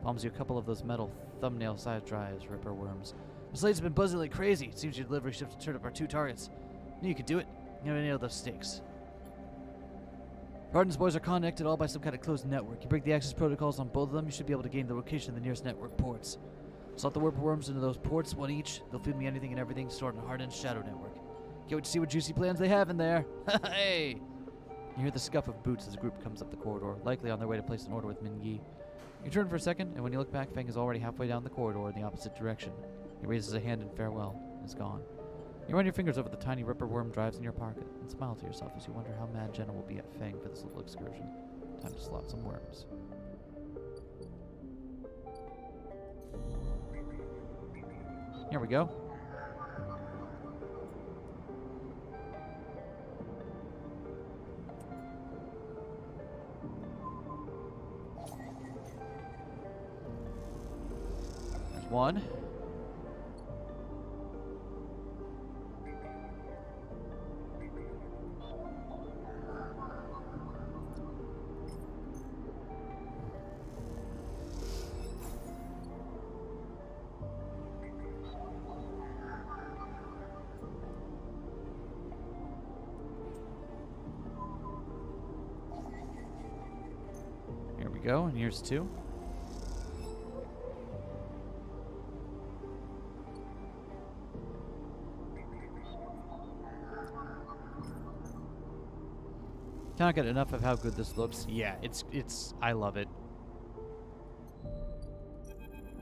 Palms you a couple of those metal thumbnail-sized drives, ripper worms. The slate's been buzzing like crazy. It seems your delivery shift to turn up our 2 targets. Knew you could do it. You never nailed those stakes. Hardin's boys are connected all by some kind of closed network. You break the access protocols on both of them, you should be able to gain the location of the nearest network ports. Slot the ripper worms into those ports, 1 each. They'll feed me anything and everything stored in Hardin's shadow network. Can't wait to see what juicy plans they have in there. Hey! You hear the scuff of boots as a group comes up the corridor, likely on their way to place an order with Mingi. You turn for a second, and when you look back, Feng is already halfway down the corridor in the opposite direction. He raises a hand in farewell and is gone. You run your fingers over the tiny ripper worm drives in your pocket and smile to yourself as you wonder how mad Jenna will be at Feng for this little excursion. Time to slot some worms. Here we go. There's one. go, and here's 2. Cannot get enough of how good this looks. Yeah, it's I love it.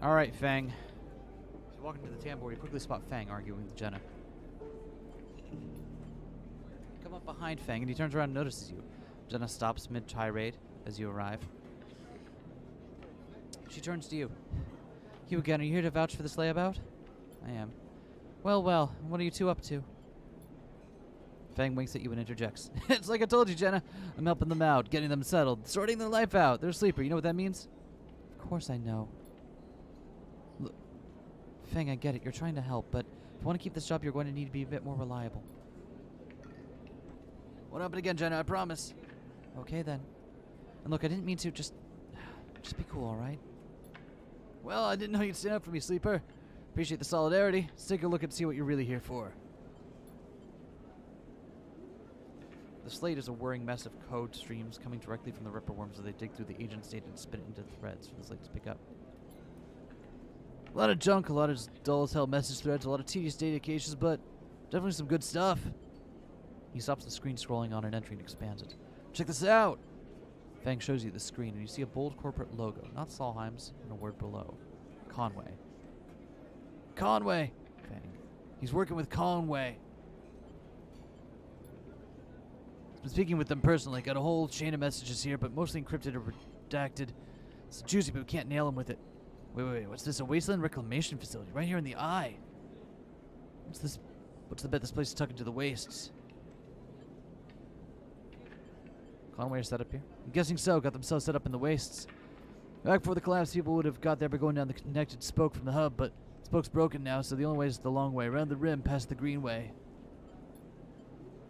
Alright, Fang. As you walk into the tambour, you quickly spot Fang arguing with Jenna. Come up behind Fang, and he turns around and notices you. Jenna stops mid-tirade as you arrive. She turns to you. You again, are you here to vouch for this layabout? I am. Well, well, what are you two up to? Fang winks at you and interjects. It's like I told you, Jenna. I'm helping them out, getting them settled, sorting their life out. They're a sleeper. You know what that means? Of course I know. Look, Fang, I get it. You're trying to help, but if you want to keep this job, you're going to need to be a bit more reliable. Won't happen again, Jenna. I promise. Okay, then. And look, I didn't mean to. Just be cool, all right? Well, I didn't know you'd stand up for me, sleeper. Appreciate the solidarity. Let's take a look and see what you're really here for. The slate is a whirring mess of code streams coming directly from the Ripper worms as they dig through the agent's data and spin it into threads for the slate to pick up. A lot of junk, a lot of dull as hell message threads, a lot of tedious data caches, but definitely some good stuff. He stops the screen scrolling on an entry and expands it. Check this out! Fang shows you the screen, and you see a bold corporate logo, not Solheim's, and a word below. Conway. Conway! Fang. He's working with Conway. Been speaking with them personally. Got a whole chain of messages here, but mostly encrypted or redacted. It's juicy, but we can't nail him with it. Wait. What's this? A wasteland reclamation facility right here in the eye. What's this? What's the bet this place is tucked into the wastes? Conway are set up here? I'm guessing so. Got themselves set up in the wastes. Back before the collapse, people would have got there by going down the connected spoke from the hub, but the spoke's broken now, so the only way is the long way, around the rim, past the greenway.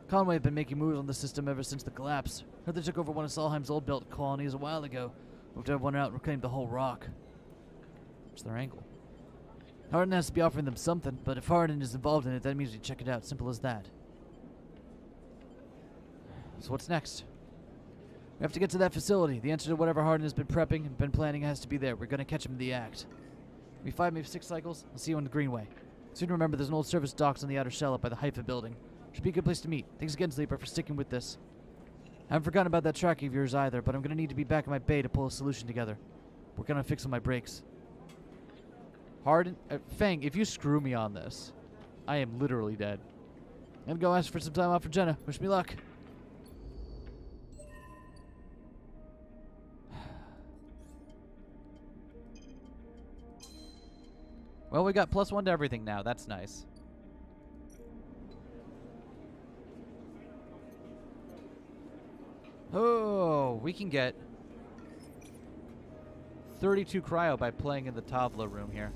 Conway have been making moves on the system ever since the collapse. Heard they took over one of Solheim's old belt colonies a while ago. Moved everyone out and reclaimed the whole rock. What's their angle? Hardin has to be offering them something, but if Hardin is involved in it, that means we check it out. Simple as that. So what's next? We have to get to that facility. The answer to whatever Hardin has been prepping and been planning has to be there. We're gonna catch him in the act. Maybe 5, maybe 6 cycles. I'll see you on the Greenway. Soon remember there's an old service docks on the outer shell up by the Haifa building. Should be a good place to meet. Thanks again, Sleeper, for sticking with this. I haven't forgotten about that track of yours either, but I'm gonna need to be back in my bay to pull a solution together. Working on fixing my brakes. Hardin, Fang, if you screw me on this, I am literally dead. I'm gonna go ask for some time off for Jenna. Wish me luck. Well, we got +1 to everything now. That's nice. Oh, we can get 32 cryo by playing in the Tavla room here.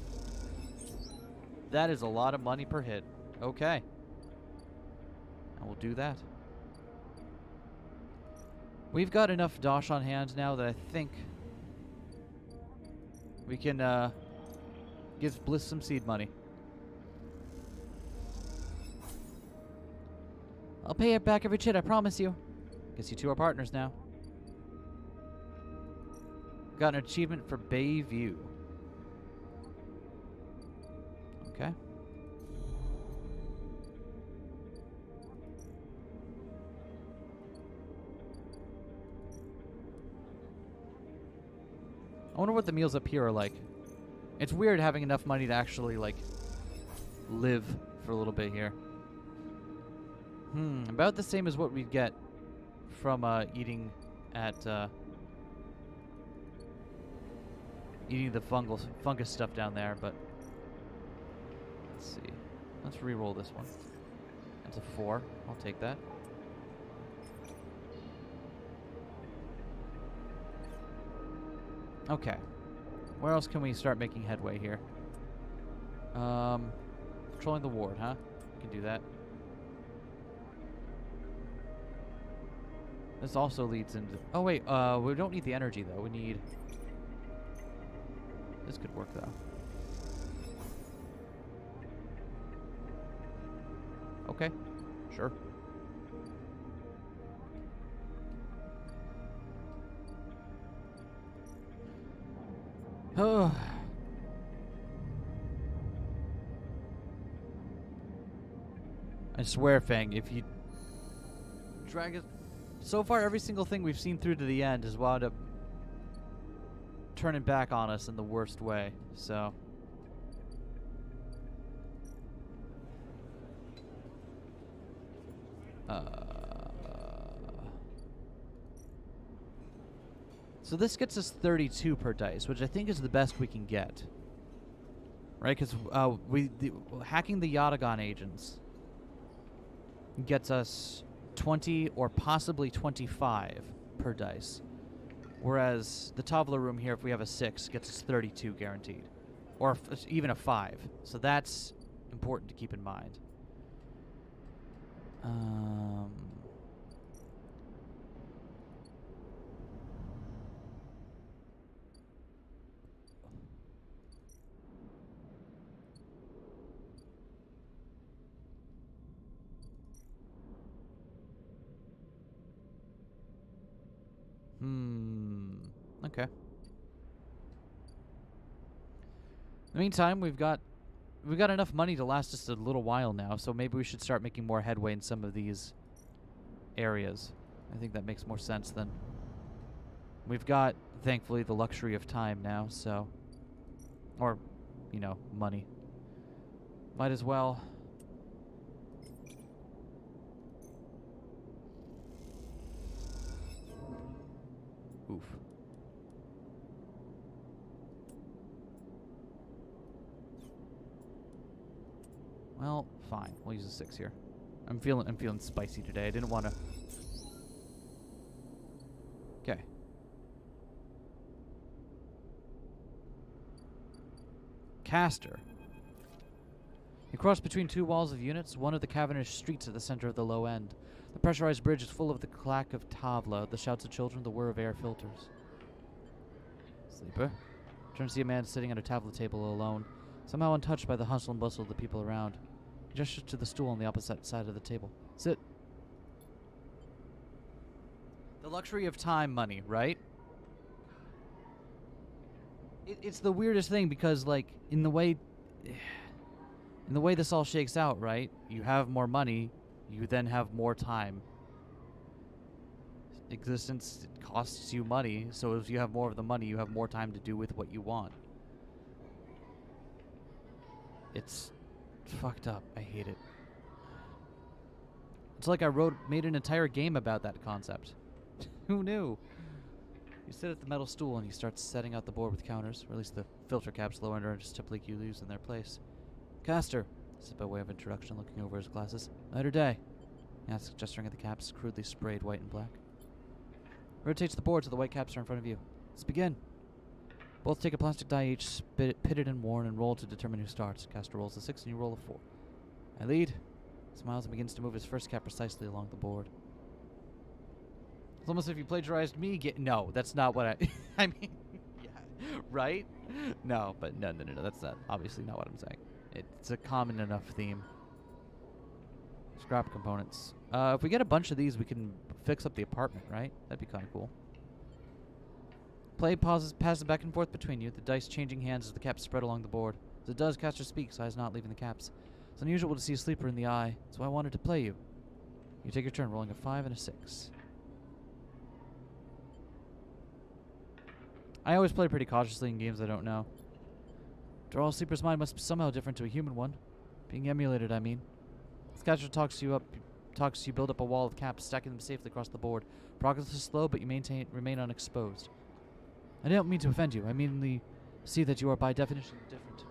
That is a lot of money per hit. Okay. I will do that. We've got enough dosh on hand now that I think we can give Bliss some seed money. I'll pay it back every chit, I promise you. Guess you two are partners now. Got an achievement for Bayview. Okay. I wonder what the meals up here are like. It's weird having enough money to actually, like, live for a little bit here. About the same as what we'd get from eating at eating the fungus stuff down there, but let's see. Let's re-roll this one. That's a 4. I'll take that. Okay. Where else can we start making headway here? Patrolling the ward, huh? We can do that. This also leads into... Oh, wait. We don't need the energy, though. We need... This could work, though. Okay. Sure. Oh. I swear, Fang, if you drag it... So far, every single thing we've seen through to the end has wound up turning back on us in the worst way, so... So this gets us 32 per dice, which I think is the best we can get. Right? Because hacking the Yatagan agents gets us 20 or possibly 25 per dice. Whereas the Tavla room here, if we have a 6, gets us 32 guaranteed. Or even a 5. So that's important to keep in mind. Okay. In the meantime, we've got enough money to last us a little while now, so maybe we should start making more headway in some of these areas. I think that makes more sense than... We've got, thankfully, the luxury of time now, so... Or, you know, money. Might as well... Oof. Well, fine. We'll use a 6 here. I'm feeling spicy today. I didn't want to... Okay. Caster. You cross between two walls of units, one of the cavernous streets at the center of the low end. The pressurized bridge is full of the clack of Tavla, the shouts of children, the whir of air filters. Sleeper. Turn to see a man sitting at a Tavla table alone, somehow untouched by the hustle and bustle of the people around. He gestures to the stool on the opposite side of the table. Sit. The luxury of time money, right? It's the weirdest thing because, like, in the way this all shakes out, right? You have more money, you then have more time. Existence costs you money, so if you have more of the money, you have more time to do with what you want. It's fucked up. I hate it. It's like I made an entire game about that concept. Who knew? You sit at the metal stool and he starts setting out the board with counters, or at least the filter caps low under just typically you lose in their place. Caster, this is by way of introduction, looking over his glasses. Night or day? He asks, gesturing at the caps, crudely sprayed white and black. Rotates the board so the white caps are in front of you. Let's begin. Both take a plastic die each, pitted and worn, and roll to determine who starts. Caster rolls a 6 and you roll a 4. I lead. Smiles and begins to move his first cap precisely along the board. It's almost as if you plagiarized me. No, that's not what I... I mean, yeah, right? No, but no, that's not, obviously not what I'm saying. It's a common enough theme. Scrap components. If we get a bunch of these, we can fix up the apartment, right? That'd be kind of cool. Play passes back and forth between you, the dice changing hands as the caps spread along the board. As it does, Caster speaks, eyes not leaving the caps. It's unusual to see a sleeper in the eye. That's why I wanted to play you. You take your turn, rolling a 5 and a 6. I always play pretty cautiously in games I don't know. After all, a sleeper's mind must be somehow different to a human one. Being emulated, I mean. As Caster talks you, build up a wall of caps, stacking them safely across the board. Progress is slow, but you remain unexposed. I don't mean to offend you. I merely see that you are by definition different.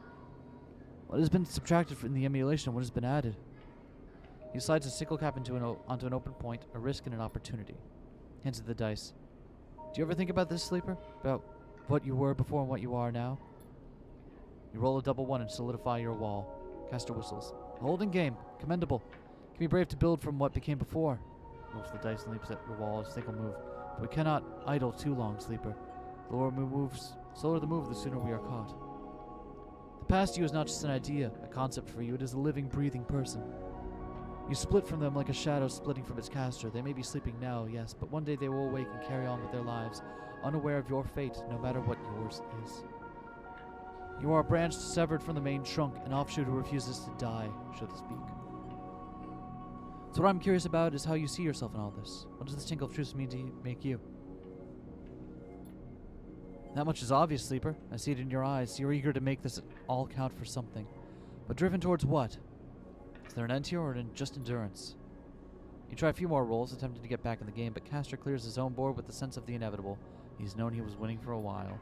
What has been subtracted from the emulation and what has been added? He slides a single cap onto an open point, a risk and an opportunity. Hands to the dice. Do you ever think about this, Sleeper? About what you were before and what you are now? You roll a double 1 and solidify your wall. Caster whistles. A holding game. Commendable. Can be brave to build from what became before. Moves the dice and leaps at your wall, a single move. But we cannot idle too long, Sleeper. The slower the move, the sooner we are caught. The past you is not just an idea, a concept for you. It is a living, breathing person. You split from them like a shadow splitting from its caster. They may be sleeping now, yes, but one day they will awake and carry on with their lives, unaware of your fate, no matter what yours is. You are a branch severed from the main trunk, an offshoot who refuses to die, so to speak. So what I'm curious about is how you see yourself in all this. What does this tinkle of truth mean to make you? That much is obvious, Sleeper. I see it in your eyes. You're eager to make this all count for something. But driven towards what? Is there an end here or just endurance? You try a few more rolls, attempting to get back in the game, but Castor clears his own board with the sense of the inevitable. He's known he was winning for a while.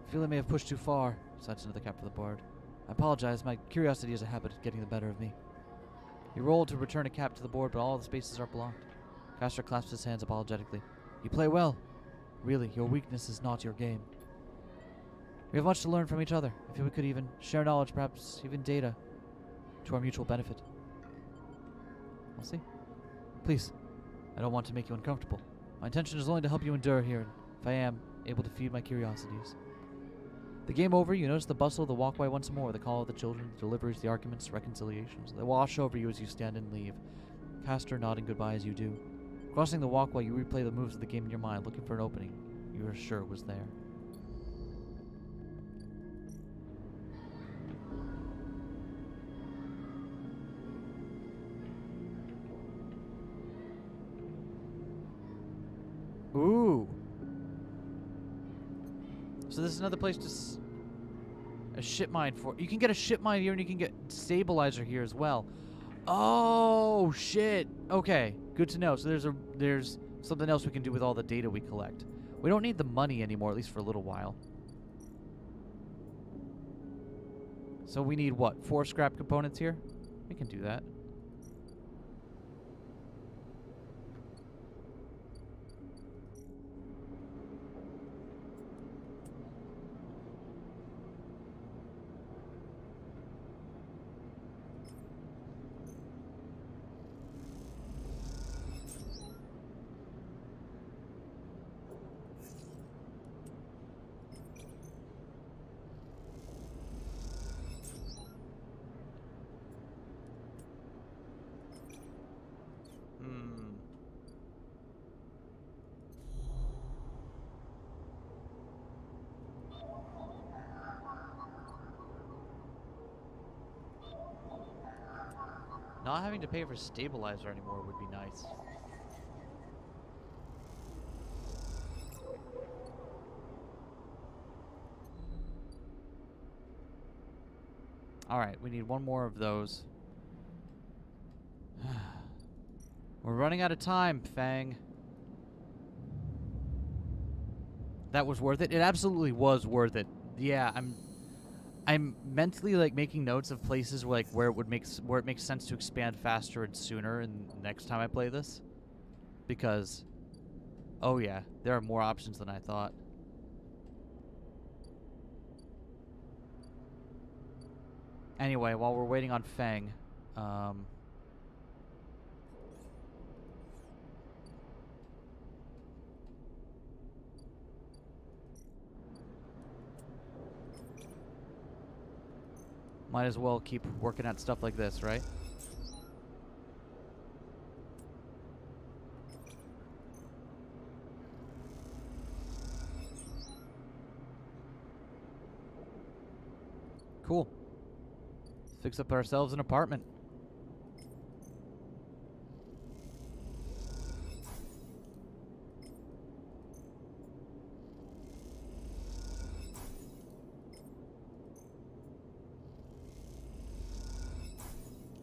I feel I may have pushed too far, decides another cap for the board. I apologize, my curiosity has a habit of getting the better of me. You roll to return a cap to the board, but all the spaces are blocked. Castor clasps his hands apologetically. You play well. Really, your weakness is not your game. We have much to learn from each other. I feel we could even share knowledge, perhaps even data, to our mutual benefit. I'll see. Please, I don't want to make you uncomfortable. My intention is only to help you endure here, and if I am, able to feed my curiosities. The game over, you notice the bustle of the walkway once more, the call of the children, the deliveries, the arguments, reconciliations. They wash over you as you stand and leave, Castor nodding goodbye as you do. Crossing the walkway, you replay the moves of the game in your mind, looking for an opening you are sure was there. Ooh. So this is another place to a ship mine for. You can get a ship mine here, and you can get stabilizer here as well. Oh shit. Okay, good to know. So there's something else we can do with all the data we collect. We don't need the money anymore, at least for a little while. So we need what? 4 scrap components here? We can do that. Not having to pay for stabilizer anymore would be nice. Alright, we need one more of those. We're running out of time, Fang. That was worth it? It absolutely was worth it. Yeah, I'm mentally like making notes of places where it makes sense to expand faster and sooner and next time I play this. Because oh yeah, there are more options than I thought. Anyway, while we're waiting on Fang, might as well keep working at stuff like this, right? Cool. Let's fix up ourselves an apartment.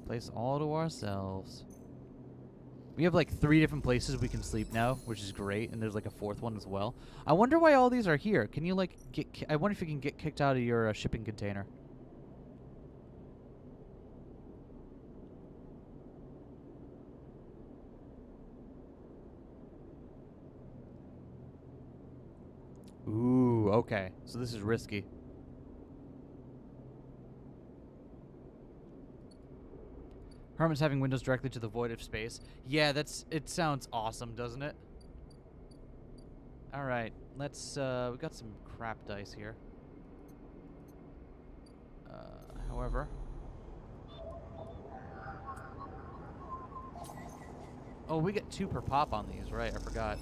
Place all to ourselves. We have like 3 different places we can sleep now, which is great, and there's like a 4th one as well. I wonder why all these are here. Can you like I wonder if you can get kicked out of your shipping container. Ooh, okay. So this is risky. Herman's having windows directly to the void of space. Yeah, it sounds awesome, doesn't it? Alright, let's, we got some crap dice here. However. Oh, we get 2 per pop on these, right? I forgot.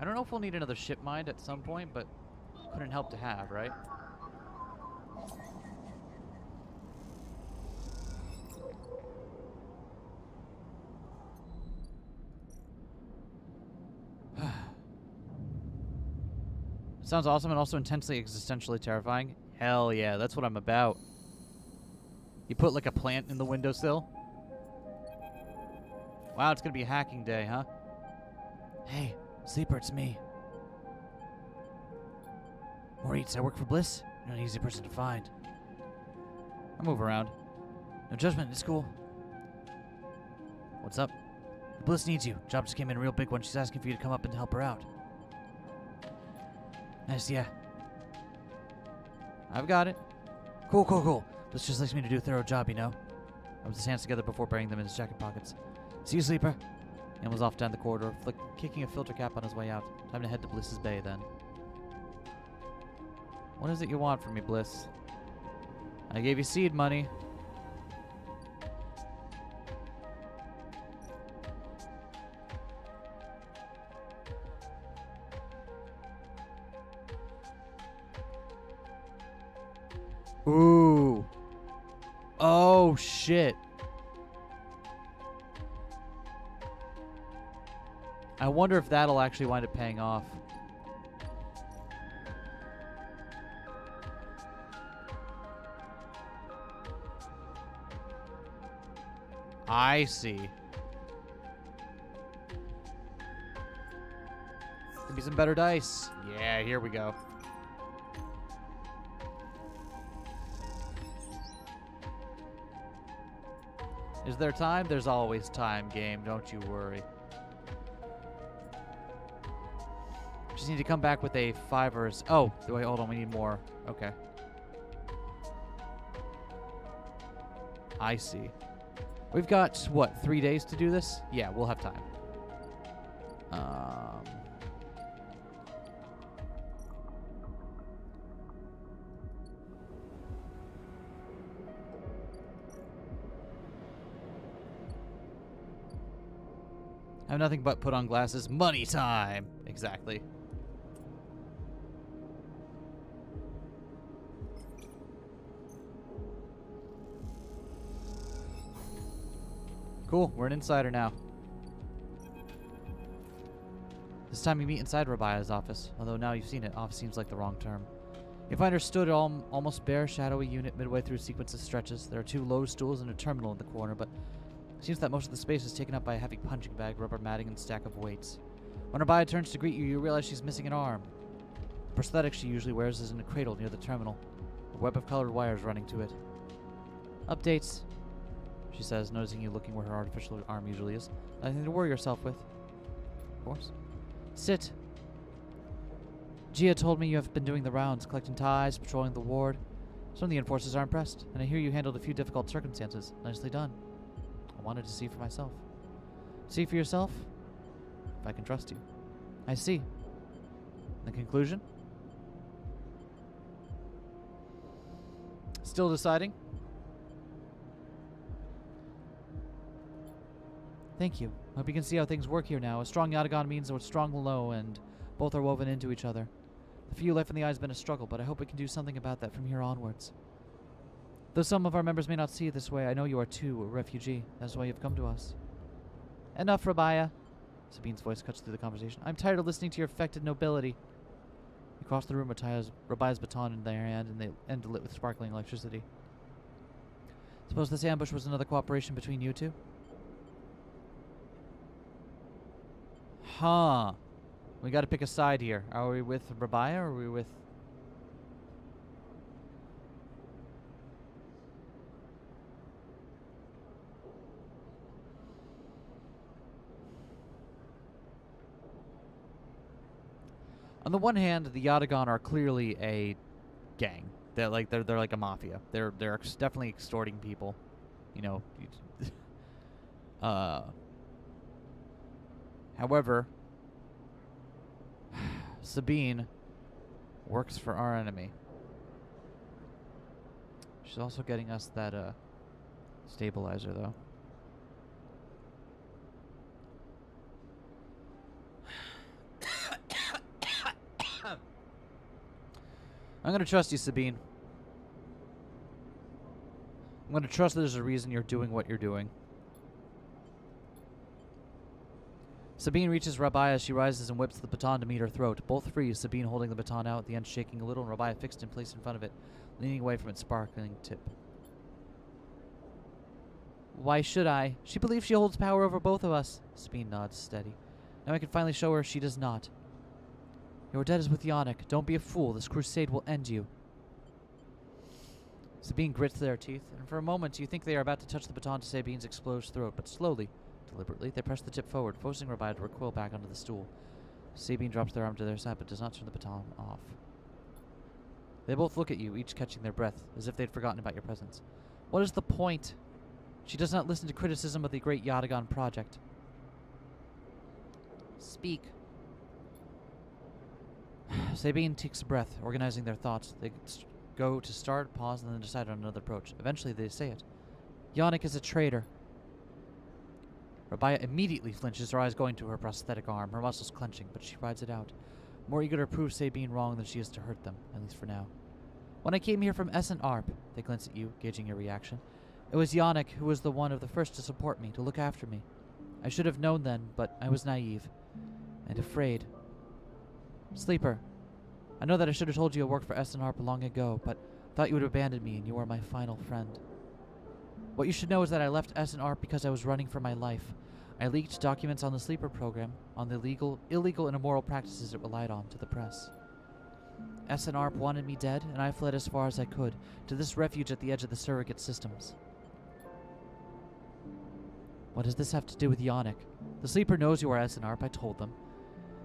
I don't know if we'll need another ship mind at some point, but couldn't help to have, right? Sounds awesome and also intensely existentially terrifying. Hell yeah, that's what I'm about. You put like a plant in the windowsill? Wow, it's gonna be a hacking day, huh? Hey, sleeper, it's me. Maurice, I work for Bliss. You're an easy person to find. I move around. No judgment, it's cool. What's up? Bliss needs you. Job just came in a real big one. She's asking for you to come up and help her out. Nice, yeah. I've got it. Cool, cool, cool. Bliss just likes me to do a thorough job, you know? Rubs his hands together before burying them in his jacket pockets. See you, sleeper. And was off down the corridor, kicking a filter cap on his way out. Time to head to Bliss's Bay, then. What is it you want from me, Bliss? I gave you seed money. Ooh. Oh, shit. I wonder if that'll actually wind up paying off. I see. Give me some better dice. Yeah, here we go. Is there time? There's always time, game. Don't you worry. Just need to come back with a 5 or... Oh, wait, hold on. We need more. Okay. I see. We've got, what, 3 days to do this? Yeah, we'll have time. I have nothing but put on glasses. Money time! Exactly. Cool, we're an insider now. This time we meet inside Rabia's office, although now you've seen it, office seems like the wrong term. You find her stood almost bare, shadowy unit midway through a sequence of stretches. There are 2 low stools and a terminal in the corner, but it seems that most of the space is taken up by a heavy punching bag, rubber matting, and stack of weights. When Rabia turns to greet you, you realize she's missing an arm. The prosthetic she usually wears is in a cradle near the terminal, a web of colored wires running to it. Updates, she says, noticing you looking where her artificial arm usually is. Nothing to worry yourself with. Of course. Sit. Gia told me you have been doing the rounds, collecting ties, patrolling the ward. Some of the enforcers are impressed, and I hear you handled a few difficult circumstances. Nicely done. I wanted to see for myself. See for yourself? If I can trust you. I see. The conclusion? Still deciding? Thank you. Hope you can see how things work here now. A strong Yatagan means a strong low, and both are woven into each other. The few left in the eye has been a struggle, but I hope we can do something about that from here onwards. Though some of our members may not see it this way, I know you are too a refugee. That's why you've come to us. Enough, Rabia. Sabine's voice cuts through the conversation. I'm tired of listening to your affected nobility. You cross the room with Rabia's baton in their hand, and they end lit with sparkling electricity. Suppose this ambush was another cooperation between you two? Huh. We gotta pick a side here. Are we with Rabia or are we with... On the one hand, the Yatagan are clearly a gang. They're like a mafia. They're definitely extorting people. You know. However, Sabine works for our enemy. She's also getting us that stabilizer, though. I'm gonna trust you, Sabine. I'm gonna trust that there's a reason you're doing what you're doing. Sabine reaches Rabia as she rises and whips the baton to meet her throat. Both freeze, Sabine holding the baton out, the end shaking a little, and Rabia fixed in place in front of it, leaning away from its sparkling tip. Why should I? She believes she holds power over both of us. Sabine nods, steady. Now I can finally show her she does not. Your debt is with Yannick. Don't be a fool. This crusade will end you. Sabine grits their teeth, and for a moment you think they are about to touch the baton to Sabine's exposed throat, but slowly, deliberately, they press the tip forward, forcing Rabia to recoil back onto the stool. Sabine drops their arm to their side, but does not turn the baton off. They both look at you, each catching their breath, as if they'd forgotten about your presence. What is the point? She does not listen to criticism of the great Yatagan project. Speak. Sabine takes a breath, organizing their thoughts. They go to start, pause, and then decide on another approach. Eventually, they say it. Yannick is a traitor. Rabia immediately flinches, her eyes going to her prosthetic arm, her muscles clenching, but she rides it out, more eager to prove Sabine wrong than she is to hurt them, at least for now. When I came here from Essen Arp, they glance at you, gauging your reaction. It was Yannick who was the one of the first to support me, to look after me. I should have known then, but I was naive and afraid. Sleeper, I know that I should have told you I worked for Essen Arp long ago, but thought you would abandon me and you were my final friend. What you should know is that I left Essen Arp because I was running for my life. I leaked documents on the Sleeper program, on the illegal and immoral practices it relied on, to the press. Essen Arp wanted me dead, and I fled as far as I could, to this refuge at the edge of the surrogate systems. What does this have to do with Yannick? The Sleeper knows you are Essen Arp, I told them.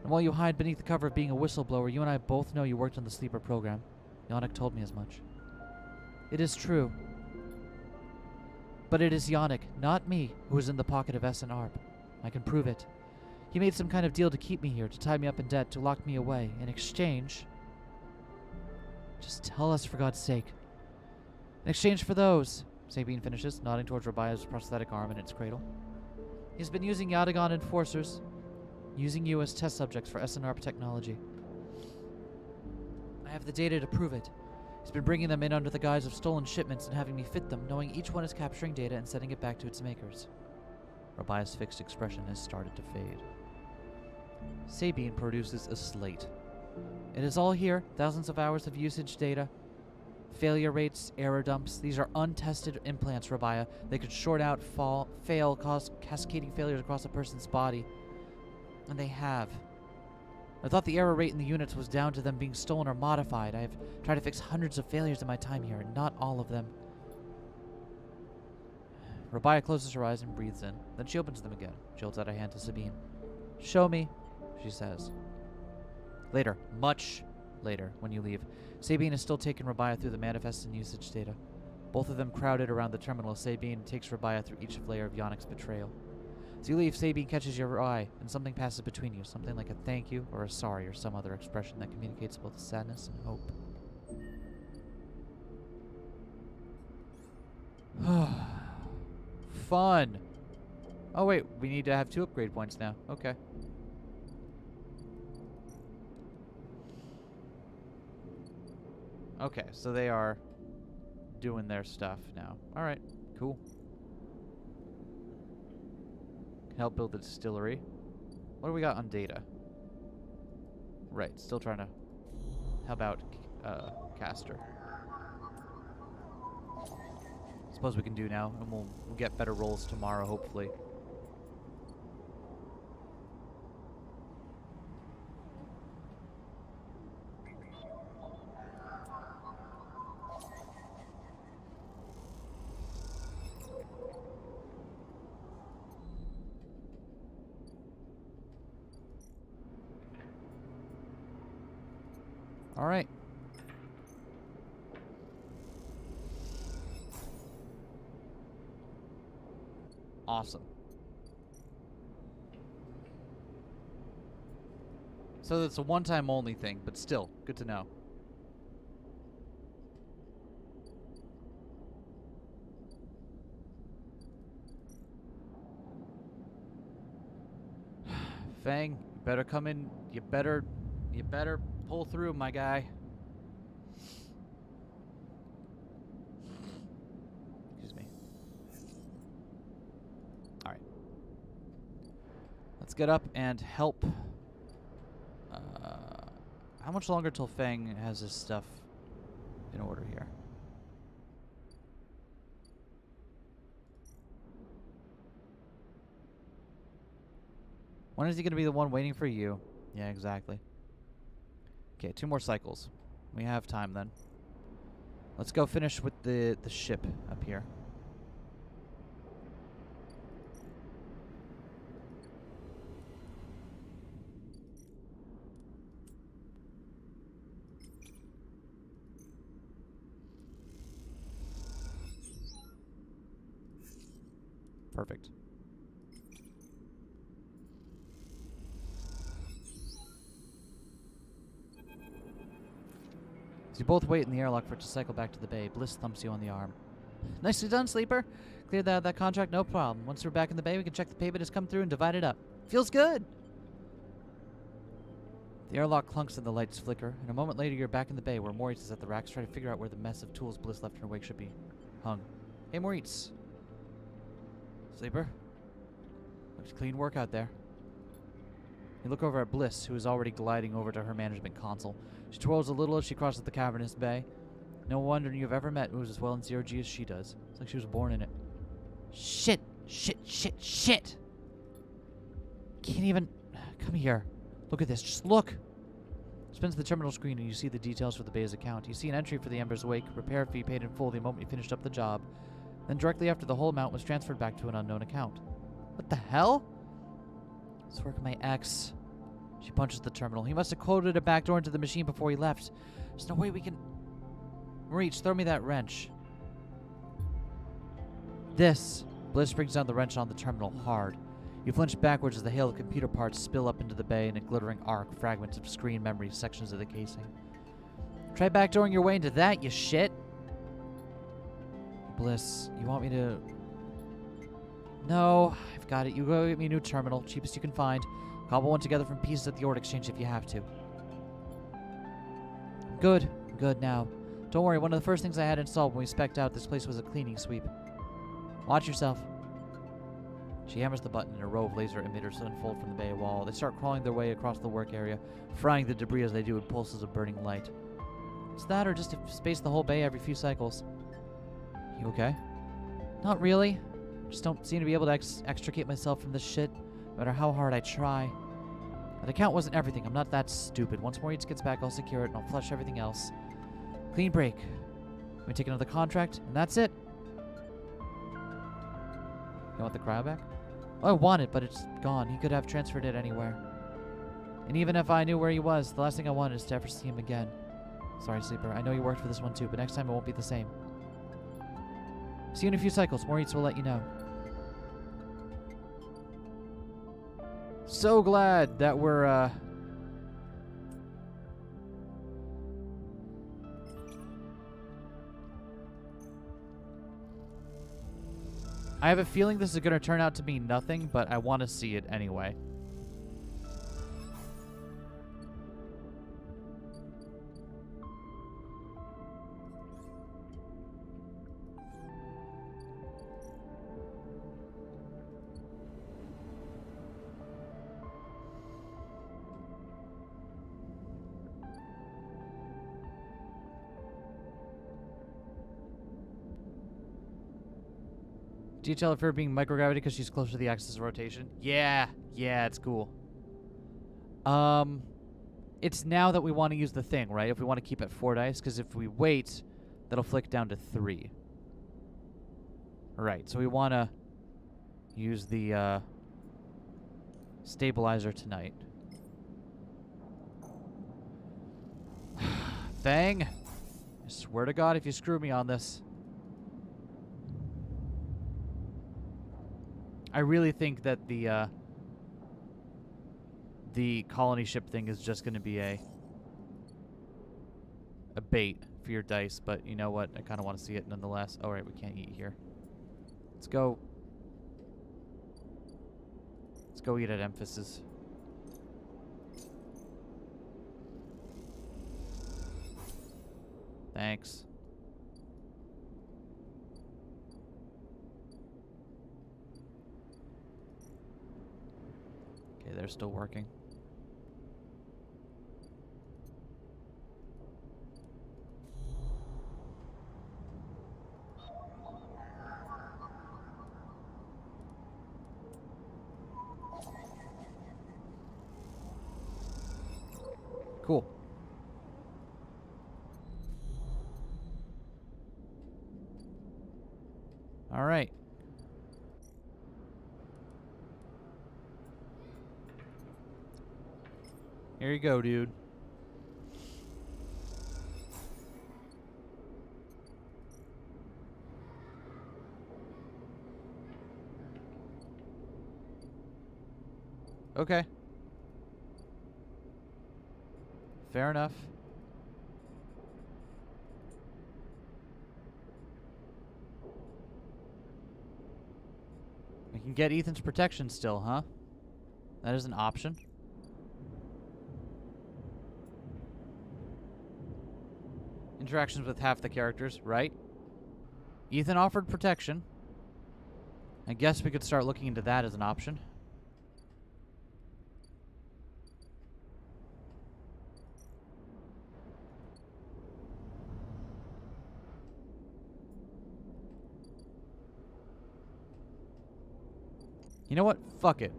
And while you hide beneath the cover of being a whistleblower, you and I both know you worked on the Sleeper program. Yannick told me as much. It is true. But it is Yannick, not me, who is in the pocket of Essen Arp. I can prove it. He made some kind of deal to keep me here, to tie me up in debt, to lock me away. In exchange... Just tell us, for God's sake. In exchange for those, Sabine finishes, nodding towards Rabia's prosthetic arm in its cradle. He's been using Yatagan enforcers, using you as test subjects for Essen Arp technology. I have the data to prove it. He's been bringing them in under the guise of stolen shipments and having me fit them, knowing each one is capturing data and sending it back to its makers. Rabia's fixed expression has started to fade. Sabine produces a slate. It is all here, thousands of hours of usage data. Failure rates, error dumps. These are untested implants, Rabia. They could short out, fail, cause cascading failures across a person's body. And they have. I thought the error rate in the units was down to them being stolen or modified. I have tried to fix hundreds of failures in my time here, and not all of them. Rabia closes her eyes and breathes in. Then she opens them again. She holds out a hand to Sabine. Show me, she says. Later, much later, when you leave, Sabine is still taking Rabia through the manifests and usage data. Both of them crowded around the terminal. Sabine takes Rabia through each layer of Yannick's betrayal. As you leave, Sabine catches your eye, and something passes between you, something like a thank you or a sorry or some other expression that communicates both sadness and hope. Fun! Oh wait, we need to have 2 upgrade points now. Okay. Okay, so they are doing their stuff now. Alright, cool. Can help build the distillery. What do we got on data? Right, still trying to... How about Caster? Suppose we can do now, and we'll get better rolls tomorrow, hopefully. All right. Awesome. So it's a one-time only thing, but still, good to know. Fang, you better come in. You better pull through, my guy. Let's get up and help. How much longer till Fang has his stuff in order here? When is he going to be the one waiting for you? Yeah, exactly. Okay, 2 more cycles. We have time then. Let's go finish with the ship up here. Perfect. As you both wait in the airlock for it to cycle back to the bay, Bliss thumps you on the arm. Nicely done, Sleeper. Cleared that contract, no problem. Once we're back in the bay, we can check the payment has come through and divide it up. Feels good! The airlock clunks and the lights flicker, and a moment later you're back in the bay where Moritz is at the racks trying to figure out where the mess of tools Bliss left in her wake should be hung. Hey, Moritz. Sleeper? Looks clean work out there. You look over at Bliss, who is already gliding over to her management console. She twirls a little as she crosses the cavernous bay. No wonder you've ever met moves as well in zero-G as she does. It's like she was born in it. Shit! Shit! Shit! Shit! Can't even... Come here. Look at this. Just look! Spins to the terminal screen and you see the details for the bay's account. You see an entry for the Ember's Wake, repair fee paid in full the moment you finished up the job. Then directly after the whole amount was transferred back to an unknown account. What the hell? It's work of my ex. She punches the terminal. He must have coded a backdoor into the machine before he left. There's no way we can... Reach, throw me that wrench. This. Bliss brings down the wrench on the terminal hard. You flinch backwards as the hail of computer parts spill up into the bay in a glittering arc, fragments of screen memory, sections of the casing. Try backdooring your way into that, you shit. Bliss, you want me to... No, I've got it. You go get me a new terminal, cheapest you can find. Cobble one together from pieces at the Ord Exchange if you have to. Good. Good now. Don't worry, one of the first things I had installed when we spec'd out this place was a cleaning sweep. Watch yourself. She hammers the button and a row of laser emitters unfold from the bay wall. They start crawling their way across the work area, frying the debris as they do with pulses of burning light. It's that or just to space the whole bay every few cycles. You okay? Not really. Just don't seem to be able to extricate myself from this shit, no matter how hard I try. That account wasn't everything. I'm not that stupid. Once Moritz gets back, I'll secure it and I'll flush everything else. Clean break. We take another contract, and that's it. You want the cryo back? Well, I want it, but it's gone. He could have transferred it anywhere. And even if I knew where he was, the last thing I wanted is to ever see him again. Sorry, Sleeper. I know you worked for this one too, but next time it won't be the same. See you in a few cycles. Moritz will let you know. So glad that we're, I have a feeling this is going to turn out to be nothing, but I want to see it anyway. Do you tell of her being microgravity because she's closer to the axis of rotation? Yeah, it's cool. It's now that we want to use the thing, right? If we want to keep at 4 dice, because if we wait, that'll flick down to 3. Right, so we want to use the stabilizer tonight. Fang! I swear to God if you screw me on this. I really think that the colony ship thing is just going to be a bait for your dice, but you know what? I kind of want to see it nonetheless. Oh, right, we can't eat here. Let's go. Let's go eat at Emphasis. Thanks. Okay, they're still working. Cool. All right. Here you go, dude. Okay. Fair enough. We can get Ethan's protection still, huh? That is an option. Interactions with half the characters, right? Ethan offered protection. I guess we could start looking into that as an option. You know what? Fuck it.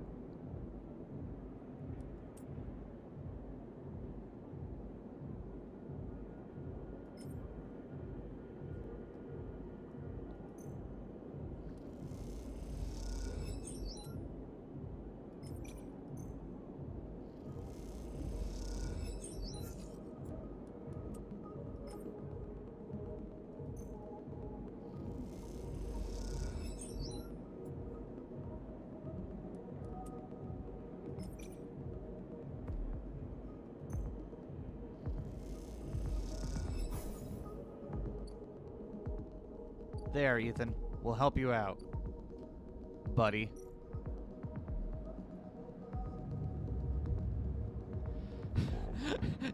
There, Ethan. We'll help you out, buddy.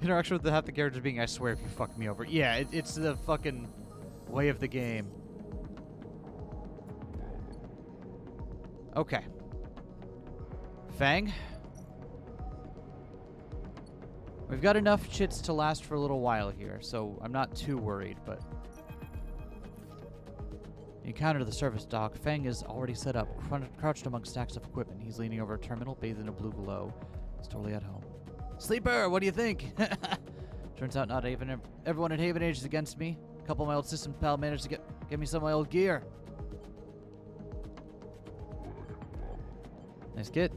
Interaction with half the characters being, I swear if you fuck me over. Yeah, it's the fucking way of the game. Okay. Fang? We've got enough chits to last for a little while here, so I'm not too worried, but... You encounter the service dock. Fang is already set up, crouched among stacks of equipment. He's leaning over a terminal, bathed in a blue glow. He's totally at home. Sleeper, what do you think? Turns out not even everyone at Haven Age is against me. A couple of my old system pal managed to get me some of my old gear. Nice kid.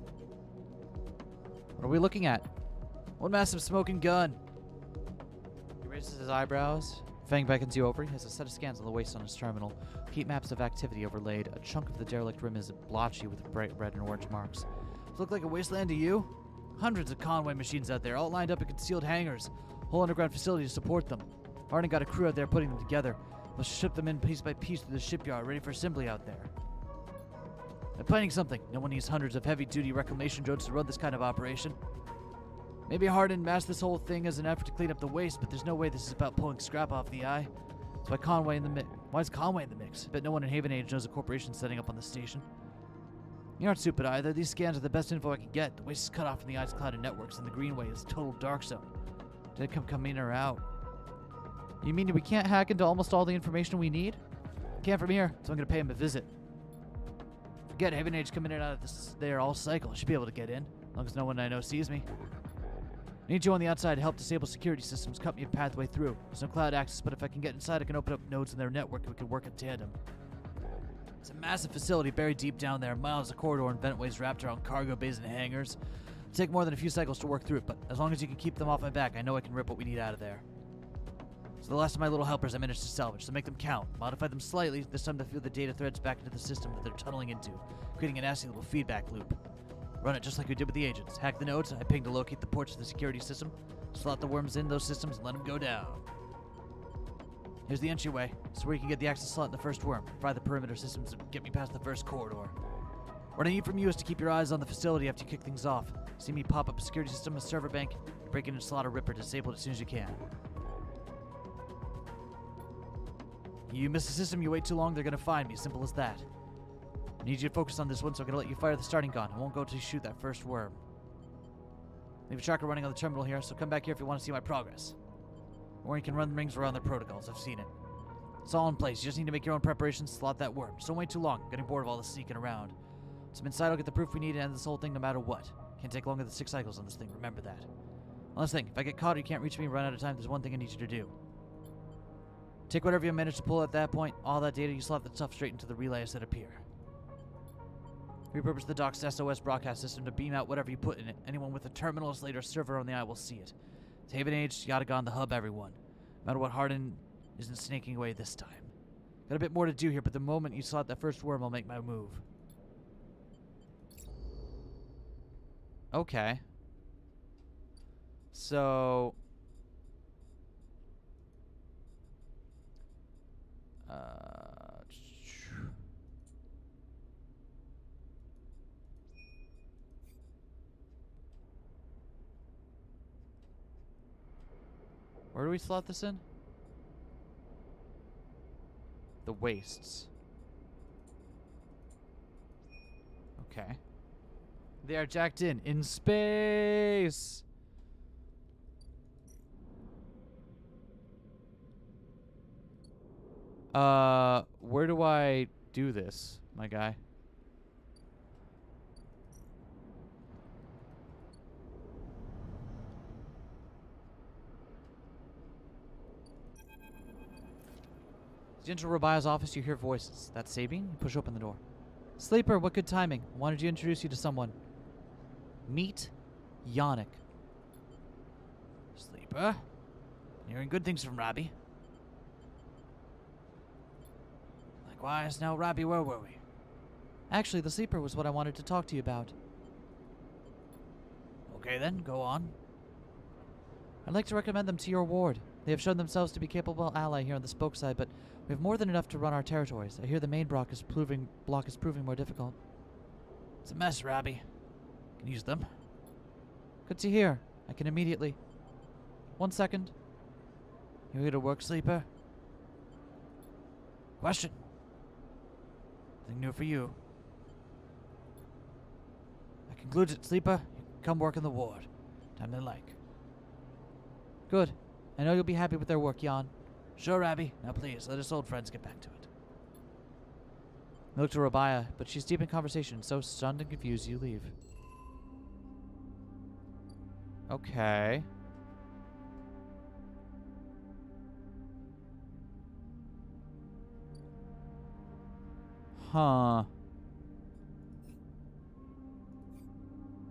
What are we looking at? One massive smoking gun. He raises his eyebrows. Fang beckons you over. He has a set of scans on the waist on his terminal. Heat maps of activity overlaid. A chunk of the derelict rim is blotchy with bright red and orange marks. Does it look like a wasteland to you? Hundreds of convoy machines out there, all lined up in concealed hangars. Whole underground facility to support them. Harding got a crew out there putting them together. We'll ship them in piece by piece to the shipyard, ready for assembly out there. I'm planning something. No one needs hundreds of heavy-duty reclamation drones to run this kind of operation. Maybe Hardin masked this whole thing as an effort to clean up the waste, but there's no way this is about pulling scrap off the eye. That's why Conway in the mix. Why is Conway in the mix? I bet no one in Haven Age knows a corporation setting up on the station. You aren't stupid either. These scans are the best info I can get. The waste is cut off from the eye's clouded networks, and the greenway is total dark zone. Did it come in or out? You mean we can't hack into almost all the information we need? Can't from here, so I'm gonna pay him a visit. Forget Haven Age coming in and out of this there all cycle. I should be able to get in, as long as no one I know sees me. Need you on the outside to help disable security systems, cut me a pathway through. There's no cloud access, but if I can get inside, I can open up nodes in their network and we can work in tandem. It's a massive facility buried deep down there, miles of corridor and ventways wrapped around cargo bays and hangars. It'll take more than a few cycles to work through it, but as long as you can keep them off my back, I know I can rip what we need out of there. So the last of my little helpers I managed to salvage, so make them count. Modify them slightly, this time to feed the data threads back into the system that they're tunneling into, creating a nasty little feedback loop. Run it just like we did with the agents. Hack the nodes, I ping to locate the ports of the security system, slot the worms in those systems and let them go down. Here's the entryway. It's where you can get the access slot in the first worm. Fry the perimeter systems and get me past the first corridor. What I need from you is to keep your eyes on the facility after you kick things off. See me pop up a security system, a server bank, break in and slot a ripper, disable it as soon as you can. You miss the system, you wait too long, they're gonna find me. Simple as that. I need you to focus on this one, so I'm gonna let you fire the starting gun. I won't go till you shoot that first worm. Leave a tracker running on the terminal here, so come back here if you want to see my progress. Or you can run the rings around their protocols. I've seen it. It's all in place. You just need to make your own preparations to slot that worm. Just don't wait too long. I'm getting bored of all this sneaking around. Once I'm inside, I'll get the proof we need to end this whole thing no matter what. Can't take longer than 6 cycles on this thing. Remember that. One last thing. If I get caught or you can't reach me and run out of time, there's one thing I need you to do. Take whatever you manage to pull at that point. All that data, you slot that stuff straight into the relays that appear. Repurpose the dock's SOS broadcast system to beam out whatever you put in it. Anyone with a terminal, slate, or server on the eye will see it. It's Haven Age, Yatagon, the hub, everyone. No matter what Hardin isn't snaking away this time. Got a bit more to do here, but the moment you slot that first worm, I'll make my move. Okay. So... Where do we slot this in? The wastes. Okay. They are jacked in space. Where do I do this, my guy? As you enter Rabia's office, you hear voices. That's Sabine. You push open the door. Sleeper, what good timing. Wanted to introduce you to someone. Meet Yannick. Sleeper? Been hearing good things from Robbie. Likewise. Now, Robbie, where were we? Actually, the sleeper was what I wanted to talk to you about. Okay then, go on. I'd like to recommend them to your ward. They have shown themselves to be a capable ally here on the spoke side, but we have more than enough to run our territories. I hear the main block is proving more difficult. It's a mess, Robbie. Can use them. Good to hear. I can immediately. 1 second. You here to work, Sleeper? Question. Nothing new for you. I conclude it, Sleeper. You can come work in the ward. Time they like. Good. I know you'll be happy with their work, Jan. Sure, Abby. Now please, let us old friends get back to it. You look to Rabia, but she's deep in conversation, so stunned and confused you leave. Okay. Huh.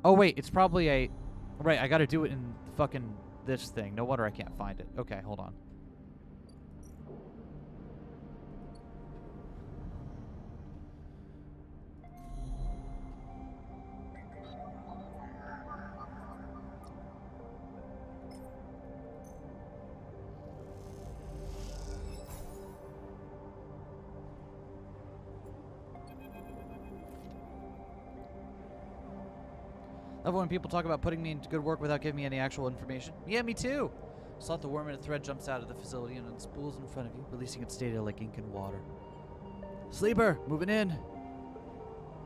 Oh wait, it's probably a... Right, I gotta do it in fucking this thing. No wonder I can't find it. Okay, hold on. Love when people talk about putting me into good work without giving me any actual information. Yeah, me too. Slot the worm and a thread jumps out of the facility and unspools in front of you, releasing its data like ink and water. Sleeper, moving in.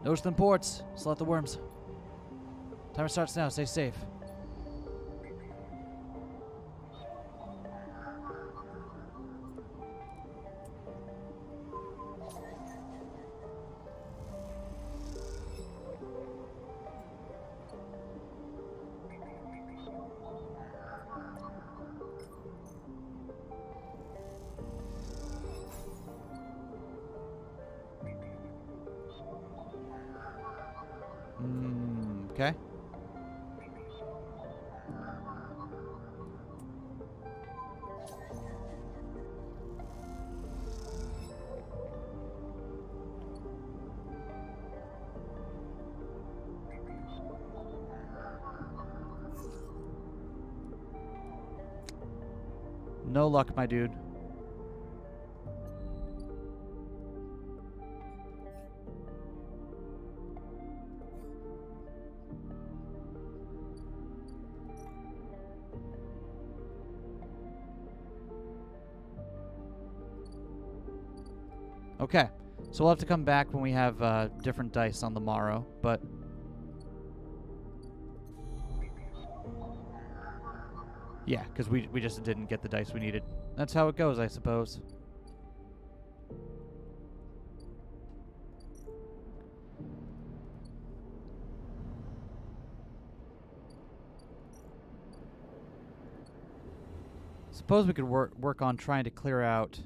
Notice them ports. Slot the worms. Timer starts now. Stay safe. Okay. No luck, my dude. Okay, so we'll have to come back when we have different dice on the morrow, but... Yeah, because we just didn't get the dice we needed. That's how it goes, I suppose. Suppose we could work on trying to clear out.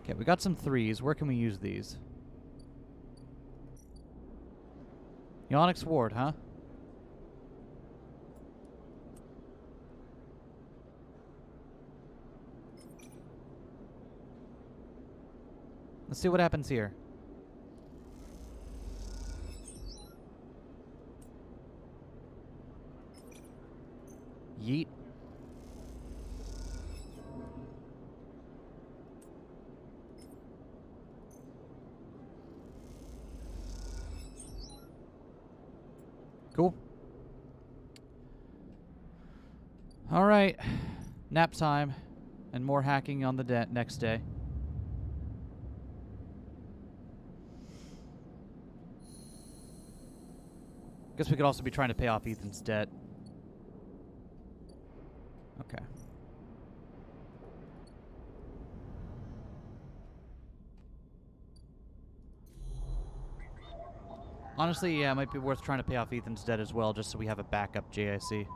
Okay, we got some 3s. Where can we use these? The Onyx Ward, huh? Let's see what happens here. Yeet. Cool. All right. Nap time and more hacking on the next day. Guess we could also be trying to pay off Ethan's debt. Okay. Honestly, yeah, it might be worth trying to pay off Ethan's debt as well, just so we have a backup JIC.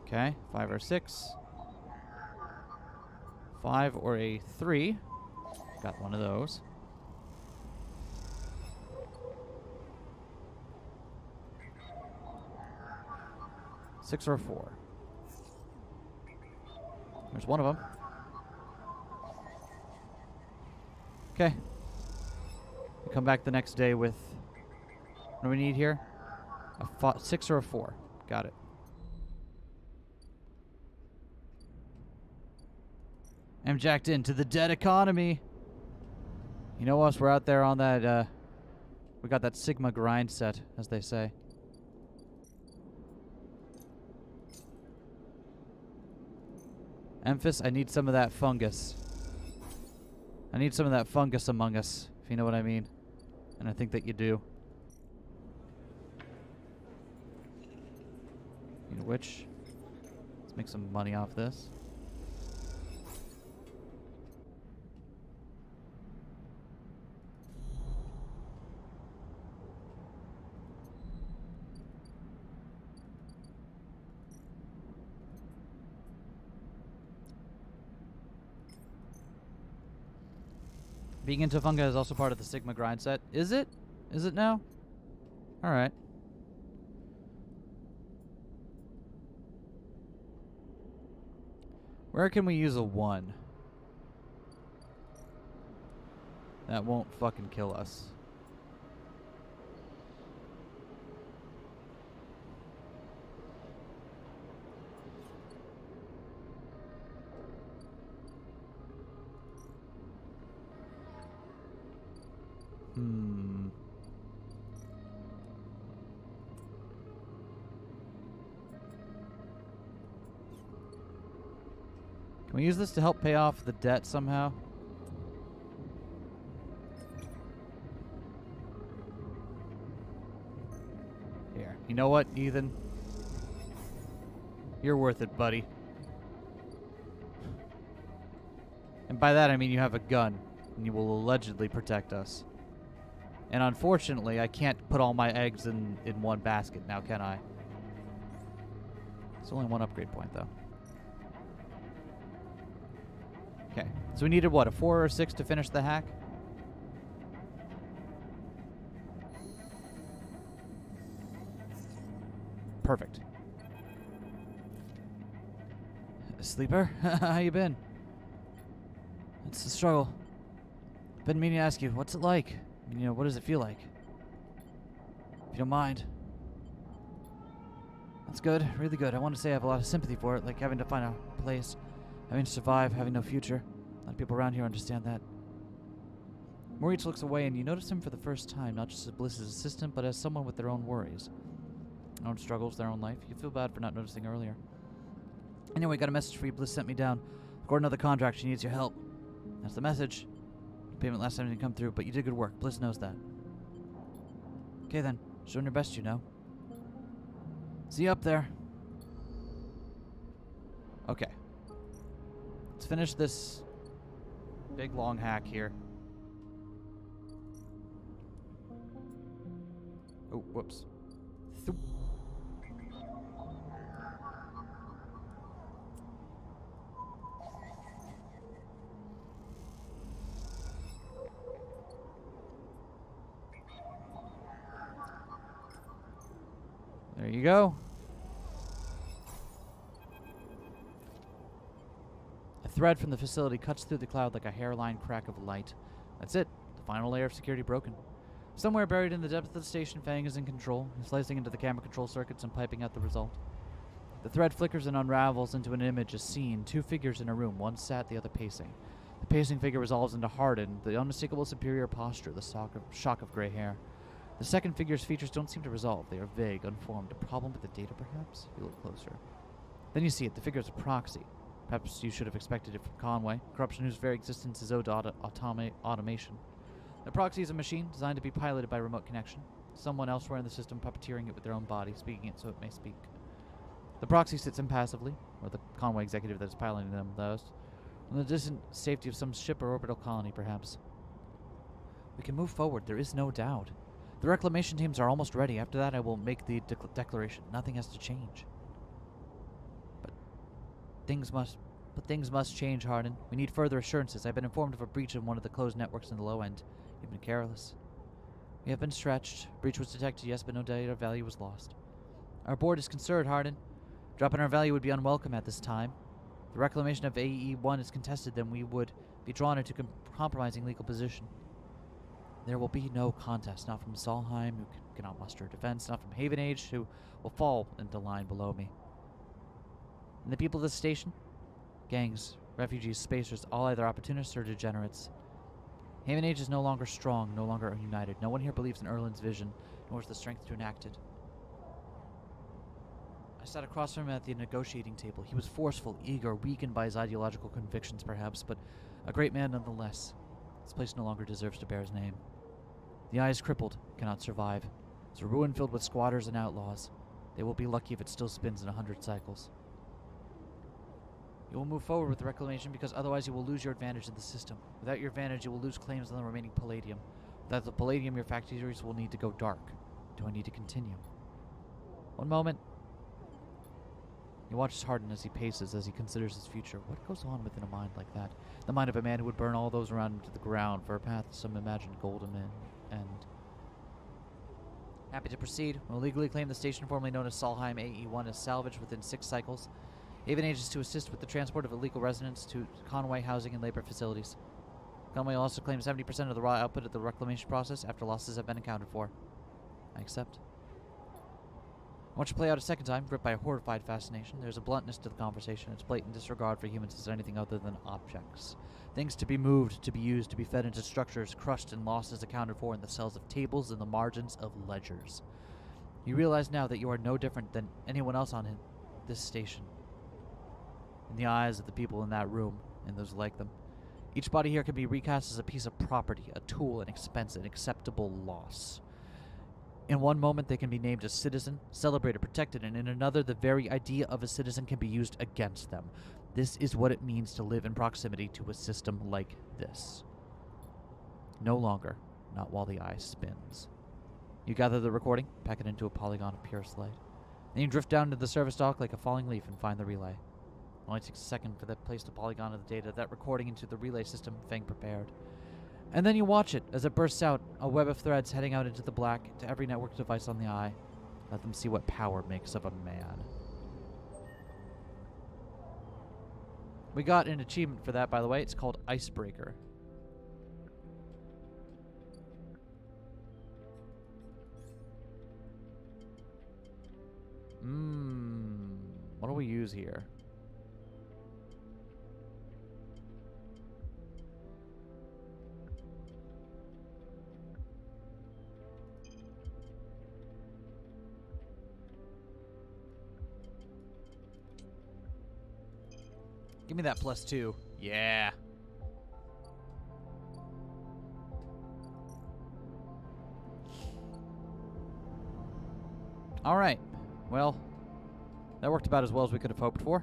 Okay, 5 or 6. 5 or a 3. Got one of those. Six or a 4. There's one of them. Okay. We come back the next day with... What do we need here? A 6 or a 4. Got it. I'm jacked into the dead economy. You know us, we're out there on that, we got that Sigma grind set, as they say. Memphis, I need some of that fungus. I need some of that fungus among us, if you know what I mean. And I think that you do. Speaking of which, let's make some money off this. Being into fungi is also part of the Sigma grind set. Is it? Is it now? Alright. Where can we use a 1? That won't fucking kill us. Can we use this to help pay off the debt somehow? Here. You know what, Ethan? You're worth it, buddy. And by that I mean you have a gun, and you will allegedly protect us. And unfortunately, I can't put all my eggs in one basket now, can I? It's only one upgrade point, though. Okay, so we needed, what, a 4 or 6 to finish the hack? Perfect. Sleeper, how you been? It's a struggle. Been meaning to ask you, what's it like? I mean, you know, what does it feel like? If you don't mind. That's good, really good. I want to say I have a lot of sympathy for it, like having to find a place, having to survive, having no future. A lot of people around here understand that. Maurice looks away, and you notice him for the first time, not just as Bliss's assistant, but as someone with their own worries. Their own struggles, their own life. You feel bad for not noticing earlier. Anyway, got a message for you. Bliss sent me down. Got another contract. She needs your help. That's the message. Payment last time didn't come through, but you did good work. Bliss knows that. Okay then. Showing your best, you know. See you up there. Okay. Let's finish this big long hack here. Oh, whoops. Thoop. There you go. A thread from the facility cuts through the cloud like a hairline crack of light. That's it. The final layer of security broken. Somewhere buried in the depth of the station, Fang is in control, slicing into the camera control circuits and piping out the result. The thread flickers and unravels into an image as seen, two figures in a room, one sat, the other pacing. The pacing figure resolves into Hardin, the unmistakable superior posture, the shock of gray hair. The second figure's features don't seem to resolve. They are vague, unformed. A problem with the data, perhaps? You look closer. Then you see it. The figure is a proxy. Perhaps you should have expected it from Conway, corruption whose very existence is owed to automation. The proxy is a machine designed to be piloted by remote connection. Someone elsewhere in the system puppeteering it with their own body, speaking it so it may speak. The proxy sits impassively, or the Conway executive that is piloting them does, in the distant safety of some ship or orbital colony, perhaps. We can move forward, there is no doubt. The reclamation teams are almost ready. After that, I will make the declaration. Nothing has to change. But things must change, Hardin. We need further assurances. I've been informed of a breach in one of the closed networks in the low end. You've been careless. We have been stretched. Breach was detected, yes, but no data value was lost. Our board is concerned, Hardin. Dropping our value would be unwelcome at this time. If the reclamation of AE-1 is contested, then we would be drawn into compromising legal position. There will be no contest, not from Solheim, who cannot muster a defense, not from Haven Age, who will fall into line below me. And the people of this station? Gangs, refugees, spacers, all either opportunists or degenerates. Haven Age is no longer strong, no longer united. No one here believes in Erlin's vision, nor has the strength to enact it. I sat across from him at the negotiating table. He was forceful, eager, weakened by his ideological convictions, perhaps, but a great man nonetheless. This place no longer deserves to bear his name. The eye is crippled, cannot survive. It's a ruin filled with squatters and outlaws. They will be lucky if it still spins in 100 cycles. You will move forward with the reclamation because otherwise you will lose your advantage in the system. Without your advantage, you will lose claims on the remaining palladium. Without the palladium, your factories will need to go dark. Do I need to continue? One moment. He watches Hardin as he paces, as he considers his future. What goes on within a mind like that? The mind of a man who would burn all those around him to the ground for a path to some imagined golden end. Happy to proceed. We'll legally claim the station formerly known as Solheim AE-1 as salvaged within 6 cycles. Haven Age is to assist with the transport of illegal residents to Conway housing and labor facilities. Conway will also claim 70% of the raw output of the reclamation process after losses have been accounted for. I accept. I want you to play out a second time, gripped by a horrified fascination. There's a bluntness to the conversation. Its blatant disregard for humans as anything other than objects. Things to be moved, to be used, to be fed into structures, crushed and lost as accounted for in the cells of tables and the margins of ledgers. You realize now that you are no different than anyone else on this station. In the eyes of the people in that room, and those like them. Each body here can be recast as a piece of property, a tool, an expense, an acceptable loss. In one moment, they can be named a citizen, celebrated, protected, and in another, the very idea of a citizen can be used against them. This is what it means to live in proximity to a system like this. No longer, not while the eye spins. You gather the recording, pack it into a polygon of purest light. Then you drift down to the service dock like a falling leaf and find the relay. It only takes a second for that placed a polygon of the data, that recording into the relay system Fang prepared. And then you watch it as it bursts out, a web of threads heading out into the black to every network device on the eye. Let them see what power makes of a man. We got an achievement for that, by the way. It's called Icebreaker. we use here? Give me that +2. Yeah. All right. Well, that worked about as well as we could have hoped for.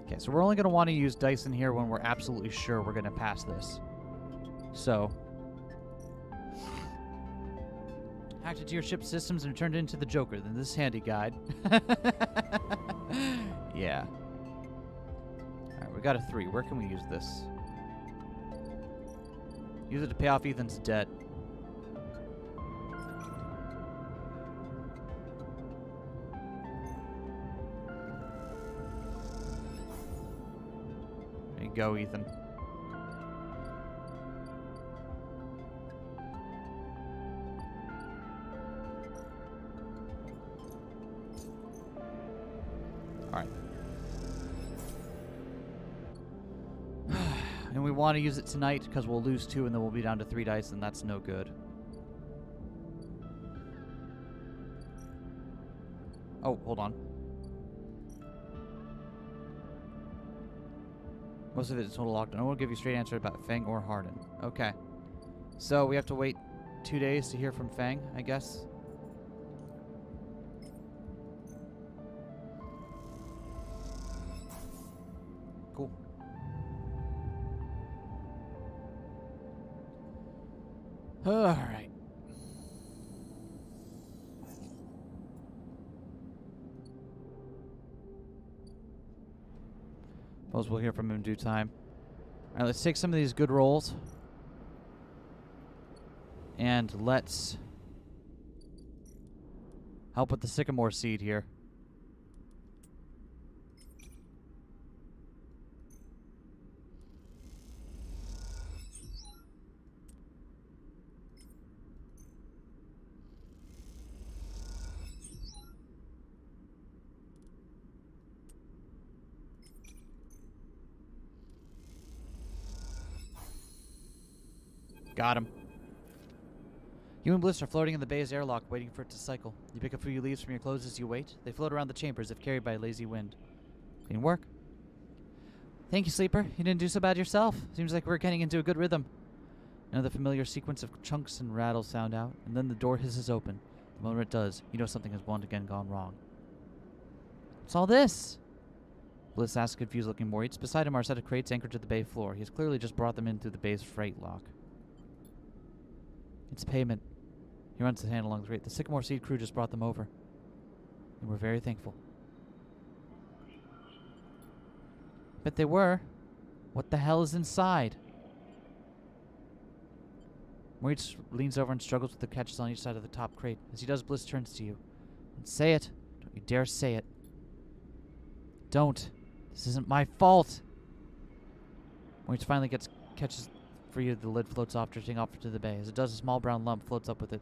Okay, so we're only going to want to use dice in here when we're absolutely sure we're going to pass this. So, hacked into your ship's systems and turned it into the Joker. Then this handy guide. Yeah. Alright, we got a 3. Where can we use this? Use it to pay off Ethan's debt. There you go, Ethan. Alright. And we want to use it tonight because we'll lose 2 and then we'll be down to 3 dice, and that's no good. Oh, hold on. Most of it is total lockdown. I won't give you a straight answer about Fang or Harden. Okay. So we have to wait 2 days to hear from Fang, I guess. Cool. Alright. Suppose we'll hear from him in due time. Alright, let's take some of these good rolls. And let's help with the sycamore seed here. Got him. You and Bliss are floating in the bay's airlock, waiting for it to cycle. You pick up a few leaves from your clothes as you wait. They float around the chamber as if carried by a lazy wind. Clean work. Thank you, Sleeper. You didn't do so bad yourself. Seems like we're getting into a good rhythm. Another familiar sequence of chunks and rattles sound out, and then the door hisses open. The moment it does, you know something has once again gone wrong. What's all this? Bliss asks, confused, looking more. Beside him are a set of crates anchored to the bay floor. He has clearly just brought them in through the bay's freight lock. It's payment. He runs his hand along the crate. The Sycamore Seed crew just brought them over. And we're very thankful. Bet they were. What the hell is inside? Moritz leans over and struggles with the catches on each side of the top crate. As he does, Bliss turns to you. And say it. Don't you dare say it. Don't. This isn't my fault. Moritz finally catches for you. The lid floats off, drifting off into the bay. As it does, a small brown lump floats up with it.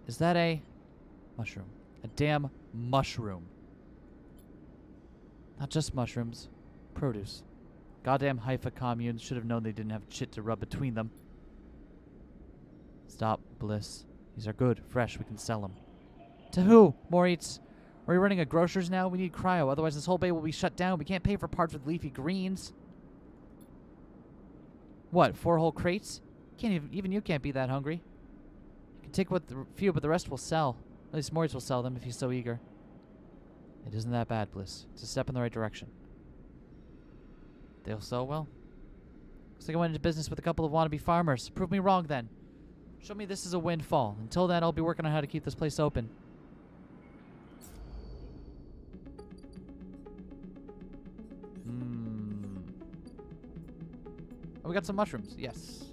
Is that a mushroom? A damn mushroom. Not just mushrooms. Produce. Goddamn Haifa communes should have known they didn't have shit to rub between them. Stop, Bliss. These are good, fresh. We can sell them. To who? Moritz. Are we running a grocer's now? We need cryo, otherwise this whole bay will be shut down. We can't pay for parts with leafy greens. What, 4 whole crates? Even you can't be that hungry. You can take few, but the rest will sell. At least Moritz will sell them if he's so eager. It isn't that bad, Bliss. It's a step in the right direction. They'll sell well. Looks like I went into business with a couple of wannabe farmers. Prove me wrong, then. Show me this is a windfall. Until then, I'll be working on how to keep this place open. Oh, we got some mushrooms. Yes.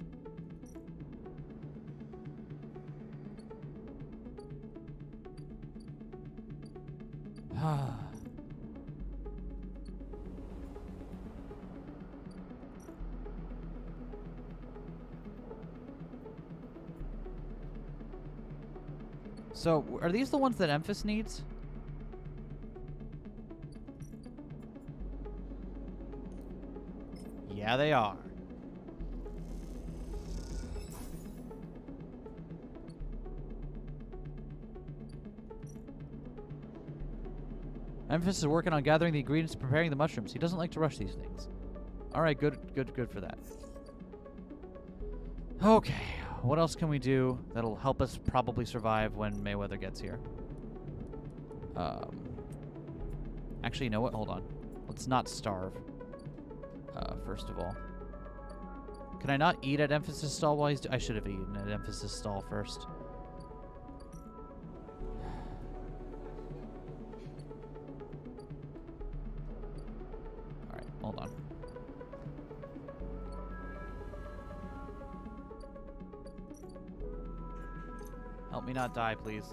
So, are these the ones that Emphas needs? Yeah, they are. Emphas is working on gathering the ingredients and preparing the mushrooms. He doesn't like to rush these things. Alright, good for that. Okay, what else can we do that'll help us probably survive when Mayweather gets here? Actually, you know what? Hold on. Let's not starve. First of all. Can I not eat at Emphasis stall while he's... I should have eaten at Emphasis stall first. Alright, hold on. Help me not die, please.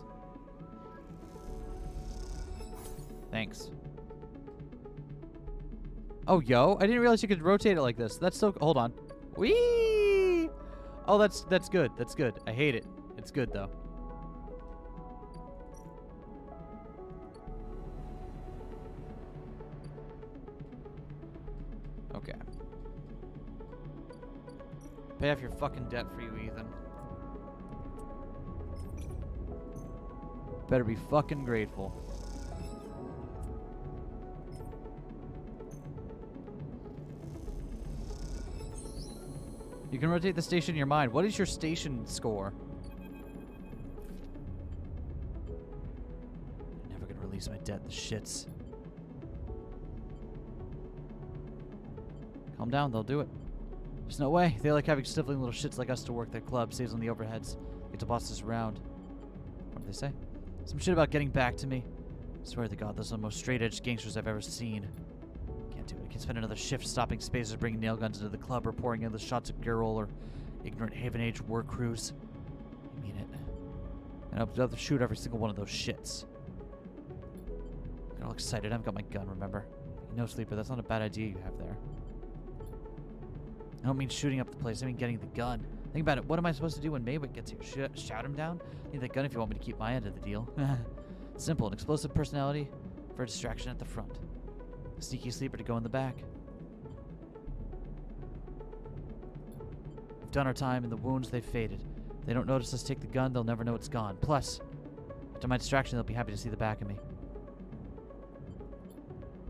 Thanks. Oh, yo! I didn't realize you could rotate it like this. That's so... Hold on. Whee! Oh, that's good. That's good. I hate it. It's good, though. Okay. Pay off your fucking debt for you, Ethan. Better be fucking grateful. You can rotate the station in your mind. What is your station score? I'm never gonna release my debt. The shits. Calm down. They'll do it. There's no way. They like having sniffling little shits like us to work their club. Saves on the overheads. Get to boss us around. What did they say? Some shit about getting back to me. I swear to God, those are the most straight-edge gangsters I've ever seen. Can't do it. I can't spend another shift stopping spacers, bringing nail guns into the club, or pouring endless shots of Girl or ignorant Haven Age work crews. I mean it. And I'll have to shoot every single one of those shits. Got all excited. I haven't got my gun, remember? No, Sleeper, that's not a bad idea you have there. I don't mean shooting up the place. I mean getting the gun. Think about it. What am I supposed to do when Maywick gets here? Shout him down? Need that gun if you want me to keep my end of the deal. Simple. An explosive personality for a distraction at the front. A sneaky sleeper to go in the back. We've done our time, and the wounds, they've faded. If they don't notice us take the gun, they'll never know it's gone. Plus, after my distraction, they'll be happy to see the back of me.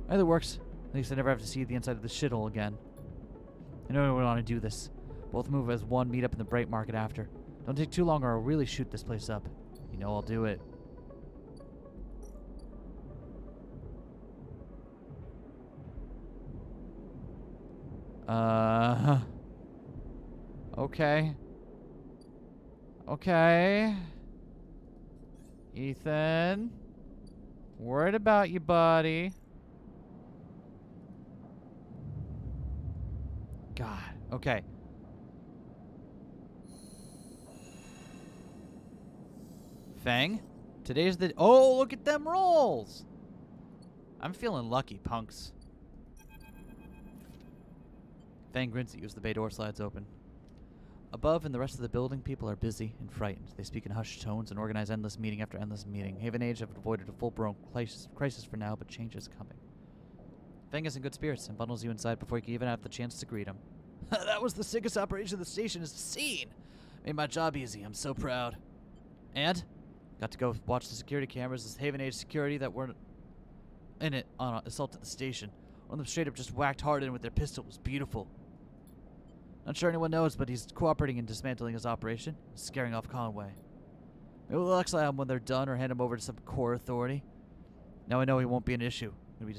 Either works. At least I never have to see the inside of the shithole again. I know we want to do this. Both move as one, meet up in the Bright Market after. Don't take too long or I'll really shoot this place up. You know I'll do it. Okay. Okay. Ethan. Worried about you, buddy. God. Okay. Fang? Today's the... Oh, look at them rolls! I'm feeling lucky, punks. Fang grins at you as the bay door slides open. Above, in the rest of the building, people are busy and frightened. They speak in hushed tones and organize endless meeting after endless meeting. Haven Age have avoided a full-blown crisis for now, but change is coming. Fang is in good spirits and bundles you inside before you can even have the chance to greet him. That was the sickest operation the station has seen! Made my job easy. I'm so proud. And? Got to go watch the security cameras as Haven Age security that weren't in it on assault at the station. One of them straight up just whacked hard in with their pistol. It was beautiful. Not sure anyone knows, but he's cooperating in dismantling his operation, scaring off Conway. Maybe we'll exile him when they're done or hand him over to some core authority. Now I know he won't be an issue. I'm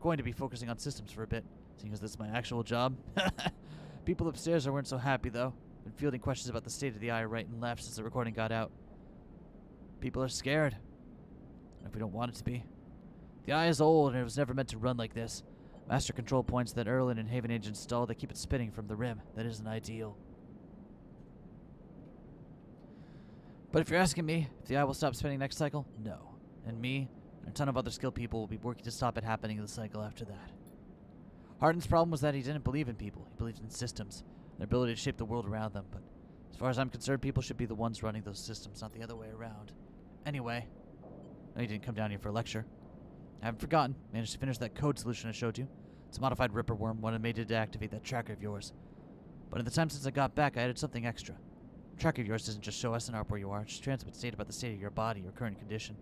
going to be focusing on systems for a bit, seeing as this is my actual job. People upstairs weren't so happy, though. Been fielding questions about the state of the eye right and left since the recording got out. People are scared. If we don't want it to be. The eye is old, and it was never meant to run like this. Master control points that Erlin and Haven Age installed, they keep it spinning from the rim. That isn't ideal. But if you're asking me if the eye will stop spinning next cycle, no. And me and a ton of other skilled people will be working to stop it happening in the cycle after that. Hardin's problem was that he didn't believe in people. He believed in systems, their ability to shape the world around them. But as far as I'm concerned, people should be the ones running those systems, not the other way around. Anyway, no, you didn't come down here for a lecture. I haven't forgotten. Managed to finish that code solution I showed you. It's a modified Ripper worm, one I made to deactivate that tracker of yours. But in the time since I got back, I added something extra. The tracker of yours doesn't just show SNR where you are, it just transmits data about the state of your body, your current condition.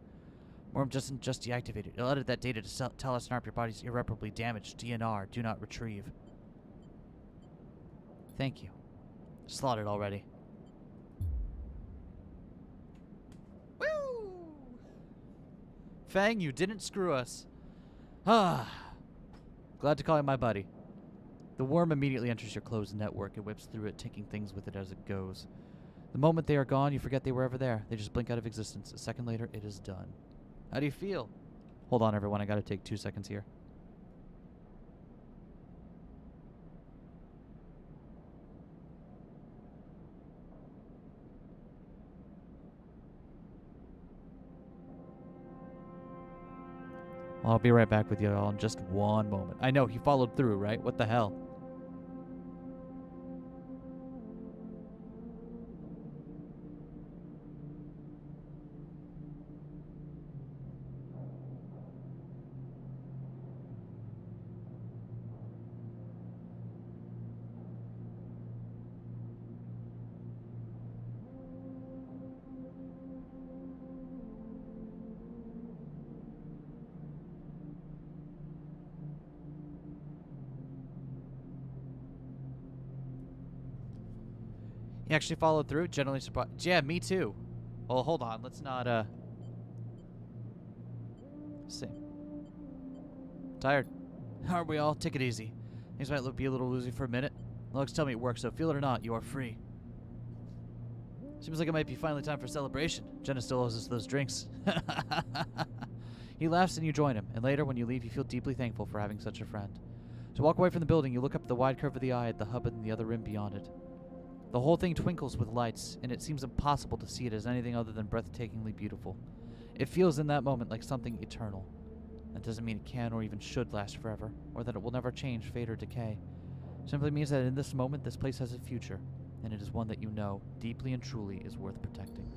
Worm doesn't just deactivate it. It'll edit that data to tell SNR your body's irreparably damaged. DNR, do not retrieve. Thank you. Slaughtered already. Woo! Fang, you didn't screw us. Ah. Glad to call you my buddy. The worm immediately enters your closed network and whips through it, taking things with it as it goes. The moment they are gone, you forget they were ever there. They just blink out of existence. A second later, it is done. How do you feel? Hold on, everyone. I gotta take 2 seconds here. I'll be right back with you all in just one moment. I know, he followed through, right? What the hell? He actually followed through, generally surprised. Yeah, me too. Well, hold on. Let's not, see. Tired. Aren't we all? Take it easy. Things might be a little woozy for a minute. Logs tell me it works, so feel it or not, you are free. Seems like it might be finally time for a celebration. Jenna still owes us those drinks. He laughs and you join him, and later when you leave you feel deeply thankful for having such a friend. To walk away from the building, you look up the wide curve of the eye at the hub and the other rim beyond it. The whole thing twinkles with lights, and it seems impossible to see it as anything other than breathtakingly beautiful. It feels in that moment like something eternal. That doesn't mean it can or even should last forever, or that it will never change, fade, or decay. It simply means that in this moment, this place has a future, and it is one that you know, deeply and truly, is worth protecting.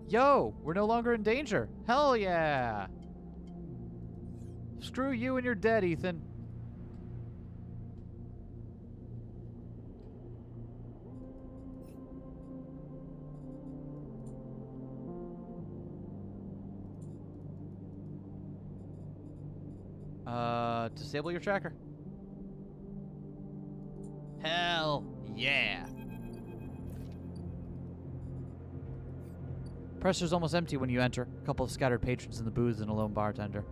Yo, we're no longer in danger. Hell yeah. Screw you and you're dead, Ethan. Disable your tracker. Hell yeah. Pressure's almost empty when you enter. A couple of scattered patrons in the booths and a lone bartender.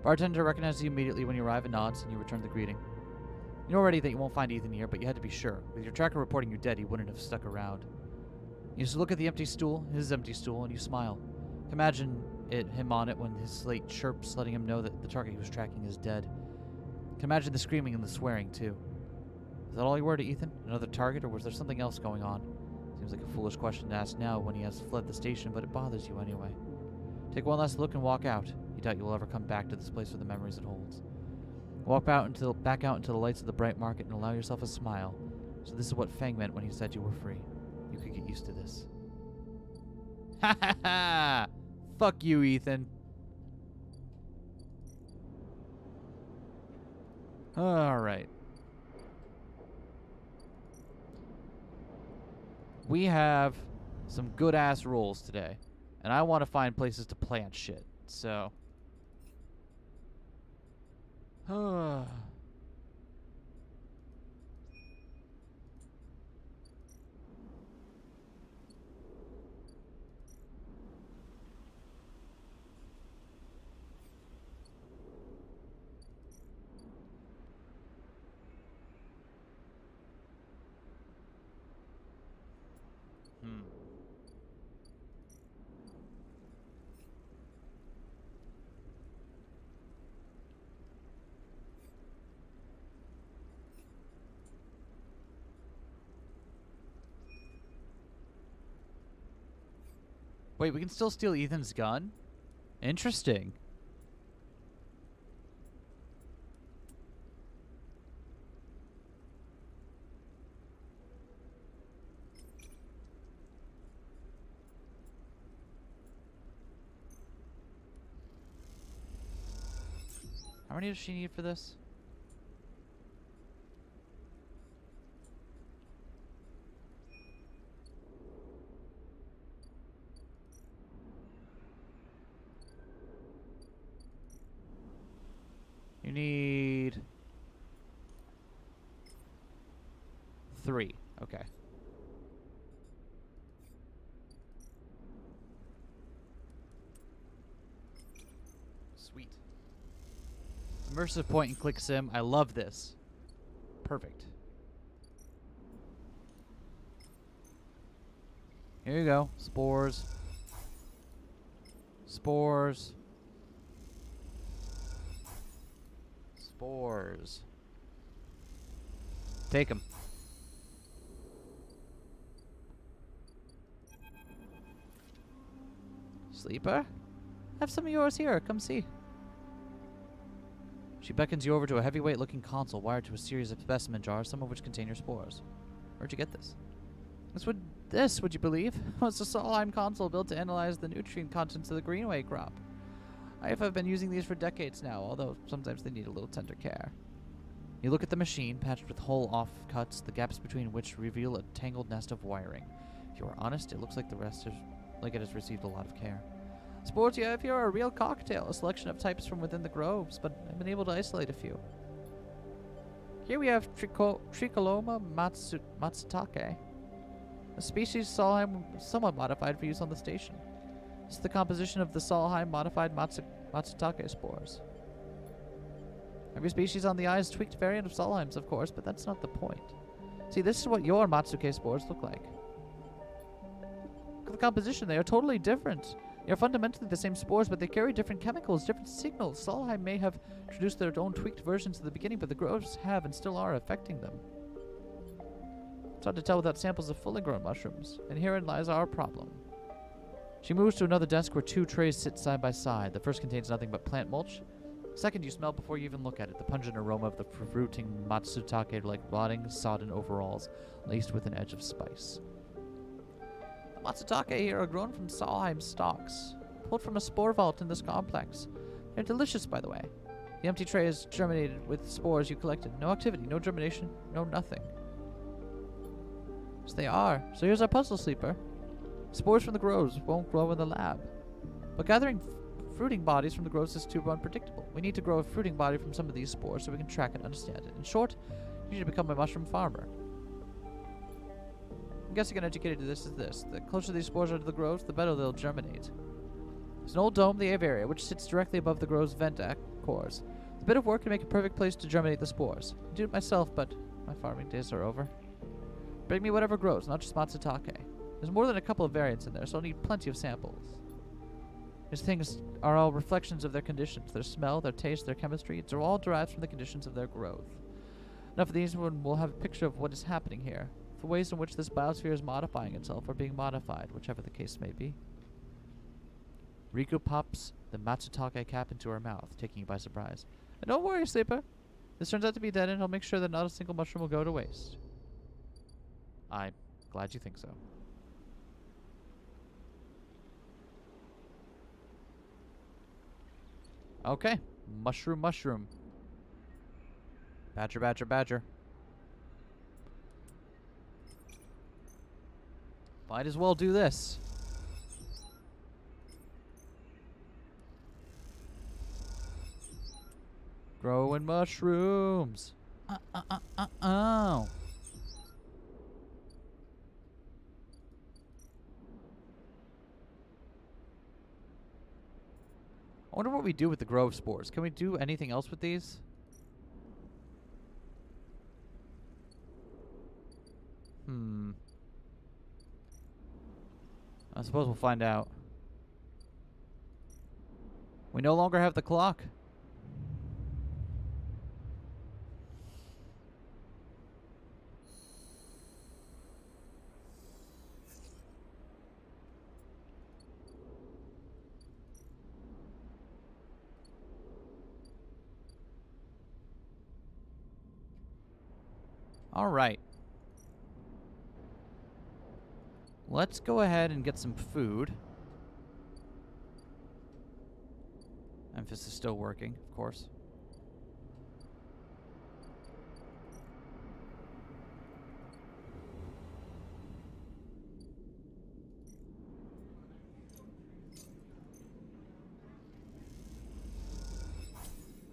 Bartender recognizes you immediately when you arrive and nods, and you return the greeting. You know already that you won't find Ethan here, but you had to be sure. With your tracker reporting you dead, he wouldn't have stuck around. You just look at the empty stool, his empty stool, and you smile. Imagine him on it when his slate chirps, letting him know that the target he was tracking is dead. Can imagine the screaming and the swearing, too. Is that all you were to Ethan? Another target, or was there something else going on? Seems like a foolish question to ask now when he has fled the station, but it bothers you anyway. Take one last look and walk out. You doubt you will ever come back to this place with the memories it holds. Walk back out into the lights of the bright market and allow yourself a smile. So this is what Fang meant when he said you were free. You could get used to this. Ha ha ha! Fuck you, Ethan. Alright. We have some good-ass rolls today. And I want to find places to plant shit. So... Wait, we can still steal Ethan's gun? Interesting. How many does she need for this? You need 3. Okay. Sweet. Immersive point and click sim. I love this. Perfect. Here you go. Spores. Spores. Spores. Take them. Sleeper? Have some of yours here. Come see. She beckons you over to a heavyweight-looking console wired to a series of specimen jars, some of which contain your spores. Where'd you get this? This, would you believe, was a Solheim console built to analyze the nutrient contents of the greenway crop. I have been using these for decades now, although sometimes they need a little tender care. You look at the machine, patched with whole offcuts, the gaps between which reveal a tangled nest of wiring. If you are honest, it looks like it has received a lot of care. Spores you have here are a real cocktail, a selection of types from within the groves, but I've been able to isolate a few. Here we have Tricholoma matsutake, a species Solheim somewhat modified for use on the station. This is the composition of the Solheim modified matsutake spores. Every species on the eye is a tweaked variant of Solheim's, of course, but that's not the point. See, this is what your matsuke spores look like. Look at the composition, they are totally different. They are fundamentally the same spores, but they carry different chemicals, different signals. Solheim may have introduced their own tweaked versions at the beginning, but the groves have and still are affecting them. It's hard to tell without samples of fully grown mushrooms, and herein lies our problem. She moves to another desk where 2 trays sit side by side. The first contains nothing but plant mulch. Second, you smell before you even look at it, the pungent aroma of the fruiting matsutake like rotting, sodden overalls, laced with an edge of spice. The matsutake here are grown from Solheim stalks, pulled from a spore vault in this complex. They're delicious, by the way. The empty tray is germinated with spores you collected. No activity, no germination, no nothing. Yes, they are. So here's our puzzle, Sleeper. Spores from the groves won't grow in the lab. But gathering fruiting bodies from the groves is too unpredictable. We need to grow a fruiting body from some of these spores so we can track and understand it. In short, you need to become a mushroom farmer. I'm guessing an educated to this is this. The closer these spores are to the groves, the better they'll germinate. There's an old dome, the aviary, which sits directly above the grove's vent cores. It's a bit of work to make a perfect place to germinate the spores. I do it myself, but my farming days are over. Bring me whatever grows, not just matsutake. There's more than a couple of variants in there, so I'll need plenty of samples. These things are all reflections of their conditions, their smell, their taste, their chemistry. It's all derived from the conditions of their growth. Enough of these, and we'll have a picture of what is happening here, the ways in which this biosphere is modifying itself or being modified, whichever the case may be. Riku pops the matsutake cap into her mouth, taking you by surprise. And don't worry, Sleeper. This turns out to be dead, and I'll make sure that not a single mushroom will go to waste. I'm glad you think so. Okay. Mushroom, mushroom. Badger, badger, badger. Might as well do this. Growing mushrooms. Oh. I wonder what we do with the grove spores. Can we do anything else with these? I suppose we'll find out. We no longer have the clock. Alright. Let's go ahead and get some food. Memphis is still working, of course.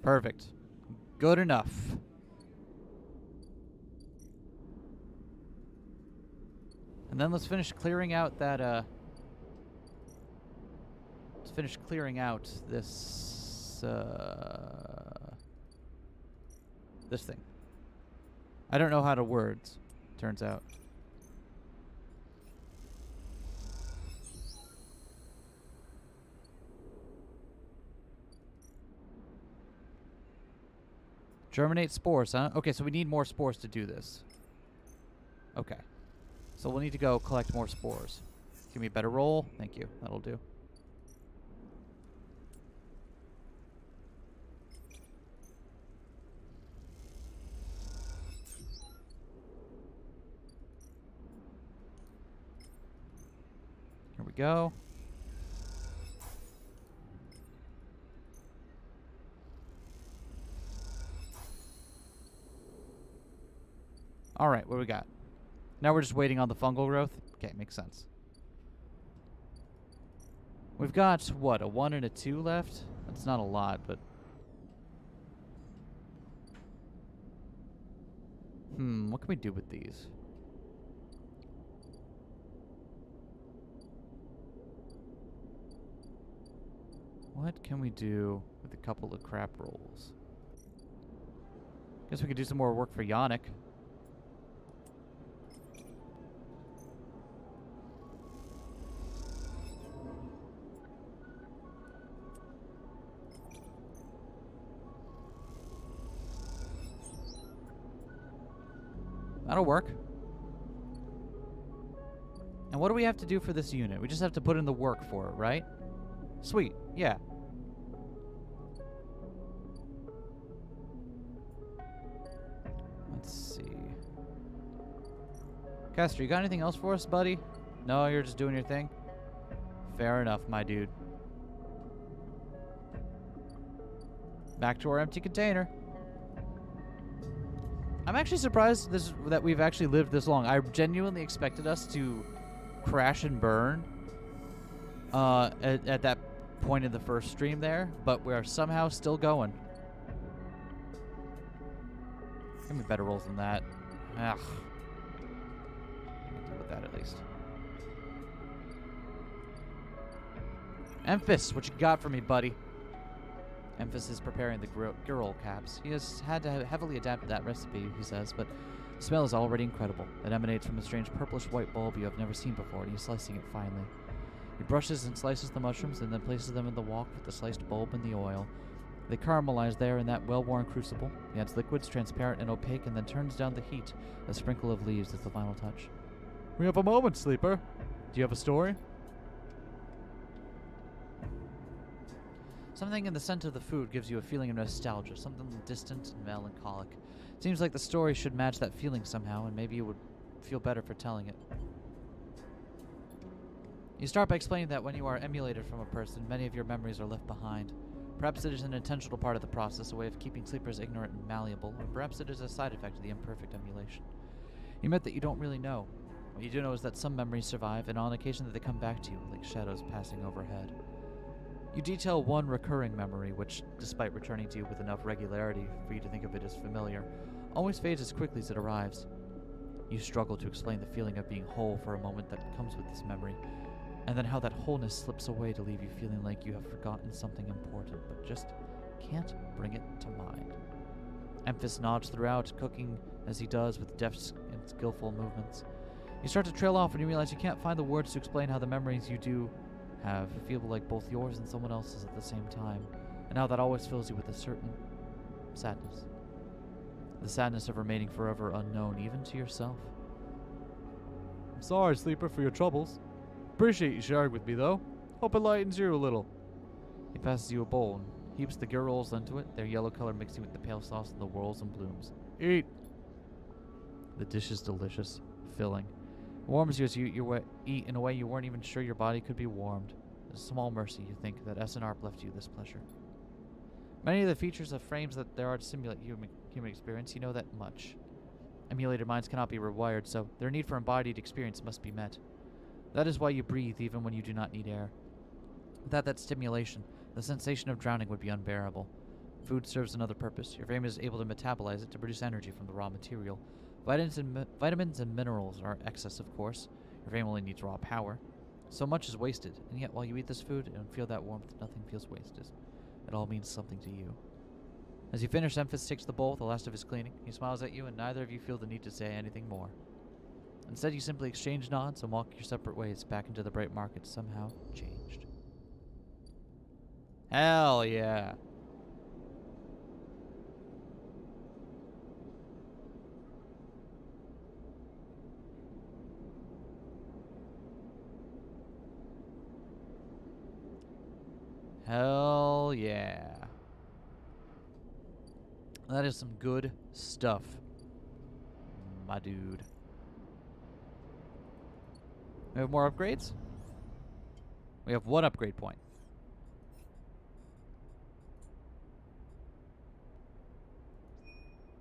Perfect. Good enough. And then let's finish clearing out that, let's finish clearing out this, this thing. I don't know how to words, turns out. Germinate spores, huh? Okay, so we need more spores to do this. Okay. So we'll need to go collect more spores. Give me a better roll. Thank you. That'll do. Here we go. All right, what do we got? Now we're just waiting on the fungal growth? Okay, makes sense. We've got, what, a 1 and a 2 left? That's not a lot, but... what can we do with these? What can we do with a couple of crap rolls? Guess we could do some more work for Yannick. That'll work. And what do we have to do for this unit? We just have to put in the work for it, right? Sweet, yeah. Let's see. Castor, you got anything else for us, buddy? No, you're just doing your thing? Fair enough, my dude. Back to our empty container. I'm actually surprised that we've actually lived this long. I genuinely expected us to crash and burn at that point in the first stream there, but we are somehow still going. Give me better rolls than that. Ugh. Deal with that at least. Memphis, what you got for me, buddy? Memphis is preparing the girl caps. He has had to heavily adapt that recipe, he says, but the smell is already incredible. It emanates from a strange purplish-white bulb you have never seen before, and he's slicing it finely. He brushes and slices the mushrooms and then places them in the wok with the sliced bulb and the oil. They caramelize there in that well-worn crucible. He adds liquids, transparent and opaque, and then turns down the heat. A sprinkle of leaves is the final touch. We have a moment, Sleeper. Do you have a story? Something in the scent of the food gives you a feeling of nostalgia, something distant and melancholic. It seems like the story should match that feeling somehow, and maybe you would feel better for telling it. You start by explaining that when you are emulated from a person, many of your memories are left behind. Perhaps it is an intentional part of the process, a way of keeping sleepers ignorant and malleable, or perhaps it is a side effect of the imperfect emulation. You admit that you don't really know. What you do know is that some memories survive, and on occasion that they come back to you, like shadows passing overhead. You detail one recurring memory, which, despite returning to you with enough regularity for you to think of it as familiar, always fades as quickly as it arrives. You struggle to explain the feeling of being whole for a moment that comes with this memory, and then how that wholeness slips away to leave you feeling like you have forgotten something important, but just can't bring it to mind. Memphis nods throughout, cooking as he does with deft and skillful movements. You start to trail off when you realize you can't find the words to explain how the memories you do have feel like both yours and someone else's at the same time, and how that always fills you with a certain sadness. The sadness of remaining forever unknown, even to yourself. I'm sorry, Sleeper, for your troubles. Appreciate you sharing with me, though. Hope it lightens you a little. He passes you a bowl and heaps the girls into it, their yellow color mixing with the pale sauce and the whorls and blooms. Eat. The dish is delicious, filling. It warms you as you eat in a way you weren't even sure your body could be warmed. It's a small mercy, you think, that SNR left you this pleasure. Many of the features of frames that there are to simulate human experience, you know that much. Emulated minds cannot be rewired, so their need for embodied experience must be met. That is why you breathe even when you do not need air. Without that stimulation, the sensation of drowning would be unbearable. Food serves another purpose. Your frame is able to metabolize it to produce energy from the raw material. Vitamins and minerals are excess, of course. Your frame only needs raw power. So much is wasted, and yet while you eat this food and feel that warmth, nothing feels wasted. It all means something to you. As you finish, Memphis takes the bowl, the last of his cleaning. He smiles at you, and neither of you feel the need to say anything more. Instead, you simply exchange nods and walk your separate ways back into the bright market, somehow changed. Hell yeah. Hell yeah. That is some good stuff, my dude. We have more upgrades? We have one upgrade point.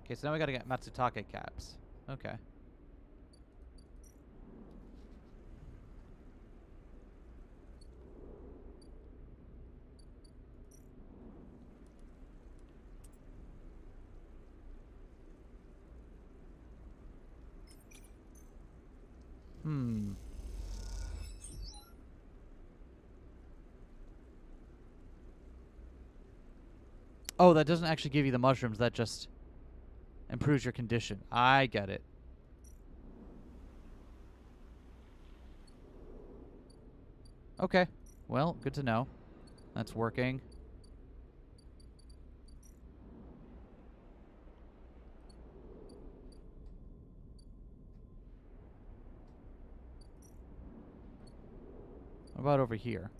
Okay, so now we gotta get Matsutake caps. Okay. Oh, that doesn't actually give you the mushrooms. That just improves your condition. I get it. Okay. Well, good to know. That's working. What about over here?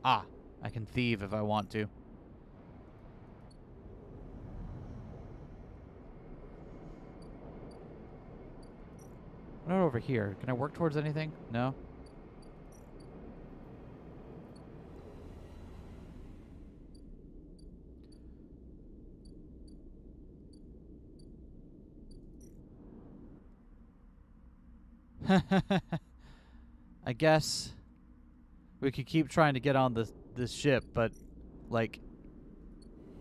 Ah, I can thieve if I want to. What about over here? Can I work towards anything? No? I guess we could keep trying to get on this ship, but like,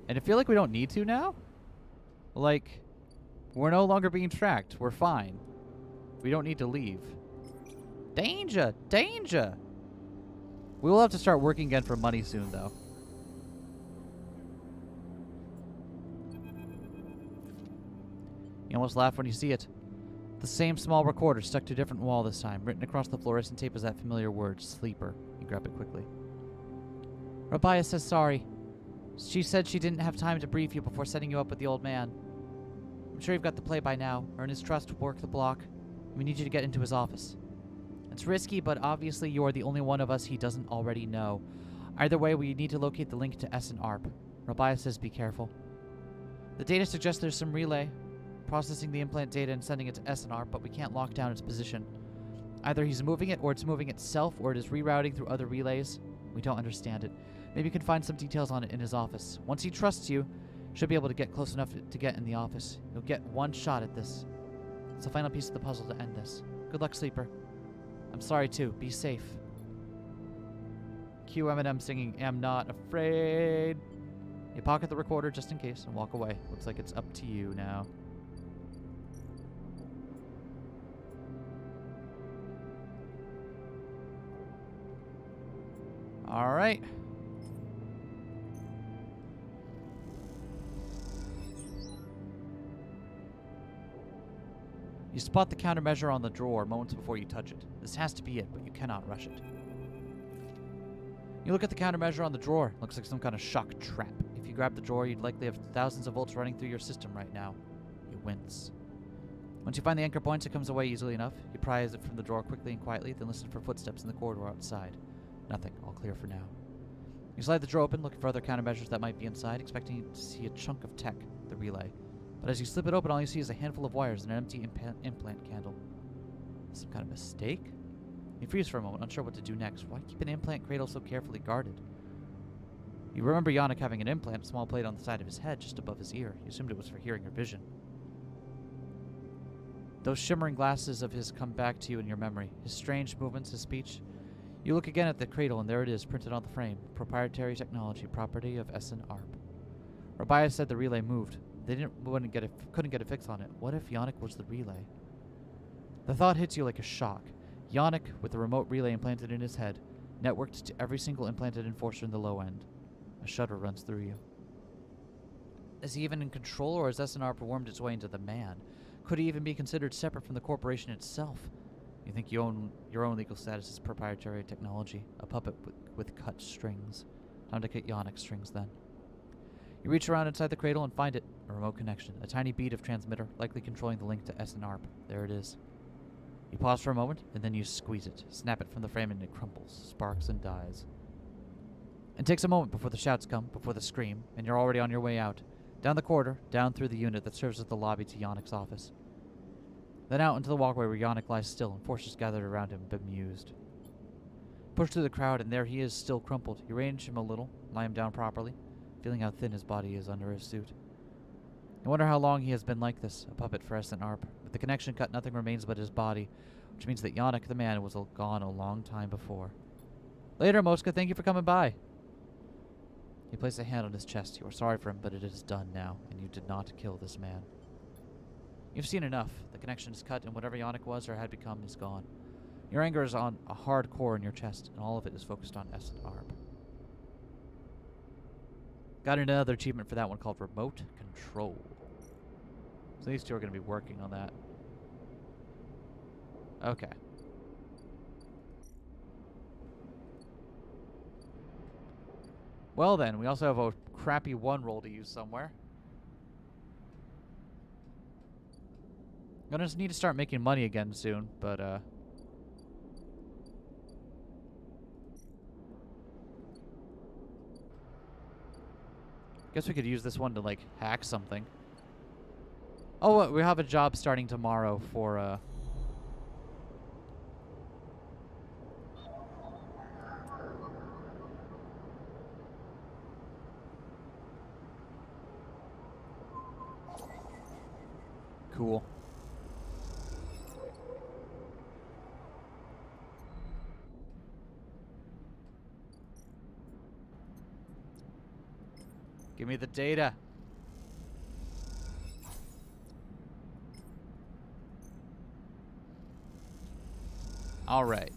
and I feel like we don't need to now. Like, we're no longer being tracked. We're fine. We don't need to leave. Danger! Danger! We will have to start working again for money soon, though. You almost laugh when you see it. The same small recorder stuck to a different wall this time. Written across the fluorescent tape is that familiar word, sleeper. You grab it quickly. Rabia says sorry. She said she didn't have time to brief you before setting you up with the old man. I'm sure you've got the play by now. Earn his trust, work the block. We need you to get into his office. It's risky, but obviously you're the only one of us he doesn't already know. Either way, we need to locate the link to S and ARP. Rabia says be careful. The data suggests there's some relay, processing the implant data and sending it to S and ARP, but we can't lock down its position. Either he's moving it, or it's moving itself, or it is rerouting through other relays. We don't understand it. Maybe you can find some details on it in his office. Once he trusts you, should be able to get close enough to get in the office. You'll get one shot at this. It's the final piece of the puzzle to end this. Good luck, Sleeper. I'm sorry, too. Be safe. Cue Eminem singing, Am Not Afraid. You pocket the recorder just in case and walk away. Looks like it's up to you now. All right. You spot the countermeasure on the drawer moments before you touch it. This has to be it, but you cannot rush it. You look at the countermeasure on the drawer. Looks like some kind of shock trap. If you grab the drawer, you'd likely have thousands of volts running through your system right now. You wince. Once you find the anchor point, it comes away easily enough. You prise it from the drawer quickly and quietly, then listen for footsteps in the corridor outside. Nothing. All clear for now. You slide the drawer open, looking for other countermeasures that might be inside, expecting to see a chunk of tech. the relay. But as you slip it open, all you see is a handful of wires and an empty implant candle. Some kind of mistake? You freeze for a moment, unsure what to do next. Why keep an implant cradle so carefully guarded? You remember Yannick having an implant, a small plate on the side of his head, just above his ear. You assumed it was for hearing or vision. Those shimmering glasses of his come back to you in your memory. His strange movements, his speech. You look again at the cradle, and there it is, printed on the frame. Proprietary technology, property of Essen Arp. Rabia said the relay moved. They couldn't get a fix on it. What if Yannick was the relay? The thought hits you like a shock. Yannick, with the remote relay implanted in his head, networked to every single implanted enforcer in the low end. A shudder runs through you. Is he even in control, or has SNR wormed its way into the man? Could he even be considered separate from the corporation itself? You think your own legal status is proprietary technology, a puppet with cut strings. Time to cut Yannick's strings, then. You reach around inside the cradle and find it, a remote connection, a tiny bead of transmitter, likely controlling the link to SNARP. There it is. You pause for a moment, and then you squeeze it, snap it from the frame, and it crumbles, sparks, and dies. It takes a moment before the shouts come, before the scream, and you're already on your way out, down the corridor, down through the unit that serves as the lobby to Yannick's office. Then out into the walkway where Yannick lies still, and forces gathered around him, bemused. Push through the crowd, and there he is, still crumpled. You arrange him a little, lie him down properly, feeling how thin his body is under his suit. You wonder how long he has been like this, a puppet for SNARP. With the connection cut, nothing remains but his body, which means that Yannick the man was gone a long time before. Later, Moska, thank you for coming by. You place a hand on his chest. You are sorry for him, but it is done now, and you did not kill this man. You've seen enough. The connection is cut, and whatever Yannick was or had become is gone. Your anger is on a hard core in your chest, and all of it is focused on SNARP. Got another achievement for that one called Remote Control. So these two are going to be working on that. Okay. Well then, we also have a crappy one roll to use somewhere. I'm gonna just need to start making money again soon, but guess we could use this one to like hack something. Oh, we have a job starting tomorrow for cool. Give me the data. All right.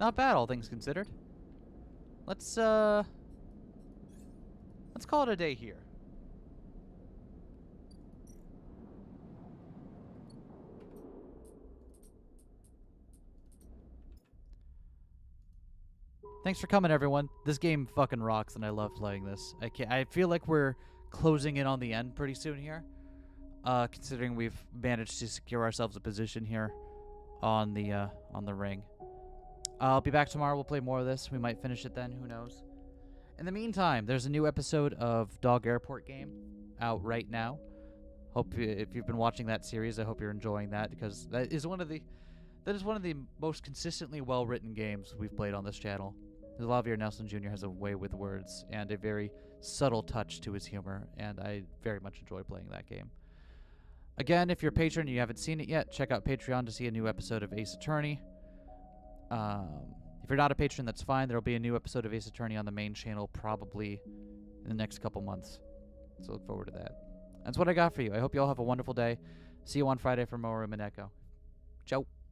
Not bad, all things considered. Let's call it a day here. Thanks for coming, everyone. This game fucking rocks, and I love playing this. I feel like we're closing in on the end pretty soon here, considering we've managed to secure ourselves a position here on the ring. I'll be back tomorrow. We'll play more of this. We might finish it then. Who knows? In the meantime, there's a new episode of Dog Airport Game out right now. Hope if you've been watching that series, I hope you're enjoying that, because that is one of the most consistently well-written games we've played on this channel. Xavier Nelson Jr. has a way with words and a very subtle touch to his humor, and I very much enjoy playing that game. Again, if you're a patron and you haven't seen it yet, check out Patreon to see a new episode of Ace Attorney. If you're not a patron, that's fine. There will be a new episode of Ace Attorney on the main channel probably in the next couple months, so look forward to that. That's what I got for you. I hope you all have a wonderful day. See you on Friday for more Room and Echo. Ciao.